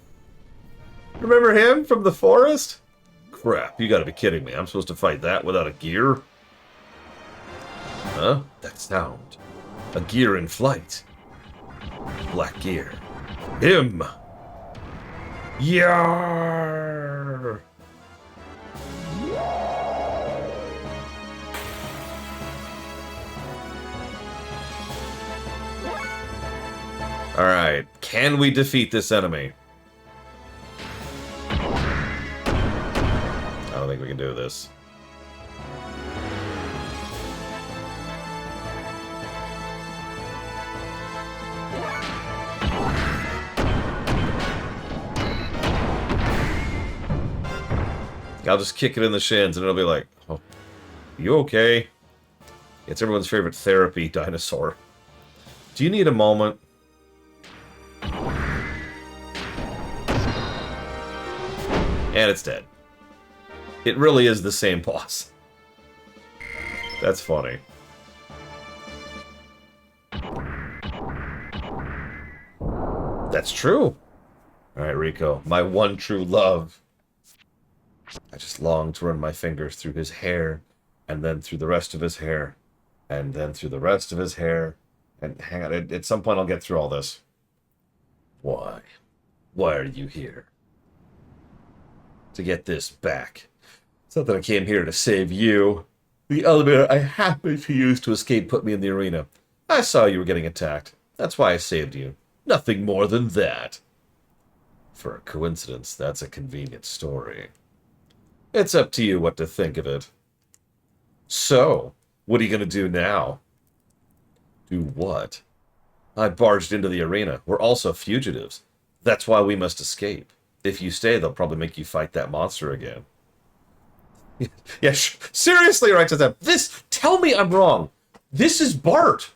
Remember him from the forest? Crap, you gotta be kidding me. I'm supposed to fight that without a gear? Huh? That sound. A gear in flight. Black gear. Him! Yarr! Alright, can we defeat this enemy? I don't think we can do this. I'll just kick it in the shins and it'll be like, oh, you okay? It's everyone's favorite therapy dinosaur. Do you need a moment? And it's dead. It really is the same boss. That's funny. That's true. Alright, Rico. My one true love. I just long to run my fingers through his hair, and then through the rest of his hair, and then through the rest of his hair. And hang on, at some point I'll get through all this. Why? Why are you here? To get this back. It's not that I came here to save you. The elevator I happened to use to escape put me in the arena. I saw you were getting attacked. That's why I saved you. Nothing more than that. For a coincidence, that's a convenient story. It's up to you what to think of it. So, what are you going to do now? Do what? I barged into the arena. We're also fugitives. That's why we must escape. If you stay, they'll probably make you fight that monster again. Yeah, seriously, right to them. Tell me I'm wrong. This is Bart.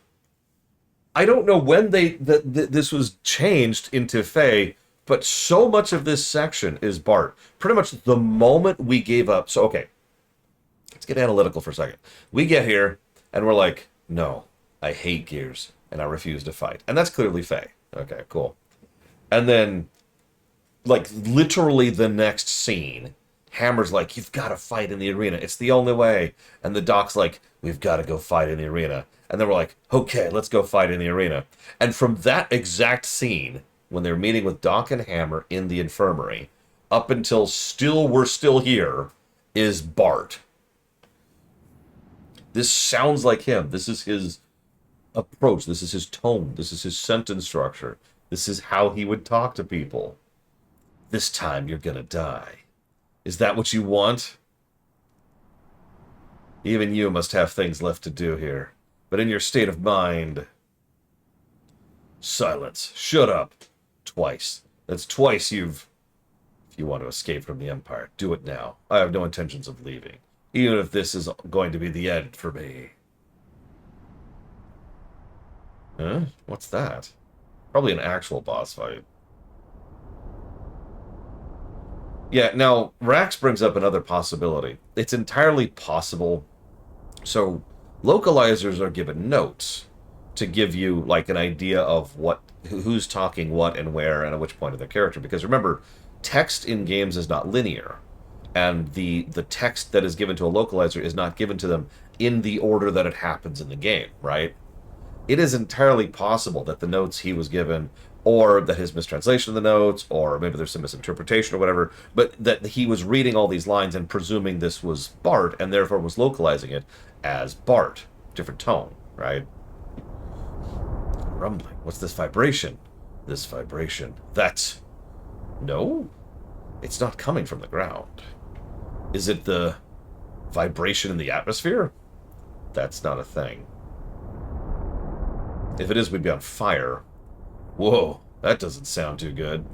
I don't know when this was changed into Faye, but so much of this section is Bart. Pretty much the moment we gave up. So, okay, let's get analytical for a second. We get here, and we're like, no, I hate Gears, and I refuse to fight. And that's clearly Faye. Okay, cool. And then, like, literally the next scene, Hammer's like, you've got to fight in the arena. It's the only way. And the doc's like, we've got to go fight in the arena. And then we're like, okay, let's go fight in the arena. And from that exact scene, when they're meeting with Doc and Hammer in the infirmary, up until we're still here, is Bart. This sounds like him. This is his approach. This is his tone. This is his sentence structure. This is how he would talk to people. This time you're gonna die. Is that what you want? Even you must have things left to do here. But in your state of mind... Silence. Shut up. Twice. That's twice you've... If you want to escape from the Empire, do it now. I have no intentions of leaving. Even if this is going to be the end for me. Huh? What's that? Probably an actual boss fight. Yeah, now, Rax brings up another possibility. It's entirely possible. So, localizers are given notes to give you, like, an idea of who's talking what and where and at which point of their character. Because remember, text in games is not linear. And the text that is given to a localizer is not given to them in the order that it happens in the game, right? It is entirely possible that the notes he was given, or that his mistranslation of the notes, or maybe there's some misinterpretation or whatever, but that he was reading all these lines and presuming this was Bart, and therefore was localizing it as Bart. Different tone, right? Rumbling. What's this vibration? This vibration. That's... No? It's not coming from the ground. Is it the vibration in the atmosphere? That's not a thing. If it is, we'd be on fire. Whoa, that doesn't sound too good.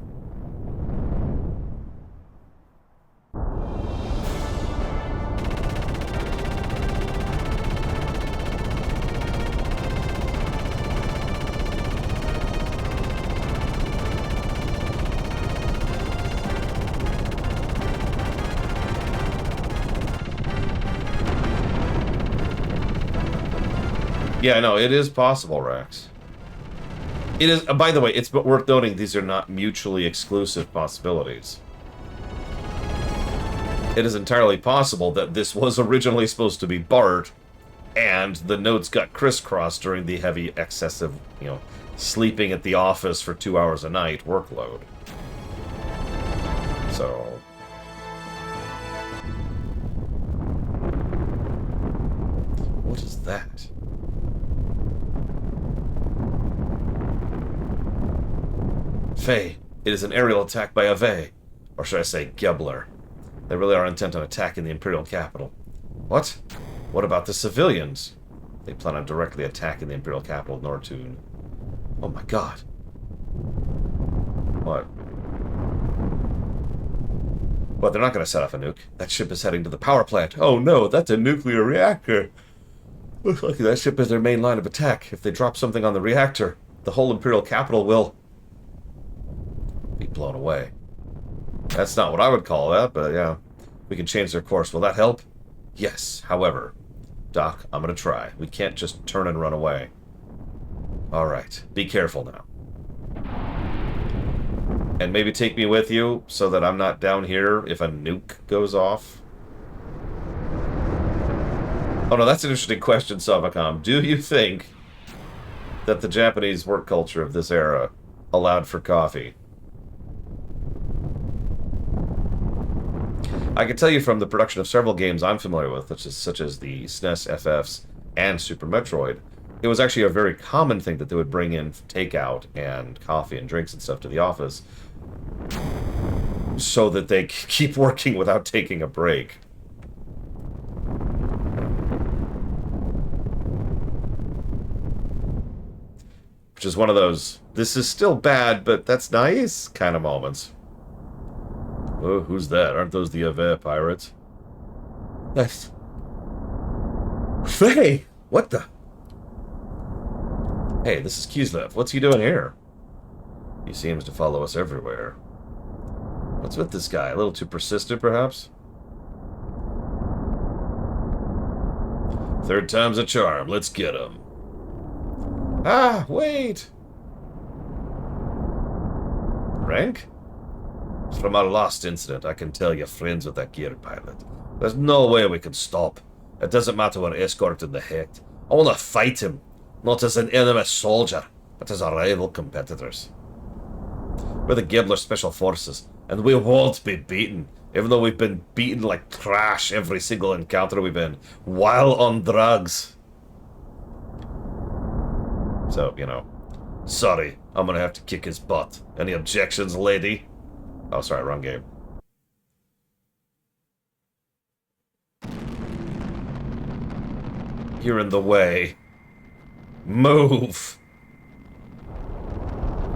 Yeah, no, it is possible, Rex. It is, by the way, it's worth noting these are not mutually exclusive possibilities. It is entirely possible that this was originally supposed to be Bart, and the notes got crisscrossed during the heavy, excessive, sleeping at the office for 2 hours a night workload. So... What is that? Faye, it is an aerial attack by Ave, or should I say Gebler. They really are intent on attacking the Imperial capital. What? What about the civilians? They plan on directly attacking the Imperial capital, Nortune. Oh my god. What? Well, they're not going to set off a nuke. That ship is heading to the power plant. Oh no, that's a nuclear reactor. Looks like that ship is their main line of attack. If they drop something on the reactor, the whole Imperial capital will... be blown away. That's not what I would call that, but yeah. We can change their course. Will that help? Yes. However, Doc, I'm gonna try. We can't just turn and run away. Alright. Be careful now. And maybe take me with you so that I'm not down here if a nuke goes off. Oh no, that's an interesting question, Savacom. Do you think that the Japanese work culture of this era allowed for coffee? I can tell you from the production of several games I'm familiar with, such as the SNES FFs and Super Metroid, it was actually a very common thing that they would bring in takeout and coffee and drinks and stuff to the office so that they keep working without taking a break. Which is one of those, this is still bad, but that's nice kind of moments. Oh, who's that? Aren't those the Ave pirates? That's... Faye! What the... Hey, this is Kislev. What's he doing here? He seems to follow us everywhere. What's with this guy? A little too persistent, perhaps? Third time's a charm. Let's get him. Ah, wait! Rank? From our last incident, I can tell you're friends with that gear pilot. There's no way we can stop. It doesn't matter what escort in the head. I want to fight him, not as an enemy soldier, but as our rival competitors. We're the Gebler Special Forces, and we won't be beaten. Even though we've been beaten like trash every single encounter we've been, while on drugs. So, you know, sorry, I'm gonna have to kick his butt. Any objections, lady? Oh, sorry, wrong game. You're in the way. Move!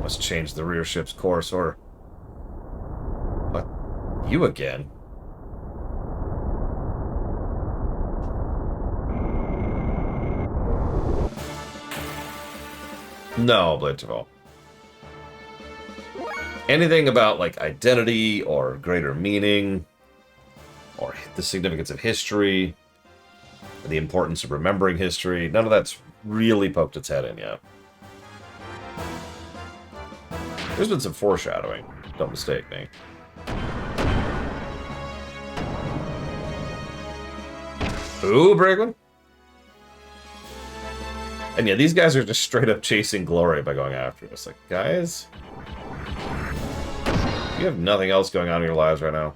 Must change the rear ship's course, or... What? You again? No, Blade anything about, like, identity or greater meaning or the significance of history, the importance of remembering history, none of that's really poked its head in yet. There's been some foreshadowing, don't mistake me. Ooh, Bragman. And yeah, these guys are just straight up chasing glory by going after us. Like, guys, you have nothing else going on in your lives right now.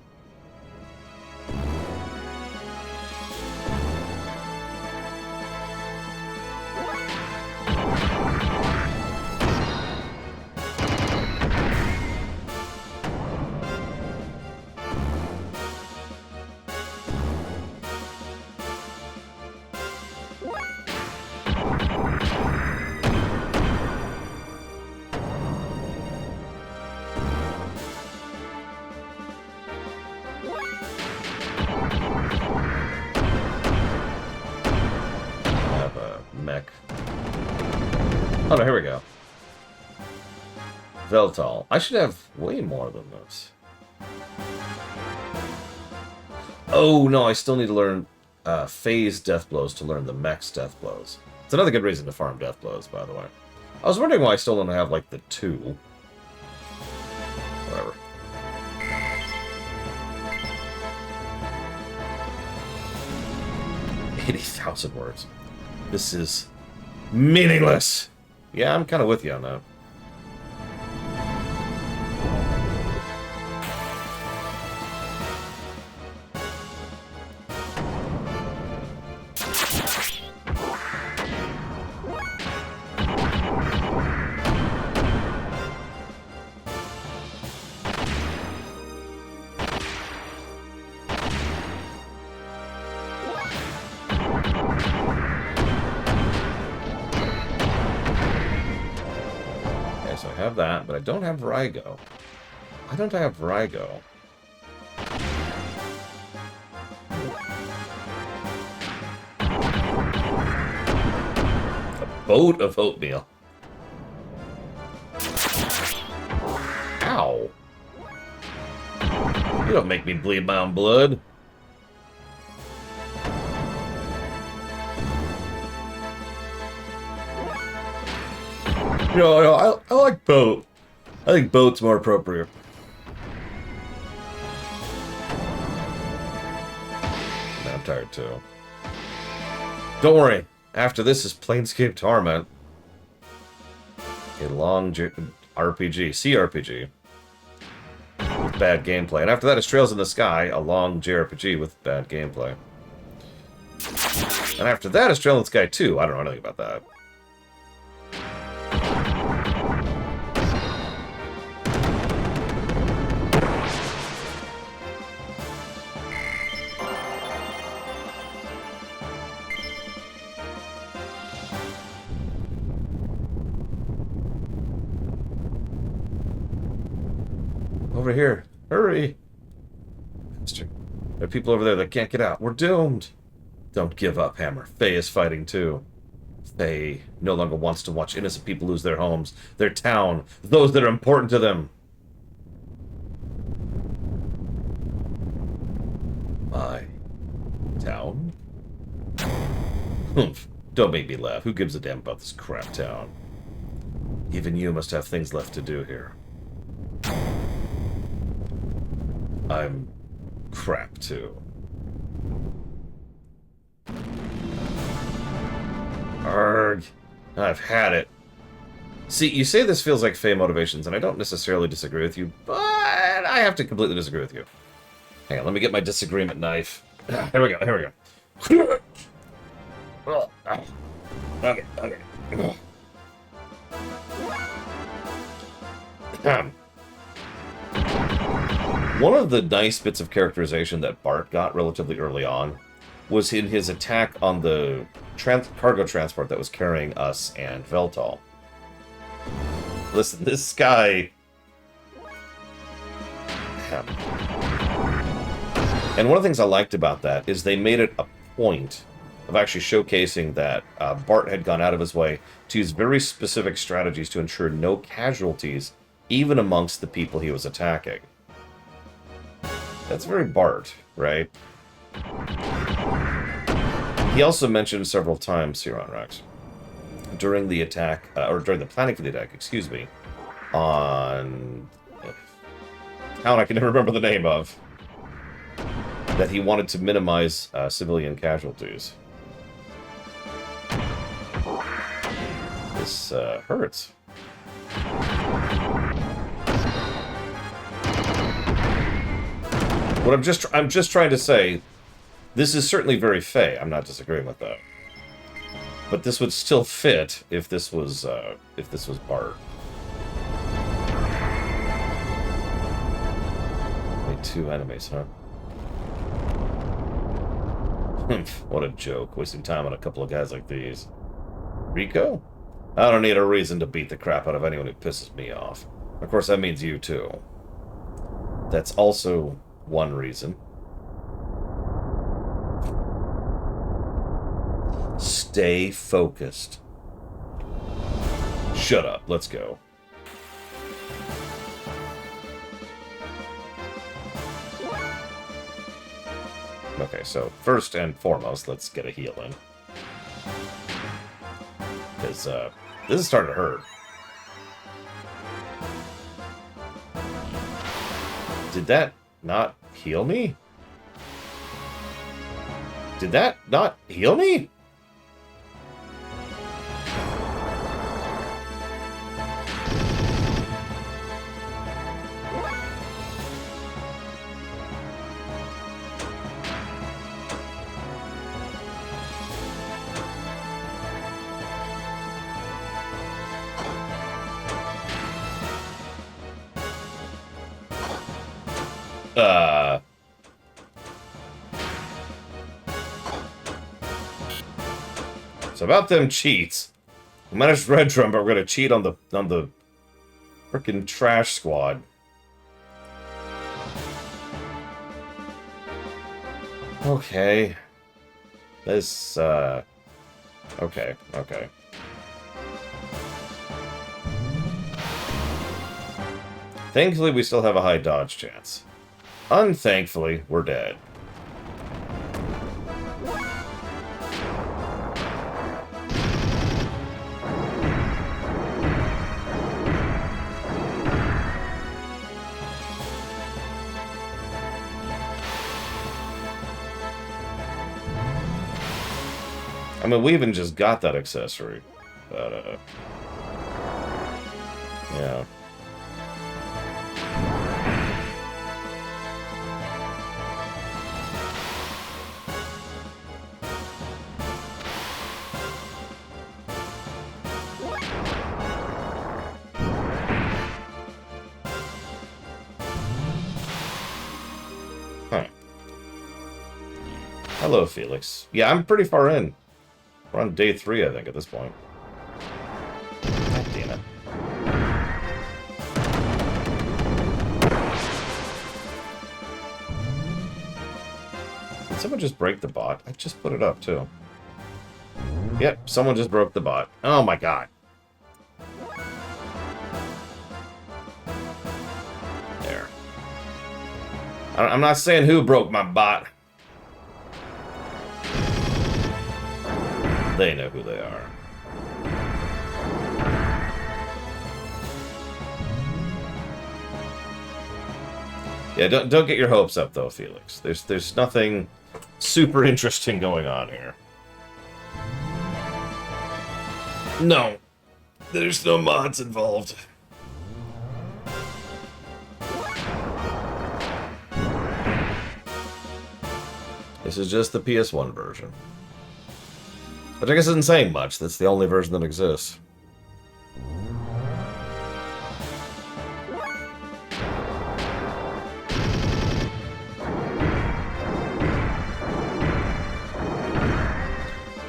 Oh, no, here we go. Veltal. I should have way more than this. Oh, no, I still need to learn phase death blows to learn the mech's death blows. It's another good reason to farm death blows, by the way. I was wondering why I still don't have, like, the 2. Whatever. $80,000 words. This is meaningless. Yeah, I'm kind of with you on that. That, but I don't have Rygo. Why don't I have Rygo? A boat of oatmeal. Ow! You don't make me bleed my own blood. No, I like boat. I think boat's more appropriate. I'm tired too. Don't worry. After this is Planescape Torment. A long RPG, CRPG. With bad gameplay. And after that is Trails in the Sky, a long JRPG with bad gameplay. And after that is Trails in the Sky 2. I don't know anything about that. Over here. Hurry! There are people over there that can't get out. We're doomed! Don't give up, Hammer. Faye is fighting too. Faye no longer wants to watch innocent people lose their homes, their town, those that are important to them. My town? Humph. Don't make me laugh. Who gives a damn about this crap town? Even you must have things left to do here. I'm crap, too. Arrgh. I've had it. See, you say this feels like Faye motivations, and I don't necessarily disagree with you, but I have to completely disagree with you. Hang on, let me get my disagreement knife. Here we go, here we go. Okay, okay. One of the nice bits of characterization that Bart got relatively early on was in his attack on the cargo transport that was carrying us and Veltal. Listen, this guy... And one of the things I liked about that is they made it a point of actually showcasing that Bart had gone out of his way to use very specific strategies to ensure no casualties, even amongst the people he was attacking. That's very Bart, right? He also mentioned several times here on Rex, during the attack, or during the planning for the attack, excuse me, on a town I can never remember the name of, that he wanted to minimize civilian casualties. This hurts. What I'm just trying to say, this is certainly very Fey. I'm not disagreeing with that. But this would still fit if this was Bart. Only 2 enemies, huh? What a joke. Wasting time on a couple of guys like these. Rico? I don't need a reason to beat the crap out of anyone who pisses me off. Of course, that means you, too. That's also one reason. Stay focused. Shut up. Let's go. Okay, so first and foremost, let's get a heal in. Because, this is starting to hurt. Did that not heal me? Did that not heal me? So about them cheats. We managed Red Drum, but we're gonna cheat on the frickin' trash squad. Okay. This okay, okay. Thankfully, we still have a high dodge chance. Unthankfully, we're dead. I mean, we even just got that accessory. But, yeah. Huh. Hello, Felix. Yeah, I'm pretty far in. We're on day 3, I think, at this point. God damn it. Did someone just break the bot? I just put it up, too. Yep, someone just broke the bot. Oh my god. There. I'm not saying who broke my bot. They know who they are. Yeah, don't get your hopes up though, Felix. There's nothing super interesting going on here. No. There's no mods involved. This is just the PS1 version. Which I guess isn't saying much. That's the only version that exists.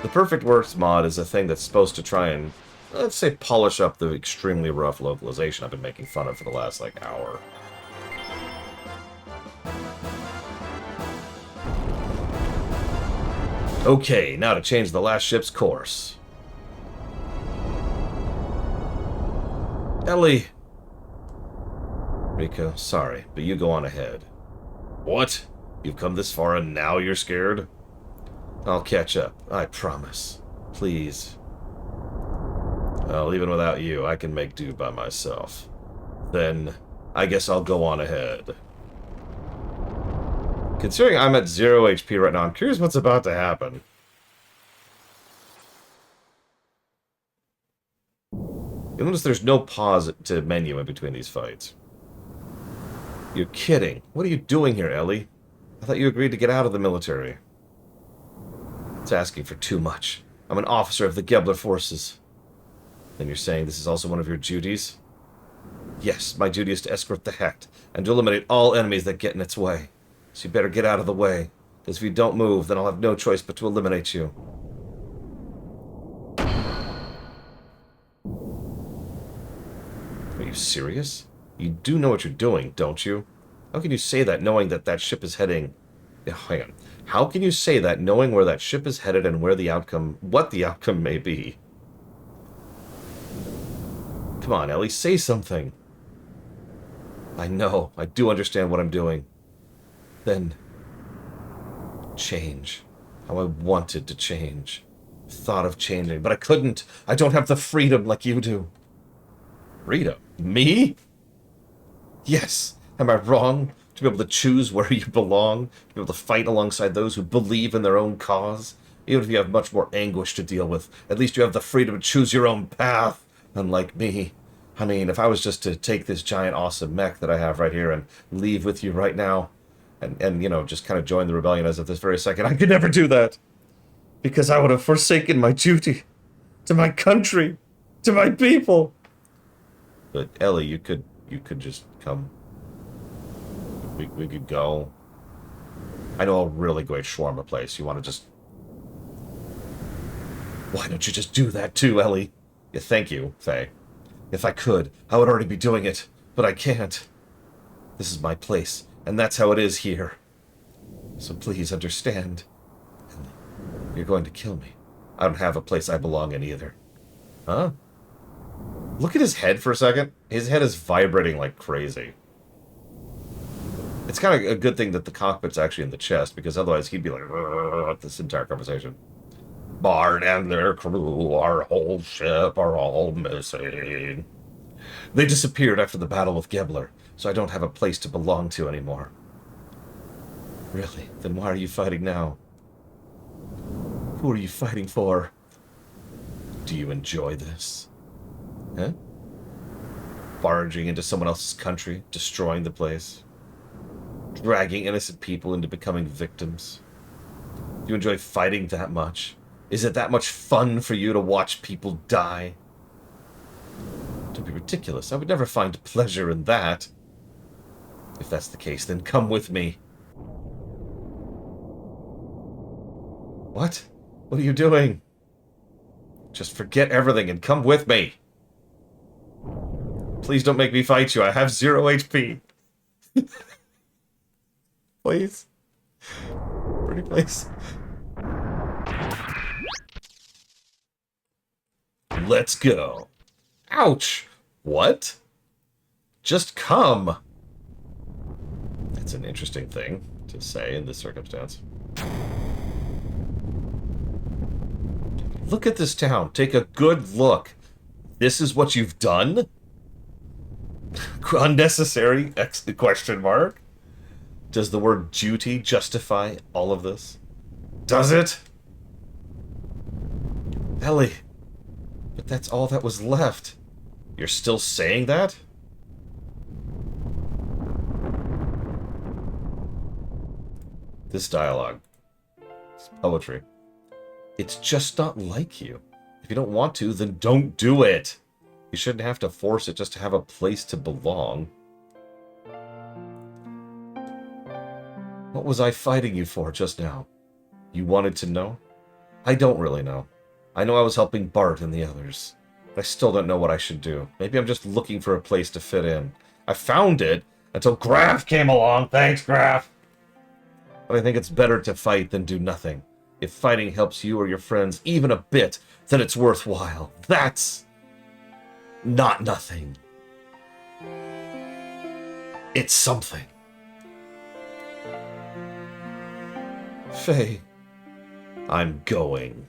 The Perfect Works mod is a thing that's supposed to try and, let's say, polish up the extremely rough localization I've been making fun of for the last, like, hour. Okay, now to change the last ship's course. Ellie! Rico, sorry, but you go on ahead. What? You've come this far and now you're scared? I'll catch up, I promise. Please. Well, even without you, I can make do by myself. Then, I guess I'll go on ahead. Considering I'm at 0 HP right now, I'm curious what's about to happen. You notice there's no pause to menu in between these fights. You're kidding. What are you doing here, Ellie? I thought you agreed to get out of the military. It's asking for too much. I'm an officer of the Gebler forces. Then you're saying this is also one of your duties? Yes, my duty is to escort the Hecht, and to eliminate all enemies that get in its way. So you better get out of the way, because if you don't move, then I'll have no choice but to eliminate you. Are you serious? You do know what you're doing, don't you? How can you say that knowing that that ship is heading... Hang on. How can you say that knowing where that ship is headed and where the outcome... what the outcome may be? Come on, Ellie, say something. I know. I do understand what I'm doing. Then... change. How I wanted to change. Thought of changing, but I couldn't. I don't have the freedom like you do. Freedom? Me? Yes. Am I wrong? To be able to choose where you belong? To be able to fight alongside those who believe in their own cause? Even if you have much more anguish to deal with, at least you have the freedom to choose your own path, unlike me. I mean, if I was just to take this giant awesome mech that I have right here and leave with you right now, and you know, just kind of join the rebellion as of this very second, I could never do that. Because I would have forsaken my duty to my country, to my people. But Ellie, you could just come. We could go. I know a really great shawarma place. You want to just... Why don't you just do that too, Ellie? Yeah, thank you, Faye. If I could, I would already be doing it, but I can't. This is my place, and that's how it is here. So please understand. You're going to kill me. I don't have a place I belong in either. Huh? Look at his head for a second. His head is vibrating like crazy. It's kind of a good thing that the cockpit's actually in the chest, because otherwise he'd be like, this entire conversation. Bard and their crew, our whole ship are all missing. They disappeared after the battle with Gebler, so I don't have a place to belong to anymore. Really? Then why are you fighting now? Who are you fighting for? Do you enjoy this? Huh? Barging into someone else's country, destroying the place, dragging innocent people into becoming victims. Do you enjoy fighting that much? Is it that much fun for you to watch people die? Don't be ridiculous. I would never find pleasure in that. If that's the case, then come with me. What? What are you doing? Just forget everything and come with me. Please don't make me fight you. I have 0 HP. Please. Pretty please. Let's go. Ouch. What? Just come. That's an interesting thing to say in this circumstance. Look at this town. Take a good look. This is what you've done? Unnecessary? Question mark. Does the word duty justify all of this? Does it? Ellie. But that's all that was left. You're still saying that? This dialogue. It's poetry. It's just not like you. If you don't want to, then don't do it. You shouldn't have to force it just to have a place to belong. What was I fighting you for just now? You wanted to know? I don't really know. I know I was helping Bart and the others. I still don't know what I should do. Maybe I'm just looking for a place to fit in. I found it until Graf came along. Thanks, Graf. But I think it's better to fight than do nothing. If fighting helps you or your friends even a bit, then it's worthwhile. That's not nothing. It's something. Faye, I'm going.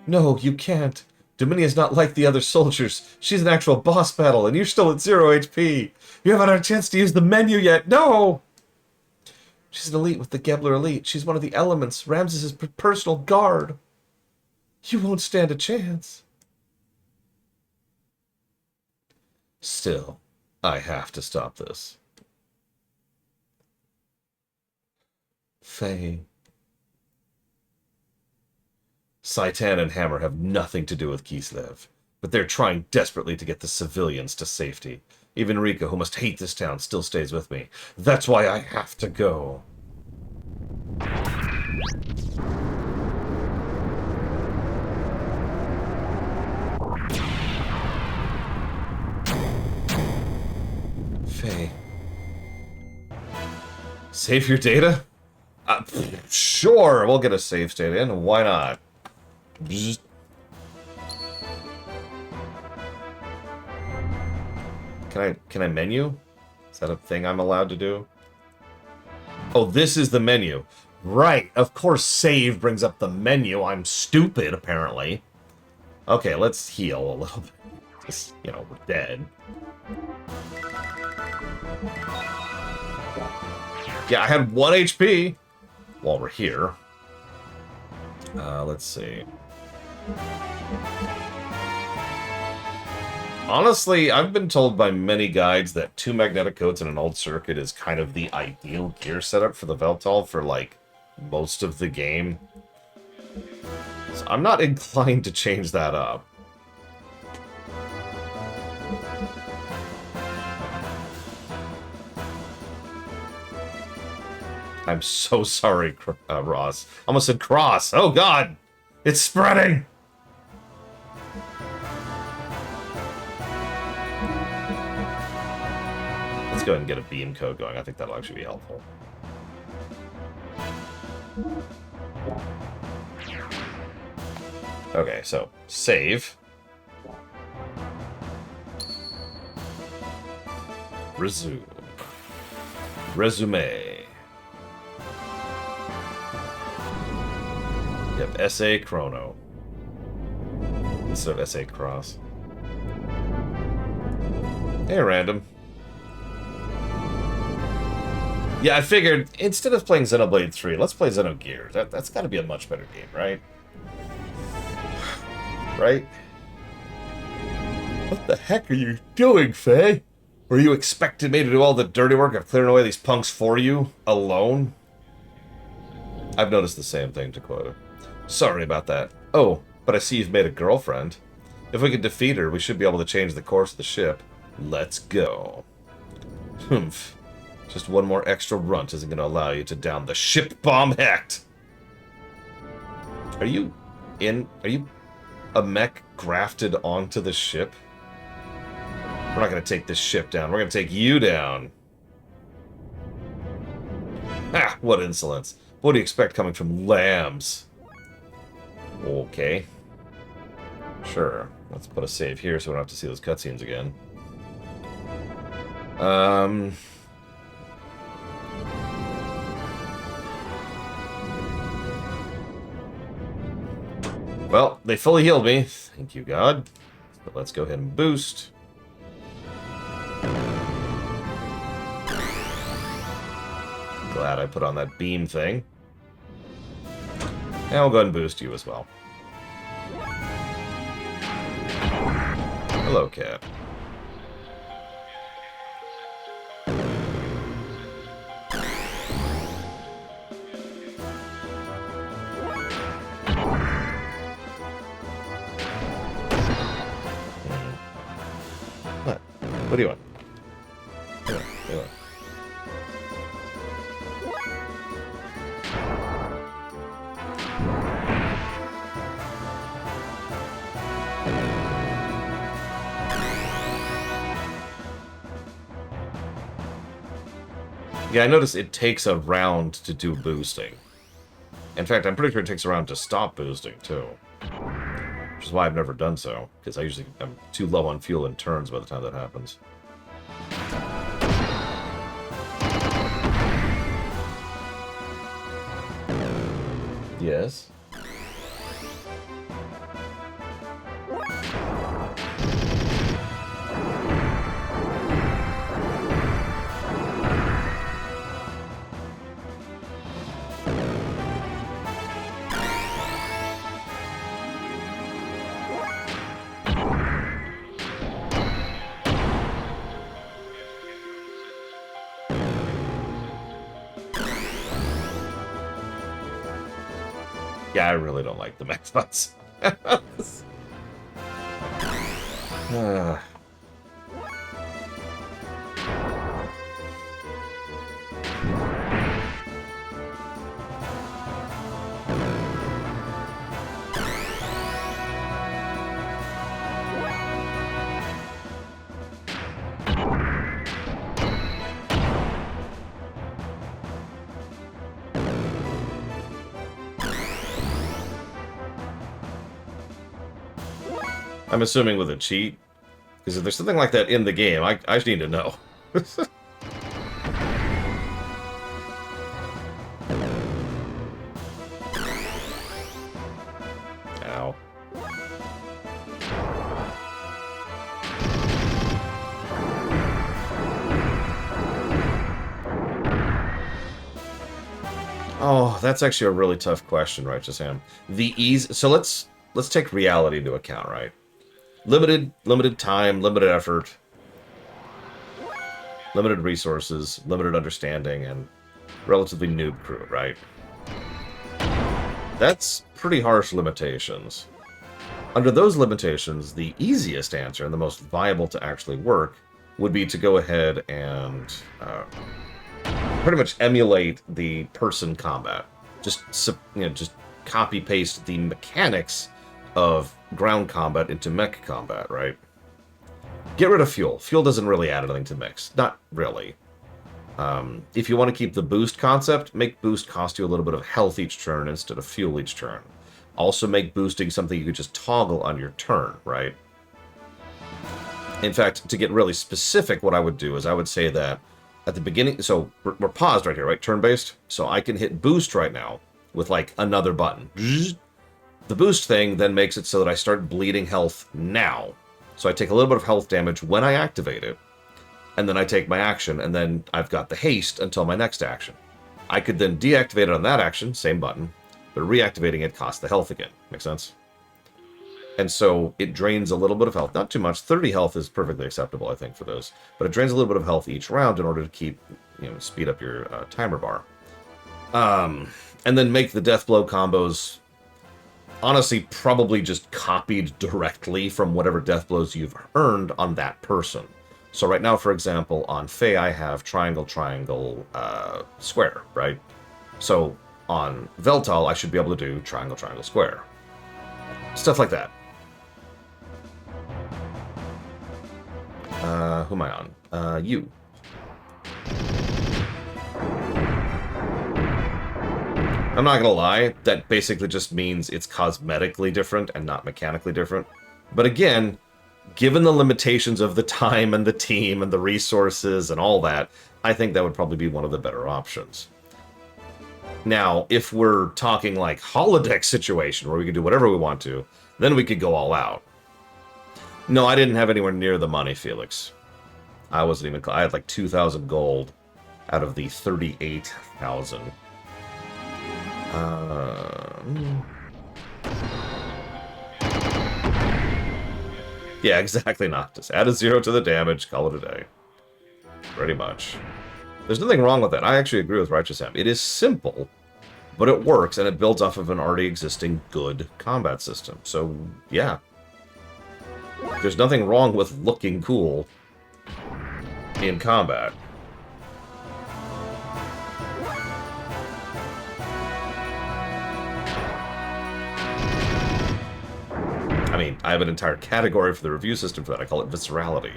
No, you can't. Dominia's not like the other soldiers. She's an actual boss battle, and you're still at 0 HP. You haven't had a chance to use the menu yet. No! She's an elite with the Gebler elite. She's one of the elements, Ramses' personal guard. You won't stand a chance. Still, I have to stop this. Faye. Saitan and Hammer have nothing to do with Kislev, but they're trying desperately to get the civilians to safety. Even Rika, who must hate this town, still stays with me. That's why I have to go. Faye. Save your data? Sure, we'll get a save state in. Why not? Bzz. Can I menu? Is that a thing I'm allowed to do? Oh, this is the menu. Right, of course save brings up the menu. I'm stupid, apparently. Okay, let's heal a little bit. Just, you know, we're dead. Yeah, I had 1 HP while we're here. Let's see. Honestly, I've been told by many guides that 2 magnetic codes and an old circuit is kind of the ideal gear setup for the Veltal for, like, most of the game. So I'm not inclined to change that up. I'm so sorry, Ross. Almost said Cross. Oh, God! It's spreading! Let's go ahead and get a beam code going. I think that'll actually be helpful. Okay, so save. Resume. Resume. Yep, SA Chrono. Instead of SA Cross. Hey, random. Yeah, I figured, instead of playing Xenoblade 3, let's play Xenogears. That's gotta be a much better game, right? Right? What the heck are you doing, Faye? Were you expecting me to do all the dirty work of clearing away these punks for you, alone? I've noticed the same thing, Dakota. Sorry about that. Oh, but I see you've made a girlfriend. If we can defeat her, we should be able to change the course of the ship. Let's go. Humph. Just one more extra runt isn't going to allow you to down the ship bomb Hecht. Are you a mech grafted onto the ship? We're not going to take this ship down. We're going to take you down. Ha! What insolence. What do you expect coming from lambs? Okay. Sure. Let's put a save here so we don't have to see those cutscenes again. Well, they fully healed me. Thank you, God. But let's go ahead and boost. Glad I put on that beam thing. And we'll go ahead and boost you as well. Hello, cat. What do you want? What do you want? Yeah, I noticed it takes a round to do boosting. In fact, I'm pretty sure it takes a round to stop boosting, too. Which is why I've never done so, because I'm too low on fuel in turns by the time that happens. Yes? Yeah, I really don't like the max bots. I'm assuming with a cheat, because if there's something like that in the game, I just need to know. Ow. Oh, that's actually a really tough question, Righteous Ham. The ease. So let's take reality into account, right? Limited time, limited effort, limited resources, limited understanding, and relatively noob crew, right? That's pretty harsh limitations. Under those limitations, the easiest answer and the most viable to actually work would be to go ahead and pretty much emulate the person combat. Just copy paste the mechanics of ground combat into mech combat, right? Get rid of fuel. Fuel doesn't really add anything to mix. Not really. If you want to keep the boost concept, make boost cost you a little bit of health each turn instead of fuel each turn. Also make boosting something you could just toggle on your turn, right? In fact, to get really specific, what I would do is I would say that at the beginning, so we're paused right here, right? Turn-based. So I can hit boost right now with like another button. The boost thing then makes it so that I start bleeding health now. So I take a little bit of health damage when I activate it, and then I take my action, and then I've got the haste until my next action. I could then deactivate it on that action, same button, but reactivating it costs the health again. Make sense? And so it drains a little bit of health. Not too much. 30 health is perfectly acceptable, I think, for those. But it drains a little bit of health each round in order to keep, speed up your timer bar. And then make the death blow combos, honestly, probably just copied directly from whatever death blows you've earned on that person. So right now, for example, on Faye, I have triangle, triangle, square, right? So on Veltal, I should be able to do triangle, triangle, square. Stuff like that. Who am I on? You. I'm not gonna lie, that basically just means it's cosmetically different and not mechanically different. But again, given the limitations of the time and the team and the resources and all that, I think that would probably be one of the better options. Now, if we're talking like holodeck situation where we could do whatever we want to, then we could go all out. No, I didn't have anywhere near the money, Felix. I wasn't even... I had like 2,000 gold out of the 38,000. Yeah, exactly, Noctis. Add a 0 to the damage, call it a day. Pretty much. There's nothing wrong with that. I actually agree with Righteous Ham. It is simple, but it works, and it builds off of an already existing good combat system. So, yeah. There's nothing wrong with looking cool. in combat. I mean, I have an entire category for the review system for that. I call it viscerality.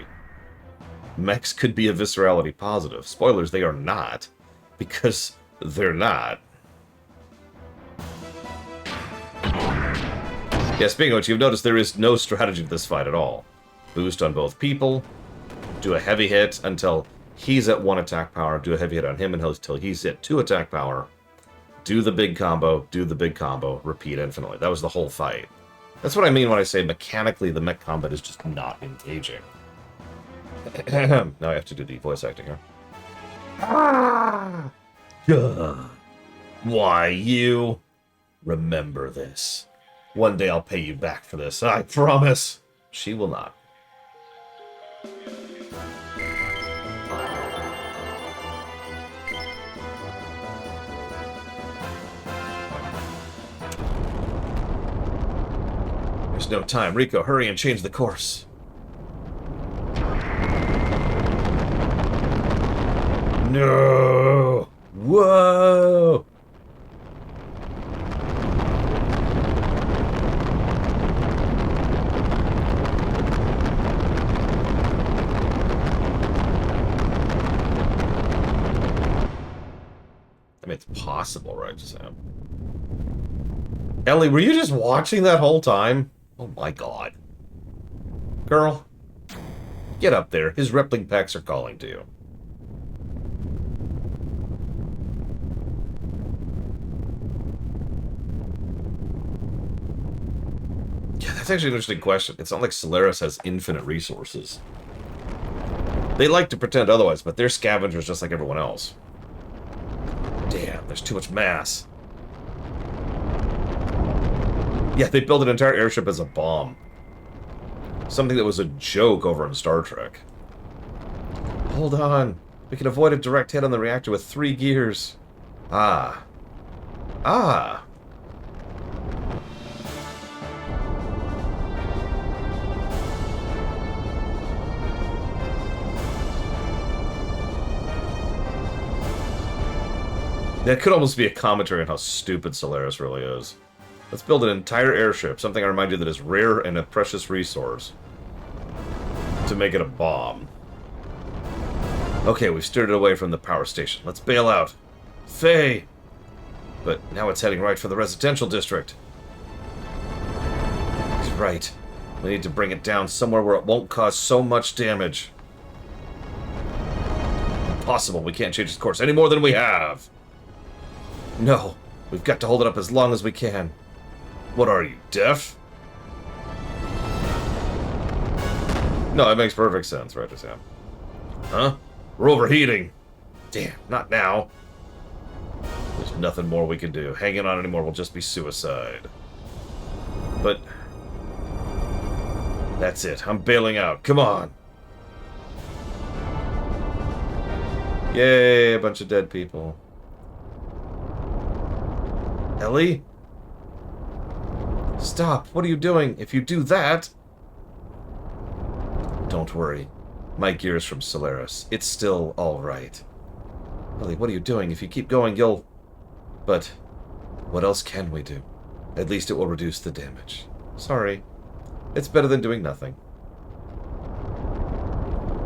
Mechs could be a viscerality positive. Spoilers, they are not. Because they're not. Yeah, speaking of which, you've noticed there is no strategy to this fight at all. Boost on both people, do a heavy hit until he's at 1 attack power, do a heavy hit on him until he's at 2 attack power, do the big combo, repeat infinitely. That was the whole fight. That's what I mean when I say mechanically the mech combat is just not engaging. Now I have to do the voice acting here. Ah! Why, you? Remember this. One day I'll pay you back for this, I promise. She will not. There's no time. Rico, hurry and change the course. No! Whoa! I mean, it's possible, right, Sam? Ellie, were you just watching that whole time? Oh my god. Girl, get up there. His rippling pecs are calling to you. Yeah, that's actually an interesting question. It's not like Solaris has infinite resources. They like to pretend otherwise, but they're scavengers just like everyone else. Damn, there's too much mass. Yeah, they built an entire airship as a bomb. Something that was a joke over in Star Trek. Hold on. We can avoid a direct hit on the reactor with 3 gears. Ah. Ah. That could almost be a commentary on how stupid Solaris really is. Let's build an entire airship, something I remind you that is rare and a precious resource, to make it a bomb. Okay, we've steered it away from the power station. Let's bail out. Faye! But now it's heading right for the residential district. He's right. We need to bring it down somewhere where it won't cause so much damage. Impossible. We can't change its course any more than we have. No. We've got to hold it up as long as we can. What are you, deaf? No, it makes perfect sense, right, Sam? Huh? We're overheating. Damn, not now. There's nothing more we can do. Hanging on anymore will just be suicide. But... that's it. I'm bailing out. Come on. Yay, a bunch of dead people. Ellie? Stop. What are you doing? If you do that... Don't worry. My gear's from Solaris. It's still alright. Ellie, what are you doing? If you keep going, you'll... But... what else can we do? At least it will reduce the damage. Sorry. It's better than doing nothing.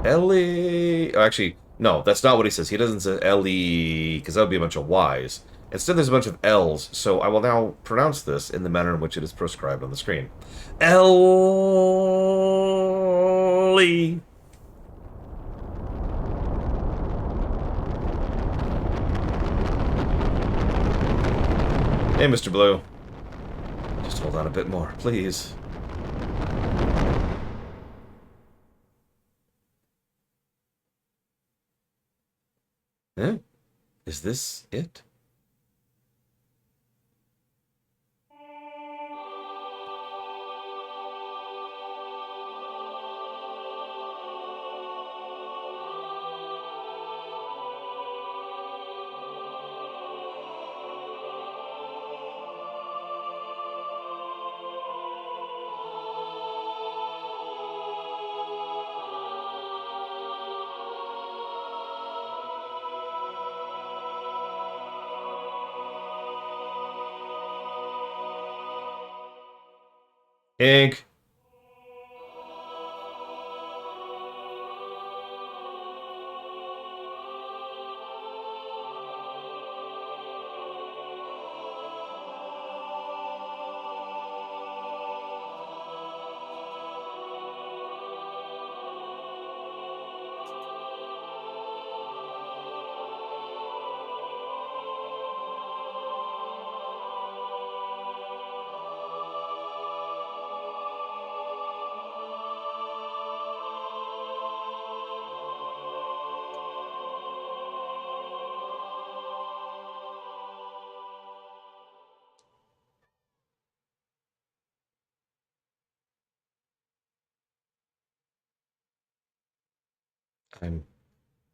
Ellie... oh, actually, no, that's not what he says. He doesn't say Ellie, because that would be a bunch of Y's. Instead, there's a bunch of L's, so I will now pronounce this in the manner in which it is prescribed on the screen. Ellie. Hey, Mr. Blue. Just hold on a bit more, please. Huh? Is this it? Ink! I'm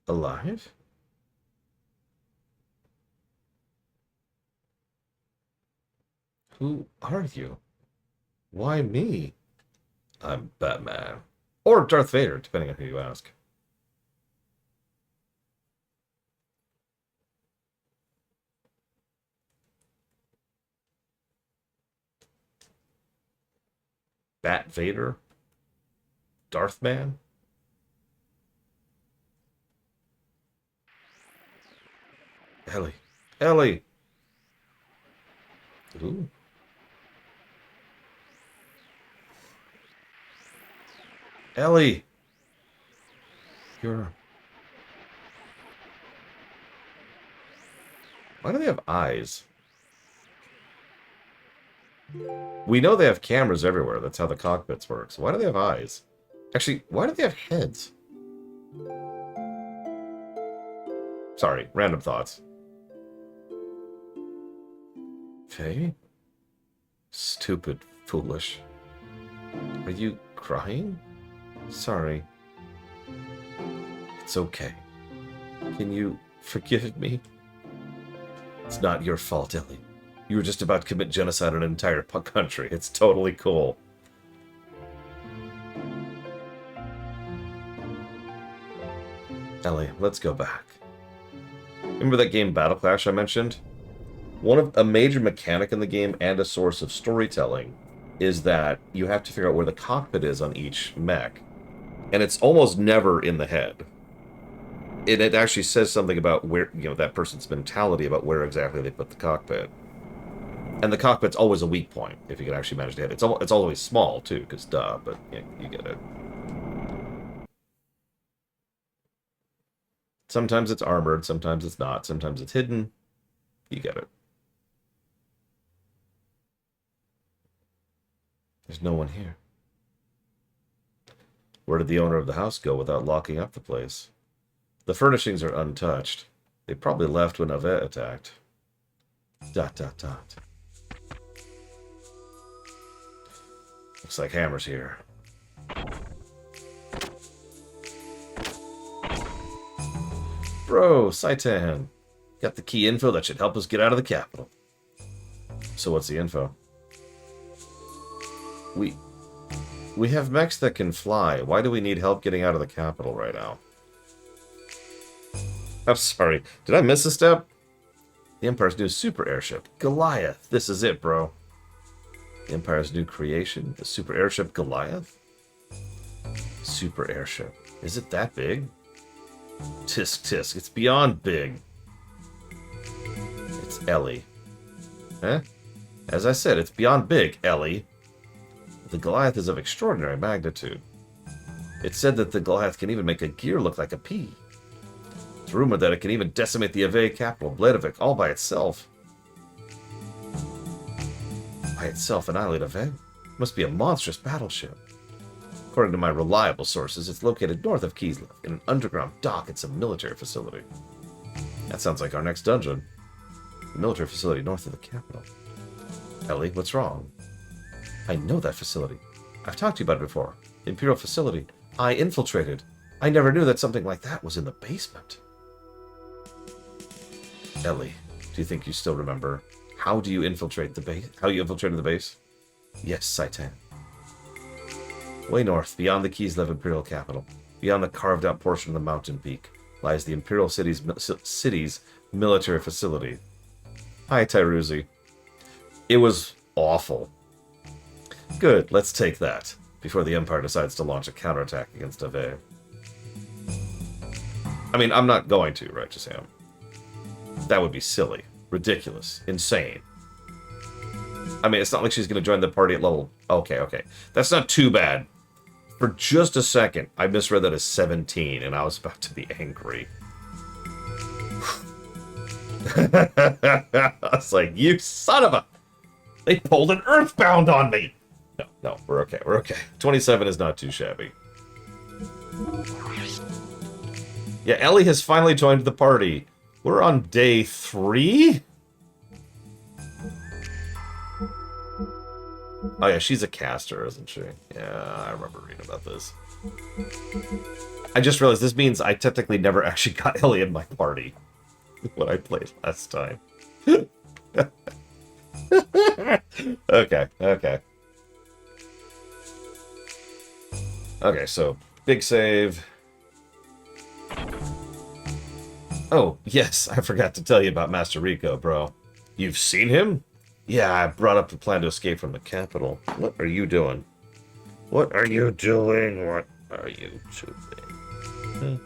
alive? Who are you? Why me? I'm Batman. Or Darth Vader, depending on who you ask. Bat Vader? Darth Man? Ellie. Ellie! Ooh. Ellie! You're... Why do they have eyes? We know they have cameras everywhere. That's how the cockpits work. So why do they have eyes? Actually, why do they have heads? Sorry, random thoughts. Faye? Stupid, foolish. Are you crying? Sorry. It's okay. Can you forgive me? It's not your fault, Ellie. You were just about to commit genocide on an entire country. It's totally cool. Ellie, let's go back. Remember that game Battle Clash I mentioned? A major mechanic in the game and a source of storytelling is that you have to figure out where the cockpit is on each mech. And it's almost never in the head. It actually says something about where, that person's mentality about where exactly they put the cockpit. And the cockpit's always a weak point, if you can actually manage to hit it. It's always small, too, because duh, but you get it. Sometimes it's armored, sometimes it's not, sometimes it's hidden. You get it. There's no one here. Where did the owner of the house go without locking up the place? The furnishings are untouched. They probably left when Avet attacked. ... Looks like Hammer's here. Bro, Saitan. Got the key info that should help us get out of the capital. So what's the info? We have mechs that can fly. Why do we need help getting out of the capital right now? I'm sorry. Did I miss a step? The Empire's new super airship, Goliath. This is it, bro. The Empire's new creation, the super airship Goliath? Super airship. Is it that big? Tisk tisk. It's beyond big. It's Ellie. Huh? As I said, it's beyond big, Ellie. The Goliath is of extraordinary magnitude. It's said that the Goliath can even make a gear look like a pea. It's rumored that it can even decimate the Ave capital, Bledovik, all by itself. By itself, annihilate Ave? Must be a monstrous battleship. According to my reliable sources, it's located north of Kislev, in an underground dock at some military facility. That sounds like our next dungeon. The military facility north of the capital. Ellie, what's wrong? I know that facility. I've talked to you about it before. The Imperial facility. I infiltrated. I never knew that something like that was in the basement. Ellie, do you think you still remember? How do you infiltrate the base? How you infiltrated the base? Yes, Saitan. Way north, beyond the Kislev Imperial capital, beyond the carved-out portion of the mountain peak, lies the Imperial city's military facility. Hi, Tyruzi. It was awful. Good, let's take that, before the Empire decides to launch a counterattack against Ave. I mean, I'm not going to, right, just him. That would be silly. Ridiculous. Insane. I mean, it's not like she's going to join the party at level... Okay, okay. That's not too bad. For just a second, I misread that as 17, and I was about to be angry. I was like, you son of a... They pulled an Earthbound on me! No, no, we're okay, we're okay. 27 is not too shabby. Yeah, Ellie has finally joined the party. We're on day 3? Oh yeah, she's a caster, isn't she? Yeah, I remember reading about this. I just realized this means I technically never actually got Ellie in my party when I played last time. Okay, okay. Okay, so, big save. Oh, yes, I forgot to tell you about Master Rico, bro. You've seen him? Yeah, I brought up the plan to escape from the capital. What are you doing? What are you doing? What are you doing?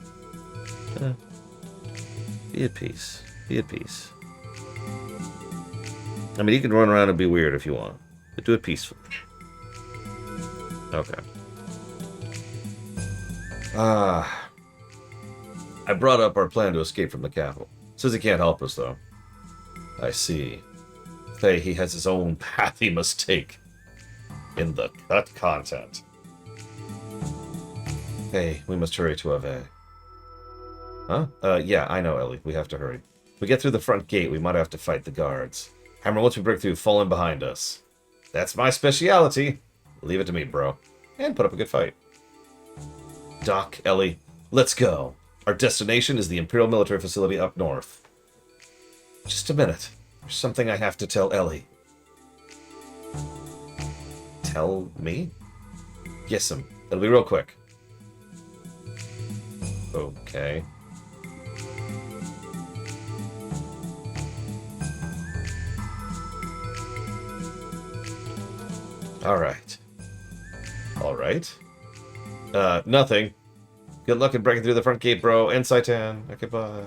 Be at peace. Be at peace. I mean, you can run around and be weird if you want, but do it peacefully. Okay. I brought up our plan to escape from the capital. Says he can't help us, though. I see. Hey, he has his own path he must take. In the cut content. Hey, we must hurry to Ave. Huh? Yeah, I know, Ellie. We have to hurry. If we get through the front gate, we might have to fight the guards. Hammer, once we break through, fall in behind us. That's my speciality. Leave it to me, bro. And put up a good fight. Doc, Ellie, let's go. Our destination is the Imperial Military Facility up north. Just a minute. There's something I have to tell Ellie. Tell me? Yes, it'll be real quick. Okay. Alright. Alright. Nothing. Good luck in breaking through the front gate, bro. And Saitan. Okay, bye.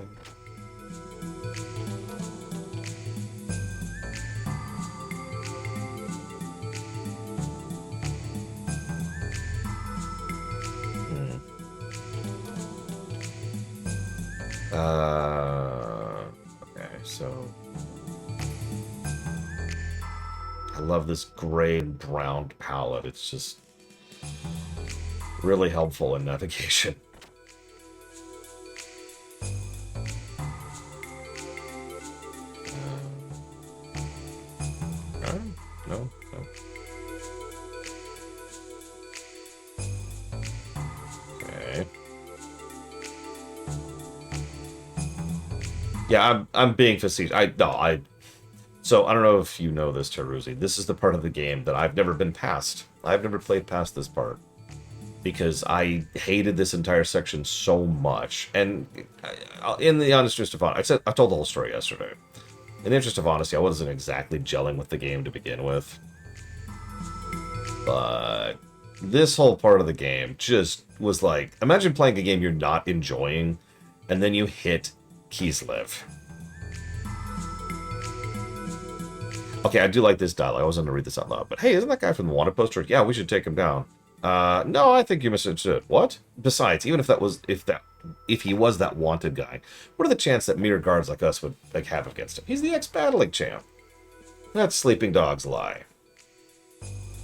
Okay, so... I love this gray and brown palette. It's just really helpful in navigation. No. Okay. Yeah, I'm being facetious. So, I don't know if you know this, Teruzzi. This is the part of the game that I've never been past. I've never played past this part. Because I hated this entire section so much. And in the honest interest of honesty, I told the whole story yesterday. In the interest of honesty, I wasn't exactly gelling with the game to begin with. But this whole part of the game just was like... Imagine playing a game you're not enjoying, and then you hit Kislev. Okay, I do like this dialogue. I wasn't going to read this out loud. But hey, isn't that guy from the wanted poster? Yeah, we should take him down. No, I think you misunderstood. What? Besides, even if he was that wanted guy, what are the chances that mere guards like us would have against him? He's the ex-battling champ. That's sleeping dog's lie.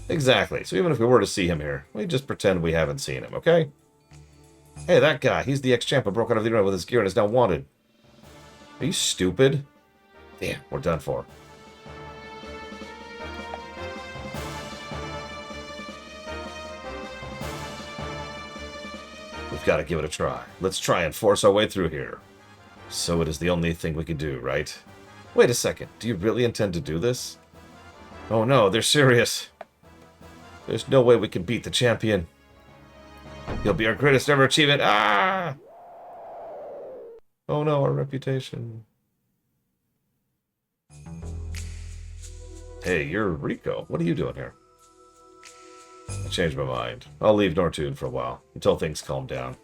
Exactly. So even if we were to see him here, we just pretend we haven't seen him, okay? Hey, that guy, he's the ex-champ who broke out of the arena with his gear and is now wanted. Are you stupid? Damn, we're done for. We've got to give it a try. Let's try and force our way through here. So it is the only thing we can do, right? Wait a second. Do you really intend to do this? Oh no, they're serious. There's no way we can beat the champion. He'll be our greatest ever achievement. Ah! Oh no, our reputation. Hey, you're Rico. What are you doing here? changed my mind. I'll leave Nortune for a while, until things calm down.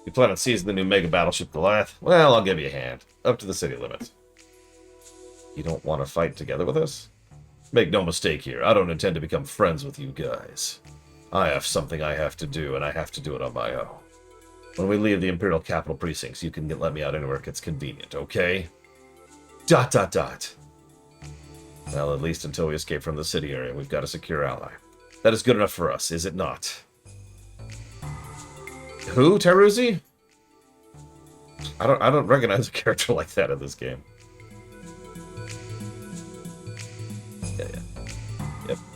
You plan on seizing the new mega battleship Goliath? Well, I'll give you a hand. Up to the city limits. You don't want to fight together with us? Make no mistake here, I don't intend to become friends with you guys. I have something I have to do, and I have to do it on my own. When we leave the Imperial Capital Precincts, you can let me out anywhere it's convenient, okay? ... Well, at least until we escape from the city area, we've got a secure ally. That is good enough for us, is it not? Who, Teruzzi? I don't recognize a character like that in this game. Yeah.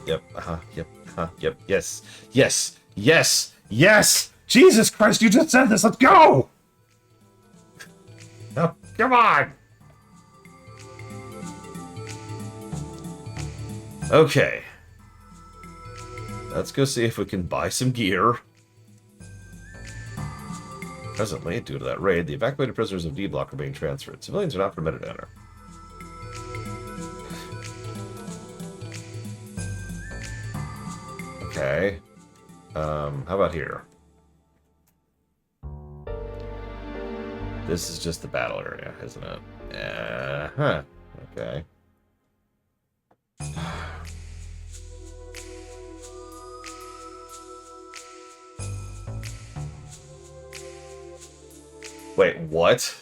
Yep, yep, yes, yes! Jesus Christ, you just said this, let's go! Oh, come on! Okay. Let's go see if we can buy some gear. Presently, due to that raid, the evacuated prisoners of D-Block are being transferred. Civilians are not permitted to enter. Okay. How about here? This is just the battle area, isn't it? Huh. Okay. Wait, what?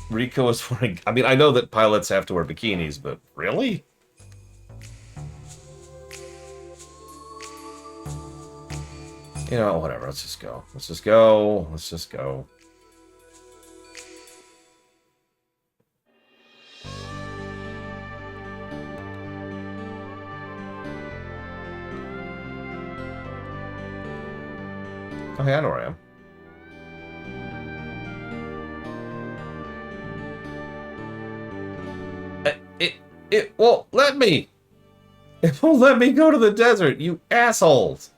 Rico is wearing... I mean, I know that pilots have to wear bikinis, but really? You know, whatever. Let's just go. Let's just go. Let's just go. Oh, hey, I know where I am. It won't let me! It won't let me go to the desert, you assholes!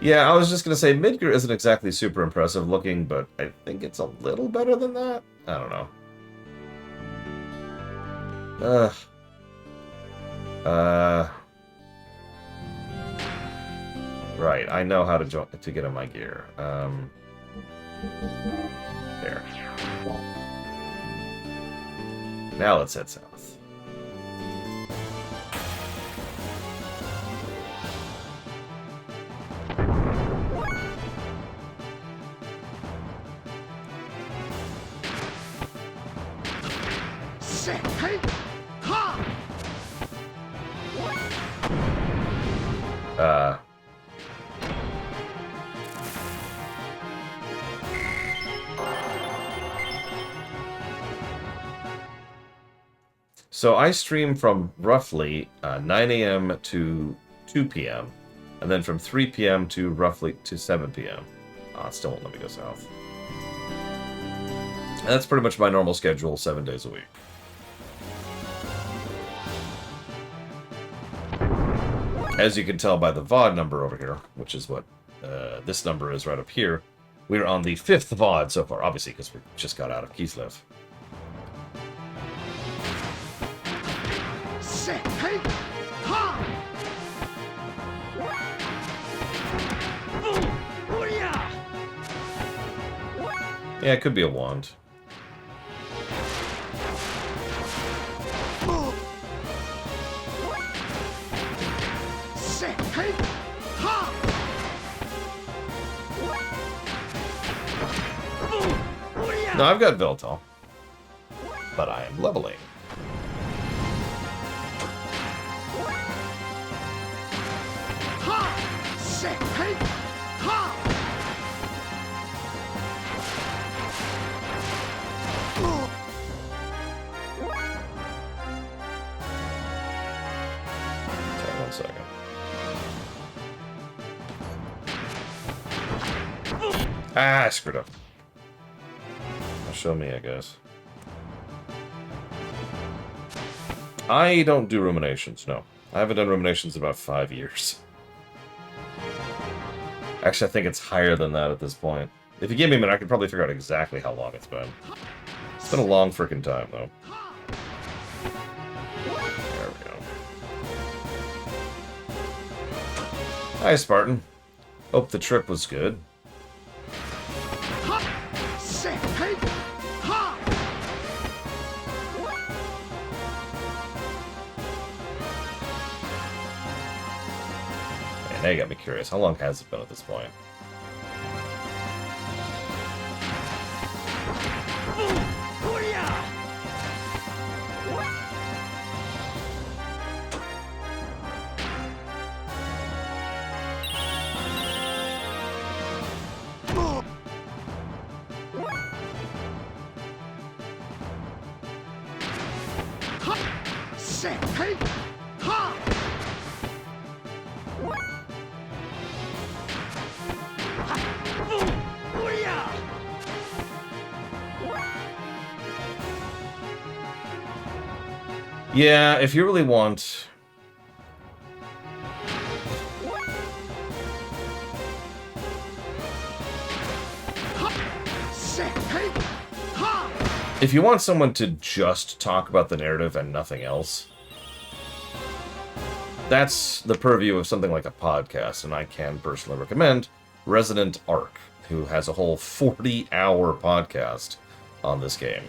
Yeah, I was just gonna say, Midgar isn't exactly super impressive looking, but I think it's a little better than that? I don't know. Right, I know how to get on my gear. There. Now let's head south. So I stream from roughly 9 a.m. to 2 p.m. and then from 3 p.m. to roughly 7 p.m. It still won't let me go south. And that's pretty much my normal schedule, 7 days a week. As you can tell by the VOD number over here, which is what this number is right up here, we're on the 5th VOD so far, obviously because we just got out of Kislev. Yeah, it could be a wand. No, I've got Veltal, but I am leveling. Ah, I screwed up. Well, show me, I guess. I don't do ruminations, no. I haven't done ruminations in about 5 years. Actually, I think it's higher than that at this point. If you give me a minute, I could probably figure out exactly how long it's been. It's been a long freaking time, though. Hi, Spartan. Hope the trip was good. Man, now you got me curious. How long has it been at this point? Yeah, if you really want... If you want someone to just talk about the narrative and nothing else, that's the purview of something like a podcast, and I can personally recommend Resident Arc, who has a whole 40-hour podcast on this game.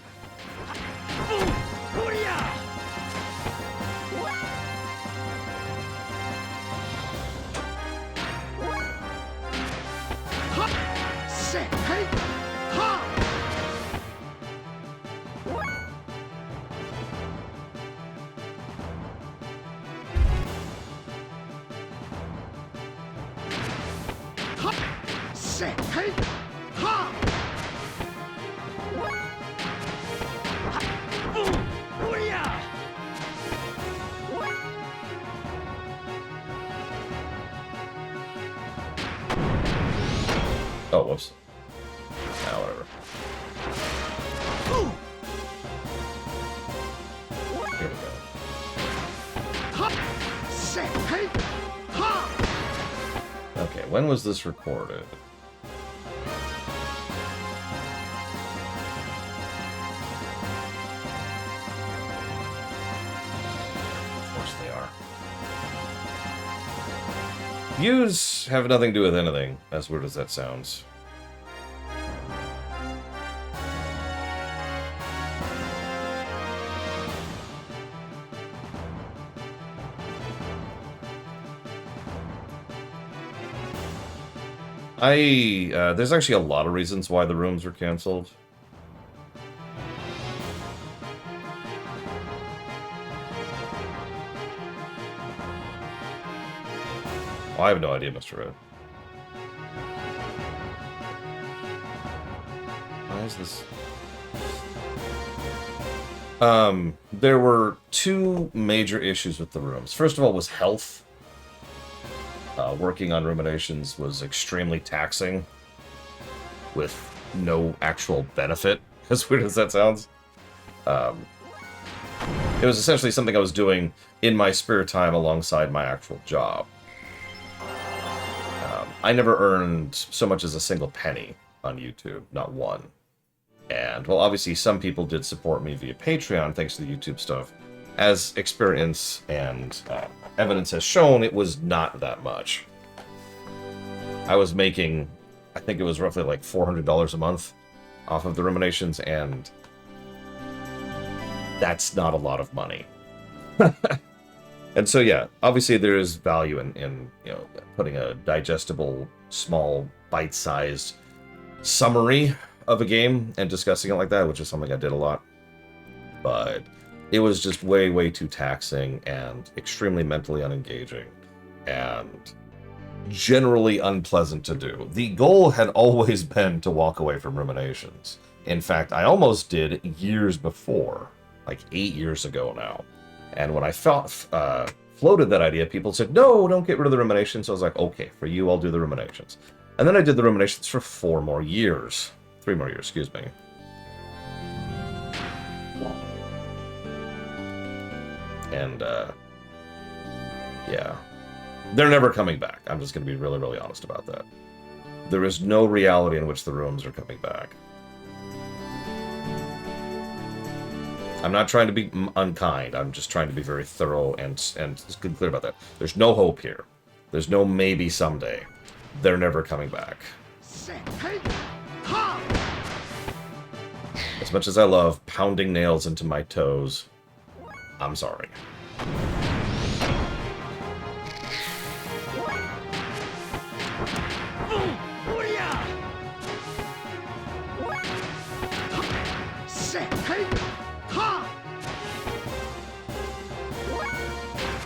Oh, whoops. Ah, whatever. Here we go. Okay, when was this recorded? Of course they are. Views have nothing to do with anything, as weird as that sounds. There's actually a lot of reasons why the rooms were canceled. I have no idea, Mr. Red. Why is this? There were two major issues with the rooms. First of all was health. Working on ruminations was extremely taxing with no actual benefit, as weird as that sounds. It was essentially something I was doing in my spare time alongside my actual job. I never earned so much as a single penny on YouTube, not one. And, well, obviously some people did support me via Patreon thanks to the YouTube stuff. As experience and evidence has shown, it was not that much. I was making, I think it was roughly like $400 a month off of the ruminations, and that's not a lot of money. And so, yeah, obviously there is value in you know, putting a digestible, small, bite-sized summary of a game and discussing it like that, which is something I did a lot. But it was just way, way too taxing and extremely mentally unengaging and generally unpleasant to do. The goal had always been to walk away from ruminations. In fact, I almost did years before, like 8 years ago now. And when I floated that idea, people said, no, don't get rid of the ruminations. So I was like, okay, for you, I'll do the ruminations. And then I did the ruminations for 3 more years, excuse me. And, yeah. They're never coming back. I'm just going to be really, really honest about that. There is no reality in which the rooms are coming back. I'm not trying to be unkind. I'm just trying to be very thorough and clear about that. There's no hope here. There's no maybe someday. They're never coming back. As much as I love pounding nails into my toes, I'm sorry.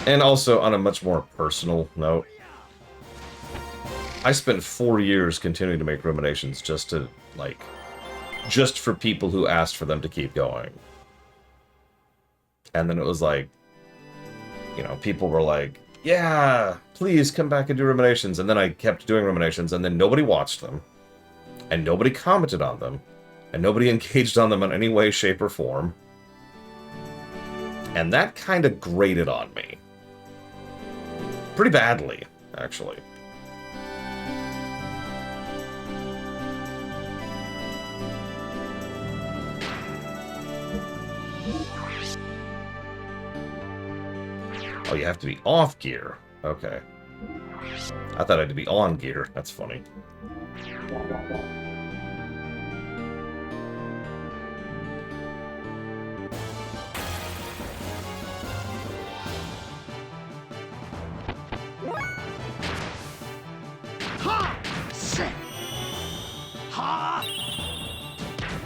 And also, on a much more personal note, I spent 4 years continuing to make ruminations just to, like, just for people who asked for them to keep going. And then it was like, you know, people were like, yeah, please come back and do ruminations. And then I kept doing ruminations, and then nobody watched them, and nobody commented on them, and nobody engaged on them in any way, shape, or form. And that kind of grated on me. Pretty badly, actually. Oh, you have to be off gear. Okay. I thought I had to be on gear. That's funny.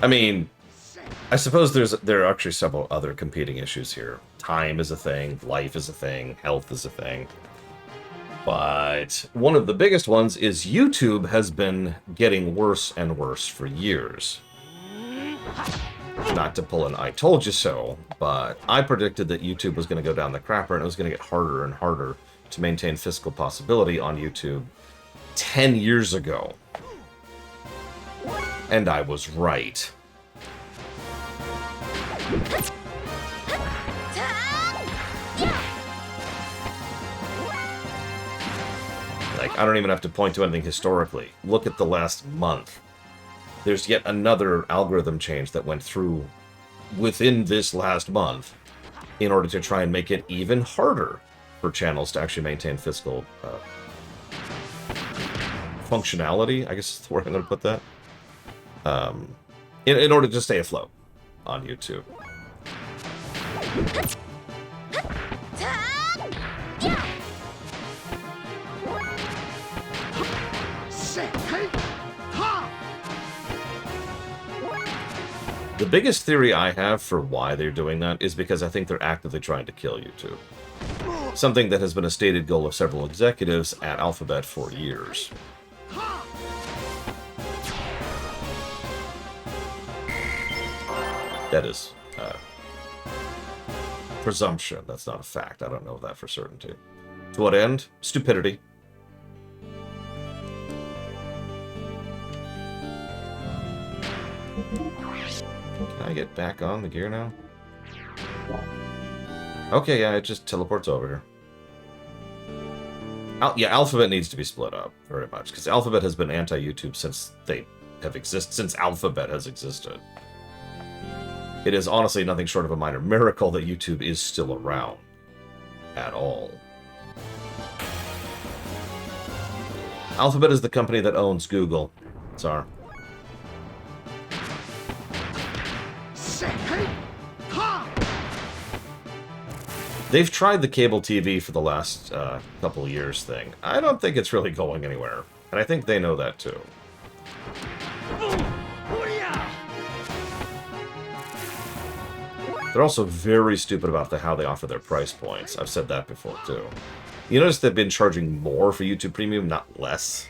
I mean, I suppose there are actually several other competing issues here. Time is a thing, life is a thing, health is a thing. But one of the biggest ones is YouTube has been getting worse and worse for years. Not to pull an I told you so, but I predicted that YouTube was going to go down the crapper and it was going to get harder and harder to maintain fiscal possibility on YouTube 10 years ago. And I was right. Like, I don't even have to point to anything historically. Look at the last month. There's yet another algorithm change that went through within this last month in order to try and make it even harder for channels to actually maintain fiscal functionality, I guess is the word I'm going to put that. In order to stay afloat on YouTube. The biggest theory I have for why they're doing that is because I think they're actively trying to kill YouTube. Something that has been a stated goal of several executives at Alphabet for years. That is presumption. That's not a fact. I don't know that for certainty. To what end? Stupidity. Can I get back on the gear now? Okay, yeah, it just teleports over here. Yeah, Alphabet needs to be split up very much, because Alphabet has been anti-YouTube since since Alphabet has existed. It is honestly nothing short of a minor miracle that YouTube is still around at all. Alphabet is the company that owns Google. Sorry. They've tried the cable TV for the last couple of years thing. I don't think it's really going anywhere. And I think they know that too. They're also very stupid about how they offer their price points. I've said that before too. You notice they've been charging more for YouTube Premium, not less.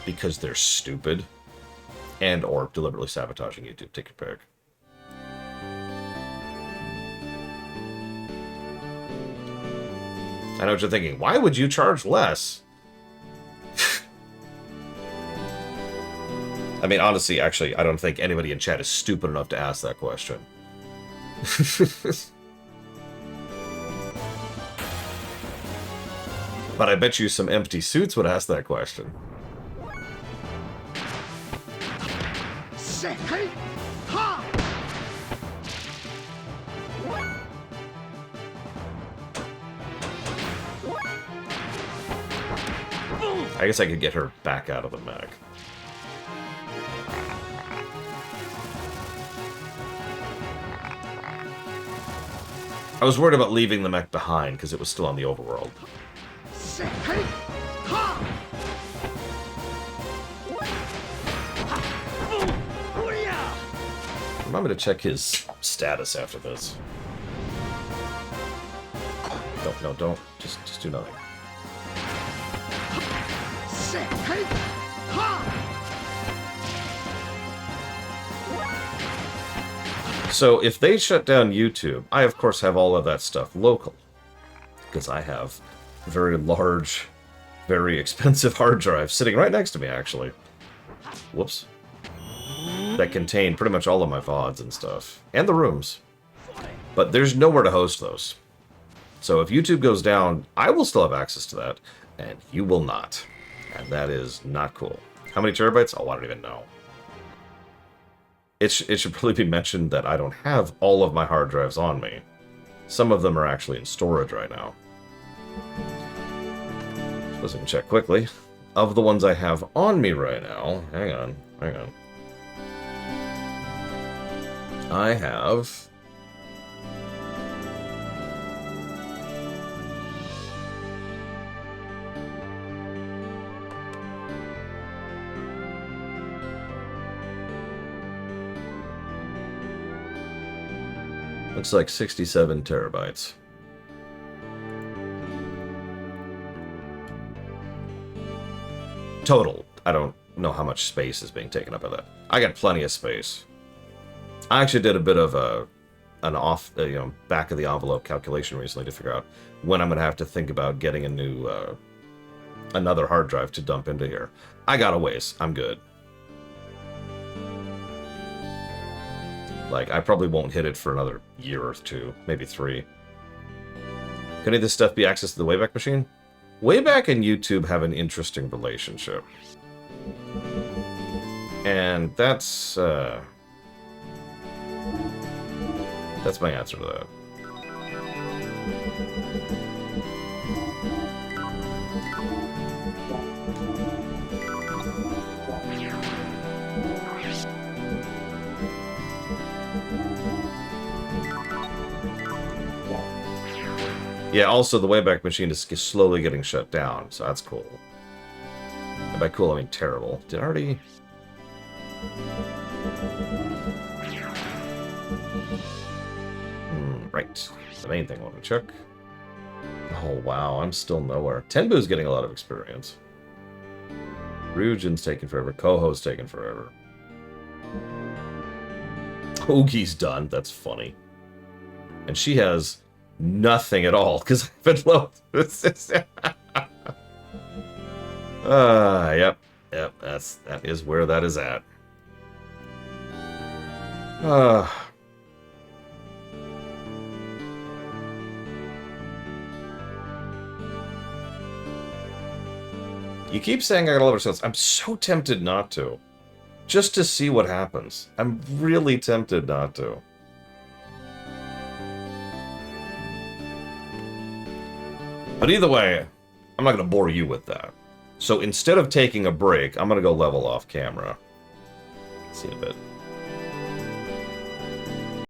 Because they're stupid. And or deliberately sabotaging YouTube. Take your pick. I know what you're thinking. Why would you charge less? I mean, honestly, actually, I don't think anybody in chat is stupid enough to ask that question. But I bet you some empty suits would ask that question. I guess I could get her back out of the mech. I was worried about leaving the mech behind because it was still on the overworld. Remind me to check his status after this. No, don't. Just do nothing. So if they shut down YouTube, I of course have all of that stuff local. Because I have a very large, very expensive hard drive sitting right next to me, actually. Whoops. That contain pretty much all of my VODs and stuff. And the rooms. But there's nowhere to host those. So if YouTube goes down, I will still have access to that. And you will not. And that is not cool. How many terabytes? Oh, I don't even know. It should probably be mentioned that I don't have all of my hard drives on me. Some of them are actually in storage right now. Suppose I can check quickly. Of the ones I have on me right now, hang on. I have... looks like 67 terabytes. Total. I don't know how much space is being taken up by that. I got plenty of space. I actually did a bit of an back of the envelope calculation recently to figure out when I'm going to have to think about getting a new, another hard drive to dump into here. I got a ways. I'm good. Like, I probably won't hit it for another year or two, maybe 3. Can any of this stuff be accessed to the Wayback Machine? Wayback and YouTube have an interesting relationship. And that's my answer to that. Yeah, also the Wayback Machine is slowly getting shut down, so that's cool. And by cool, I mean terrible. Did I already... right. The main thing I want to check. Oh, wow, I'm still nowhere. Tenbu's getting a lot of experience. Ryujin's taking forever. Koho's taking forever. Oogie's done. That's funny. And she has... nothing at all, because I've been low. Yep, that is where that is at. You keep saying I got 11 cents. I'm so tempted not to. Just to see what happens. I'm really tempted not to. But either way, I'm not going to bore you with that. So instead of taking a break, I'm going to go level off camera. See you in a bit.